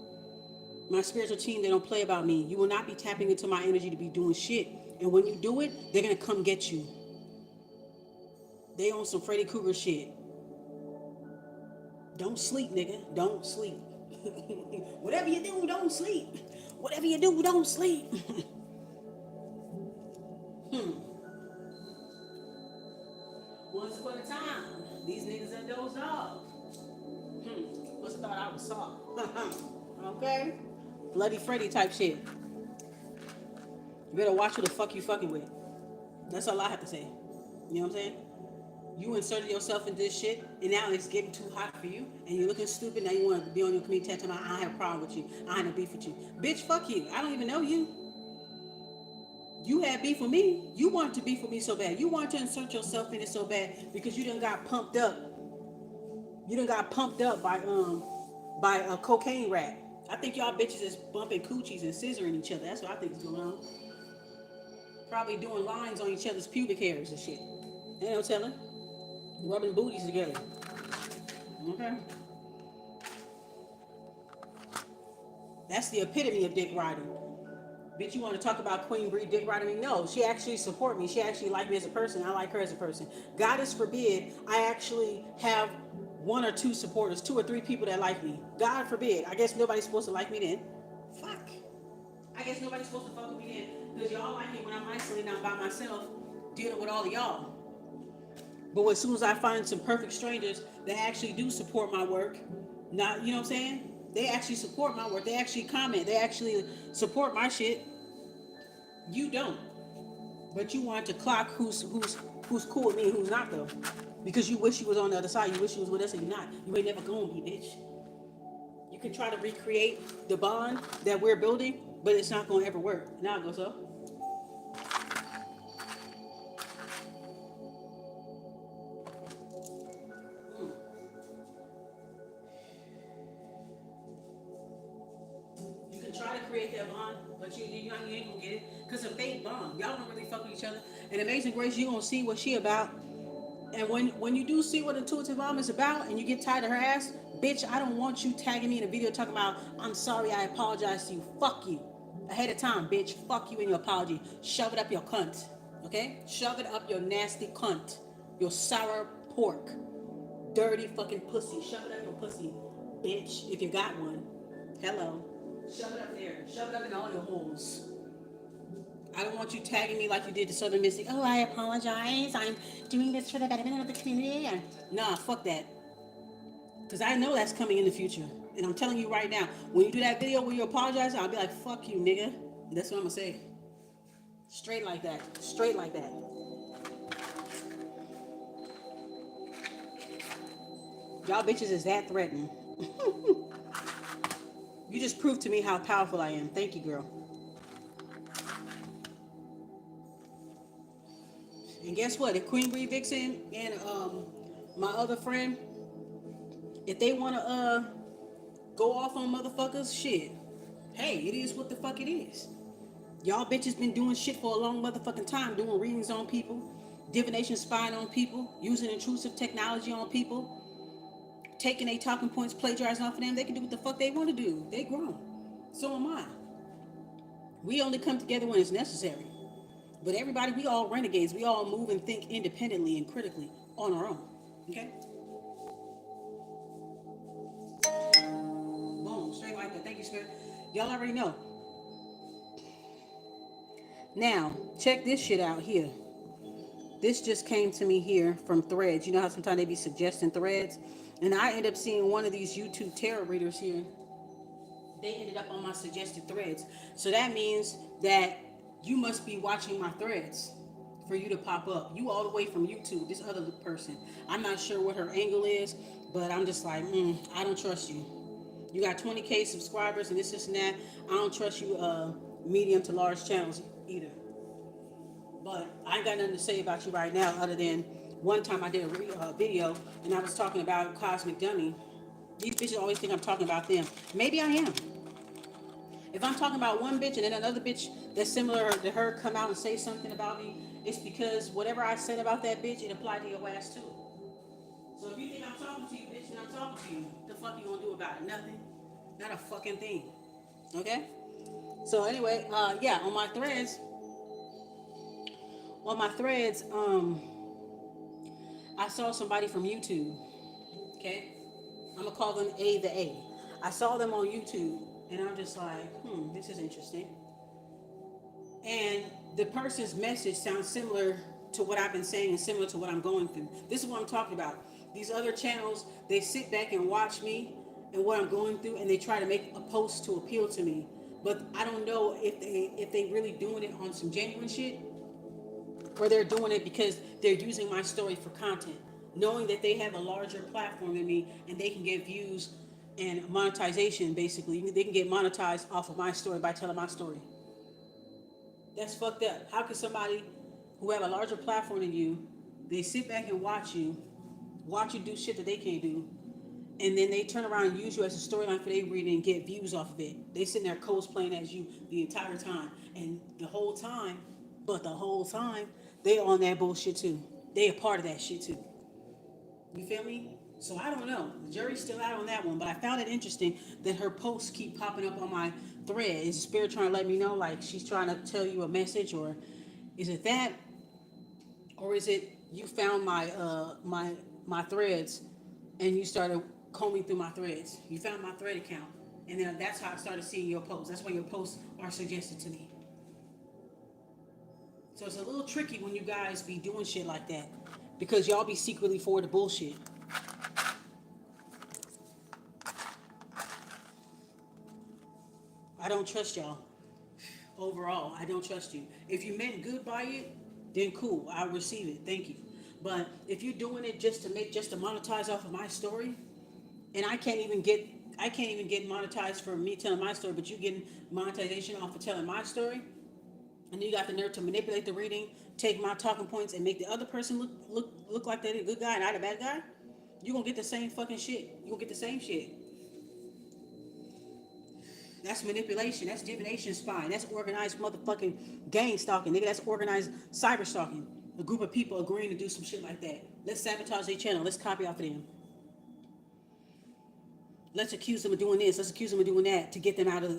My spiritual team, they don't play about me. You will not be tapping into my energy to be doing shit. And when you do it, they're going to come get you. They on some Freddy Krueger shit. Don't sleep, nigga. Don't sleep. Whatever you do, don't sleep. Whatever you do, don't sleep. Once upon a time, these niggas are dozed off. Must have thought I was soft. Okay? Bloody Freddy type shit. You better watch who the fuck you fucking with. That's all I have to say. You know what I'm saying? You inserted yourself into this shit, and now it's getting too hot for you, and you're looking stupid. Now you want to be on your community tattoo. I don't have a problem with you. I have no beef with you. Bitch, fuck you. I don't even know you. You had beef with me. You wanted to beef with me so bad. You wanted to insert yourself in it so bad because you done got pumped up. You done got pumped up by a cocaine rat. I think y'all bitches is bumping coochies and scissoring each other. That's what I think is going on. Probably doing lines on each other's pubic hairs and shit. Ain't no telling. Rubbing booties together. Okay? That's the epitome of dick riding. Bitch, you want to talk about Queen Bree dick riding me? No, she actually support me. She actually like me as a person. I like her as a person. God forbid I actually have one or two supporters, two or three people that like me. God forbid. I guess nobody's supposed to like me then. Fuck. I guess nobody's supposed to fuck with me then. Because y'all like it when I'm isolated out by myself, dealing with all of y'all. But as soon as I find some perfect strangers that actually do support my work, not, you know what I'm saying? They actually support my work. They actually comment. They actually support my shit. You don't. But you want to clock who's cool with me and who's not though. Because you wish you was on the other side. You wish you was with us and you're not. You ain't never gonna be, bitch. You can try to recreate the bond that we're building, but it's not gonna ever work. Now it goes up. You can try to create that bond, but you ain't gonna get it. Cause a fake bond. Y'all don't really fuck with each other. And Amazing Grace, you gonna see what she about. And when you do see what Intuitive Mom is about and you get tired of her ass, bitch, I don't want you tagging me in a video talking about, I'm sorry, I apologize to you. Fuck you. Ahead of time, bitch. Fuck you and your apology. Shove it up your cunt. Okay? Shove it up your nasty cunt. Your sour pork. Dirty fucking pussy. Shove it up your pussy, bitch, if you got one. Hello. Shove it up there. Shove it up in all your holes. I don't want you tagging me like you did to Southern Mystic. Oh, I apologize. I'm doing this for the betterment of the community. Nah, fuck that. Because I know that's coming in the future. And I'm telling you right now, when you do that video where you apologize, I'll be like, fuck you, nigga. That's what I'm going to say. Straight like that. Straight like that. Y'all bitches is that threatening. You just proved to me how powerful I am. Thank you, girl. And guess what? If Queen Bree Vixen and my other friend, if they want to go off on motherfuckers, shit. Hey, it is what the fuck it is. Y'all bitches been doing shit for a long motherfucking time, doing readings on people, divination spying on people, using intrusive technology on people, taking their talking points, plagiarizing off of them. They can do what the fuck they want to do. They grown. So am I. We only come together when it's necessary. But everybody, we all renegades. We all move and think independently and critically on our own. Okay? Boom, straight like that. Thank you, Spirit. Y'all already know. Now, check this shit out here. This just came to me here from Threads. You know how sometimes they be suggesting threads? And I end up seeing one of these YouTube tarot readers here. They ended up on my suggested threads. So that means that you must be watching my threads for you to pop up. You all the way from YouTube, this other person. I'm not sure what her angle is, but I'm just like, I don't trust you. You got 20K subscribers and this and that. I don't trust you medium to large channels either. But I ain't got nothing to say about you right now other than one time I did a video and I was talking about Cosmic Dummy. These bitches always think I'm talking about them. Maybe I am. If I'm talking about one bitch and then another bitch that's similar to her come out and say something about me, it's because whatever I said about that bitch, it applied to your ass too. So if you think I'm talking to you, bitch, and I'm talking to you, what the fuck you gonna do about it? Nothing. Not a fucking thing. Okay? So anyway, yeah, on my threads, I saw somebody from YouTube. Okay? I'm gonna call them A the A. I saw them on YouTube and I'm just like, this is interesting. And the person's message sounds similar to what I've been saying and similar to what I'm going through. This is what I'm talking about. These other channels, they sit back and watch me and what I'm going through and they try to make a post to appeal to me. But I don't know if they really doing it on some genuine shit or they're doing it because they're using my story for content, knowing that they have a larger platform than me and they can get views and monetization. Basically, they can get monetized off of my story by telling my story. That's fucked up. How could somebody who have a larger platform than you, they sit back and watch you do shit that they can't do, and then they turn around and use you as a storyline for their reading and get views off of it? They sitting there cosplaying as you the entire time, and the whole time, they on that bullshit too. They a part of that shit too. You feel me? So I don't know. The jury's still out on that one, but I found it interesting that her posts keep popping up on my thread. Is the spirit trying to let me know, like she's trying to tell you a message, or is it that, or is it you found my threads and you started combing through my threads? You found my thread account, and then that's how I started seeing your posts. That's why your posts are suggested to me. So it's a little tricky when you guys be doing shit like that, because y'all be secretly for the bullshit. I don't trust y'all. Overall, I don't trust you. If you meant good by it, then cool. I'll receive it. Thank you. But if you're doing it just to monetize off of my story, and I can't even get monetized for me telling my story, but you getting monetization off of telling my story, and you got the nerve to manipulate the reading, take my talking points, and make the other person look like they're a good guy and I the bad guy, you gonna get the same fucking shit. You gonna get the same shit. That's manipulation. That's divination spying. That's organized motherfucking gang stalking, nigga. That's organized cyber stalking. A group of people agreeing to do some shit like that. Let's sabotage their channel. Let's copy off of them. Let's accuse them of doing this. Let's accuse them of doing that to get them out of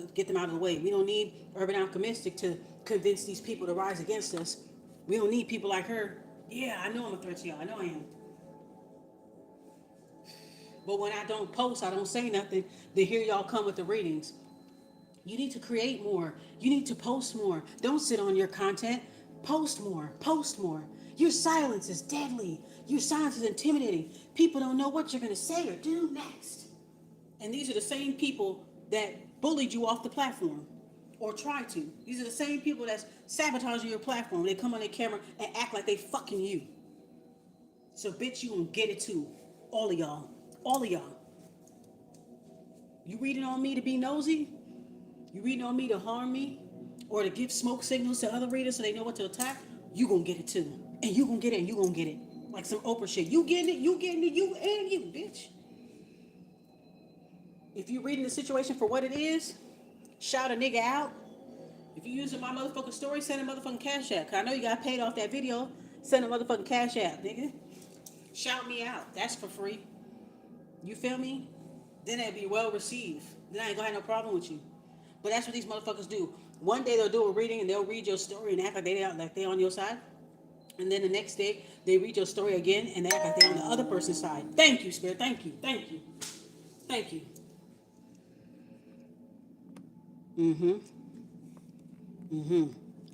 the way. We don't need Urban Alchemistic to convince these people to rise against us. We don't need people like her. Yeah, I know I'm a threat to y'all. I know I am. But when I don't post, I don't say nothing. Then here y'all come with the readings. You need to create more. You need to post more. Don't sit on your content. Post more. Post more. Your silence is deadly. Your silence is intimidating. People don't know what you're going to say or do next. And these are the same people that bullied you off the platform or tried to. These are the same people that's sabotaging your platform. They come on their camera and act like they fucking you. So bitch, you gonna get it too. All of y'all. All of y'all. You reading on me to be nosy? You reading on me to harm me? Or to give smoke signals to other readers so they know what to attack? You gonna get it too. And you gonna get it and you gonna get it. Like some Oprah shit. You getting it, you getting it, you and you, bitch. If you reading the situation for what it is, shout a nigga out. If you using my motherfucking story, send a motherfucking cash app. Cause I know you got paid off that video. Send a motherfucking cash app, nigga. Shout me out. That's for free. You feel me? Then it'd be well received. Then I ain't gonna have no problem with you. But that's what these motherfuckers do. One day they'll do a reading and they'll read your story and act like they on your side. And then the next day they read your story again and they act like they're on the other person's side. Thank you, Spirit. Thank you. Thank you. Thank you.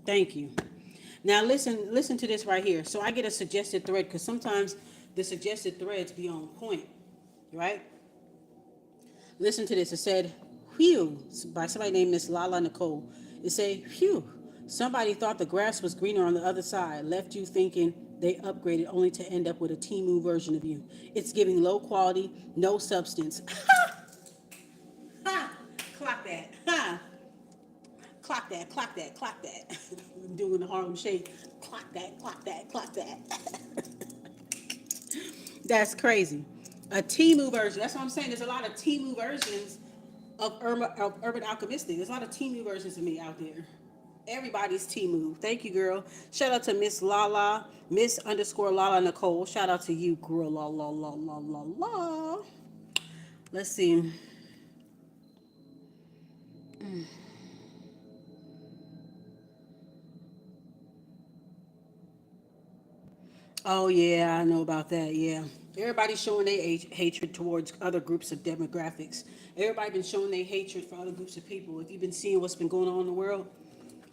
Thank you. Now listen to this right here. So I get a suggested thread because sometimes the suggested threads be on point, right? Listen to this. It said, "Phew," by somebody named Miss Lala Nicole. It said, "Phew, somebody thought the grass was greener on the other side, left you thinking they upgraded only to end up with a Temu version of you. It's giving low quality, no substance." Ha! Clock that. Ha! Clock that, clock that, clock that. Doing the Harlem Shake. Clock that, clock that, clock that. That's crazy. A Temu version. That's what I'm saying. There's a lot of Temu versions of Urban Alchemistic. There's a lot of Temu versions of me out there. Everybody's Temu. Thank you, girl. Shout out to Miss Lala, Miss underscore Lala Nicole. Shout out to you, girl. La la la la la la. Let's see. Oh yeah, I know about that. Yeah, everybody's showing their hatred towards other groups of demographics. Everybody been showing their hatred for other groups of people. If you've been seeing what's been going on in the world,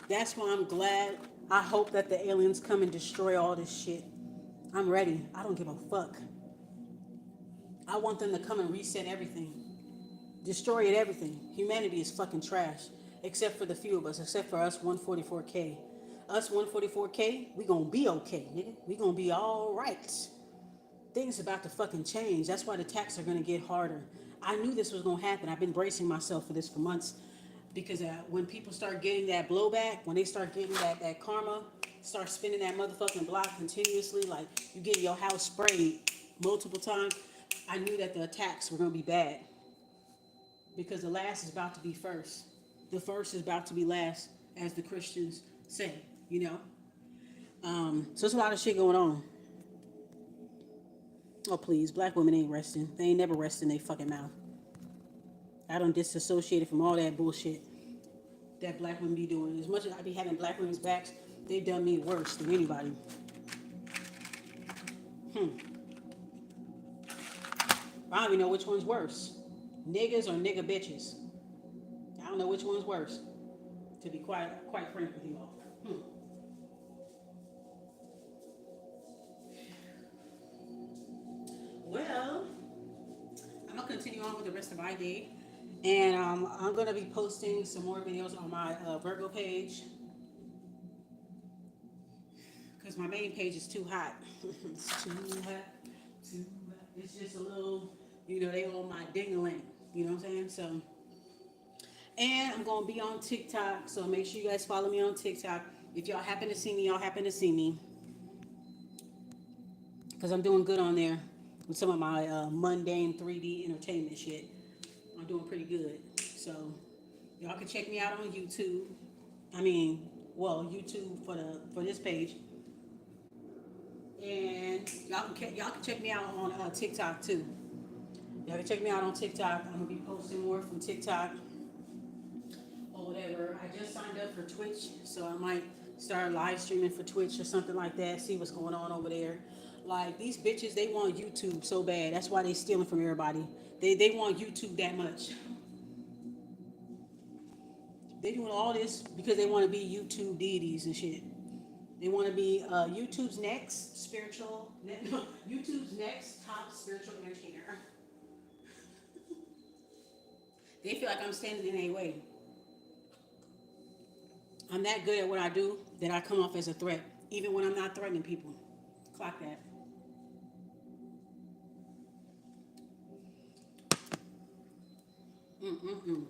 that's why I'm glad. I hope that the aliens come and destroy all this shit. I'm ready. I don't give a fuck. I want them to come and reset everything, destroy it, everything. Humanity is fucking trash, except for the few of us, except for us 144K. Us 144K, we gonna be okay, nigga. We gonna be all right. Things about to fucking change. That's why the attacks are gonna get harder. I knew this was gonna happen. I've been bracing myself for this for months because when people start getting that blowback, when they start getting that karma, start spinning that motherfucking block continuously, like you get your house sprayed multiple times, I knew that the attacks were gonna be bad because the last is about to be first. The first is about to be last, as the Christians say, you know. So there's a lot of shit going on. Oh, please. Black women ain't resting. They ain't never resting their fucking mouth. I don't disassociate from all that bullshit that black women be doing. As much as I be having black women's backs, they done me worse than anybody. I don't even know which one's worse. Niggas or nigga bitches. I don't know which one's worse. To be quite frank with you all. Well, I'm gonna continue on with the rest of my day, and I'm gonna be posting some more videos on my Virgo page because my main page is too hot. It's too hot, too hot. It's just a little, they on my ding-a-ling. You know what I'm saying? So, and I'm gonna be on TikTok. So make sure you guys follow me on TikTok. If y'all happen to see me, because I'm doing good on there with some of my mundane 3D entertainment shit. I'm doing pretty good. So y'all can check me out on YouTube. YouTube for this page, and y'all can check me out on TikTok too. Y'all can check me out on TikTok. I'm gonna be posting more from TikTok or whatever. I just signed up for Twitch, so I might start live streaming for Twitch or something like that. See what's going on over there. Like these bitches, they want YouTube so bad. That's why they stealing from everybody. They want YouTube that much. They doing all this because they want to be YouTube deities and shit. They want to be YouTube's next YouTube's next top spiritual entertainer. They feel like I'm standing in their way. I'm that good at what I do that I come off as a threat, even when I'm not threatening people. Clock that. Mm-mm-mm.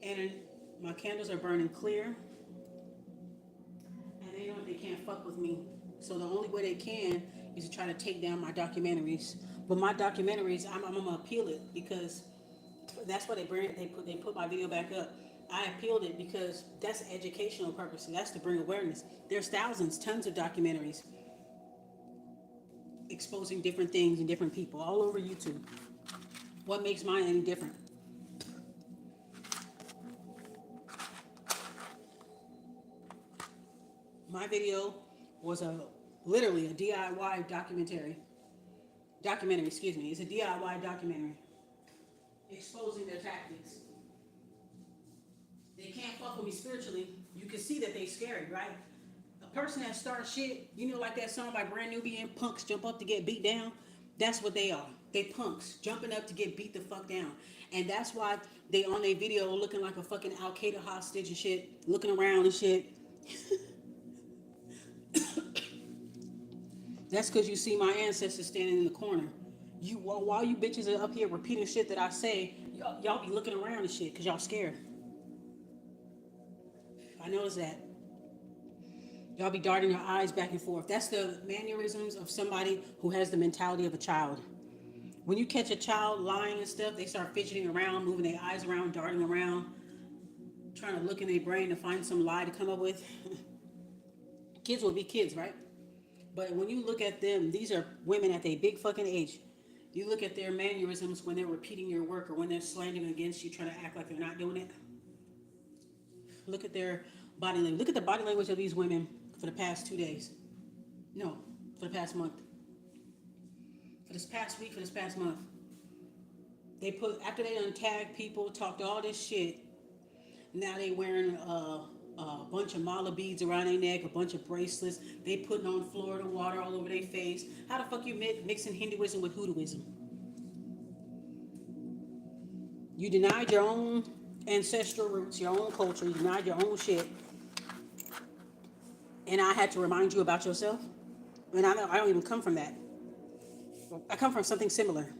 And my candles are burning clear, and they know they can't fuck with me. So the only way they can is to try to take down my documentaries. But my documentaries, I'm gonna appeal it because that's why they put my video back up. I appealed it because that's educational purposes. That's to bring awareness. There's tons of documentaries exposing different things and different people all over YouTube. What makes mine any different? My video was literally a DIY documentary, excuse me. It's a DIY documentary exposing their tactics. They can't fuck with me spiritually. You can see that they scary, right? A person that starts shit, like that song by Brand Nubian, punks jump up to get beat down. That's what they are. They punks jumping up to get beat the fuck down. And that's why they on their video looking like a fucking Al Qaeda hostage and shit, looking around and shit. That's because you see my ancestors standing in the corner. While you bitches are up here repeating shit that I say, y'all be looking around and shit because y'all scared. I noticed that. Y'all be darting your eyes back and forth. That's the mannerisms of somebody who has the mentality of a child. When you catch a child lying and stuff, they start fidgeting around, moving their eyes around, darting around, trying to look in their brain to find some lie to come up with. Kids will be kids, right? But when you look at them, these are women at their big fucking age. You look at their mannerisms when they're repeating your work or when they're slandering against you, trying to act like they're not doing it. Look at their body language. Look at the body language of these women for the past 2 days. No, for the past month. For this past week, for this past month. After they done tagged people, talked all this shit, now they wearing a bunch of mala beads around their neck, a bunch of bracelets. They putting on Florida water all over their face. How the fuck you mixing Hinduism with Hoodooism? You denied your own ancestral roots, your own culture. You denied your own shit. And I had to remind you about yourself. And I don't even come from that. I come from something similar,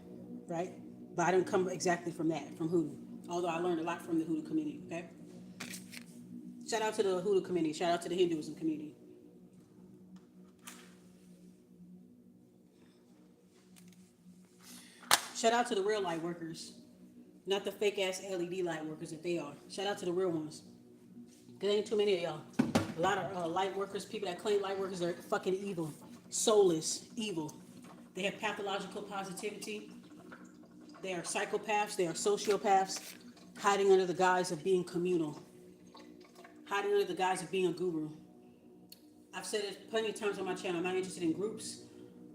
right? But I don't come exactly from that, from Hoodoo. Although I learned a lot from the Hoodoo community, okay? Shout out to the Hoodoo community. Shout out to the Hinduism community. Shout out to the real light workers. Not the fake ass LED light workers that they are. Shout out to the real ones. There ain't too many of y'all. A lot of light workers, people that claim light workers, are fucking evil. Soulless, evil. They have pathological positivity. They are psychopaths. They are sociopaths, hiding under the guise of being communal, hiding under the guise of being a guru. I've said it plenty of times on my channel. I'm not interested in groups,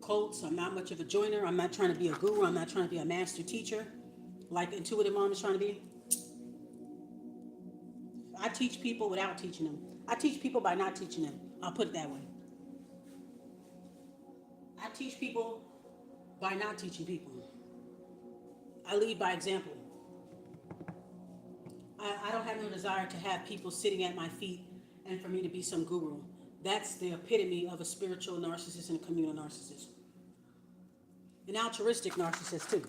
cults. I'm not much of a joiner. I'm not trying to be a guru. I'm not trying to be a master teacher like Intuitive Mom is trying to be. I teach people without teaching them. I teach people by not teaching them. I'll put it that way. I teach people by not teaching people. I lead by example. I don't have no desire to have people sitting at my feet and for me to be some guru. That's the epitome of a spiritual narcissist and a communal narcissist. An altruistic narcissist too.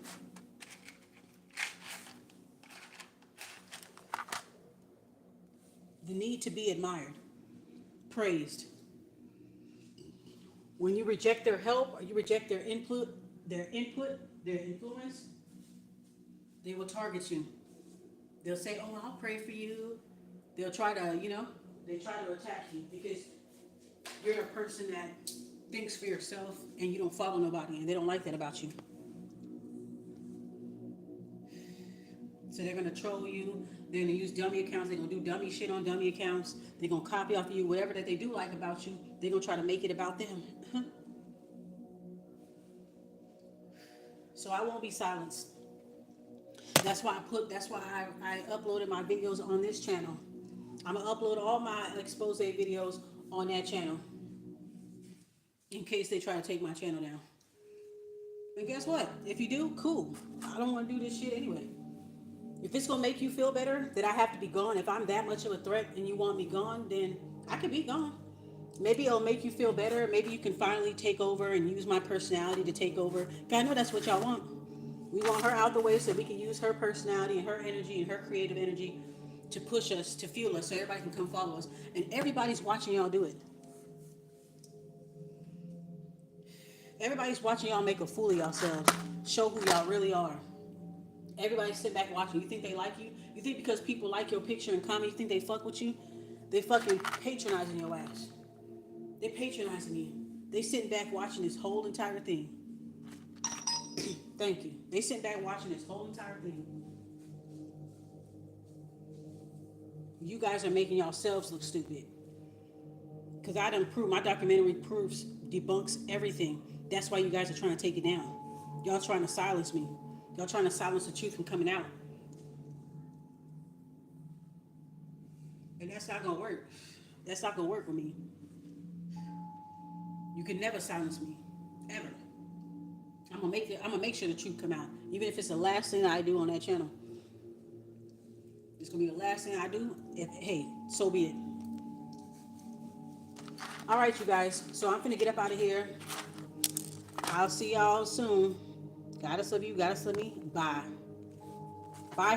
The need to be admired, praised. When you reject their help or you reject their input, their influence, they will target you. They'll say, oh, I'll pray for you. They'll try to, they try to attack you because you're a person that thinks for yourself and you don't follow nobody, and they don't like that about you. So they're going to troll you. They're going to use dummy accounts. They're going to do dummy shit on dummy accounts. They're going to copy off of you. Whatever that they do like about you, they're going to try to make it about them. So I won't be silenced. That's why I uploaded my videos on this channel. I'm going to upload all my expose videos on that channel in case they try to take my channel down. And guess what? If you do, cool. I don't want to do this shit anyway. If it's going to make you feel better that I have to be gone, if I'm that much of a threat and you want me gone, then I can be gone. Maybe it'll make you feel better. Maybe you can finally take over and use my personality to take over. I know that's what y'all want. We want her out the way so we can use her personality and her energy and her creative energy to push us, to fuel us, so everybody can come follow us. And everybody's watching y'all do it. Everybody's watching y'all make a fool of yourselves. Show who y'all really are. Everybody's sitting back watching. You think they like you? You think because people like your picture and comment, you think they fuck with you? They fucking patronizing your ass. They patronizing you. They sitting back watching this whole entire thing. Thank you. They sitting back watching this whole entire thing. You guys are making yourselves look stupid. Because I done proved, my documentary proves, debunks everything. That's why you guys are trying to take it down. Y'all trying to silence me. Y'all trying to silence the truth from coming out. And that's not going to work. That's not going to work for me. You can never silence me. Ever. I'm gonna make sure the truth come out. Even if it's the last thing I do on that channel. It's going to be the last thing I do. Hey, so be it. All right, you guys. So I'm finna get up out of here. I'll see y'all soon. Goddess love you. Goddess love me. Bye.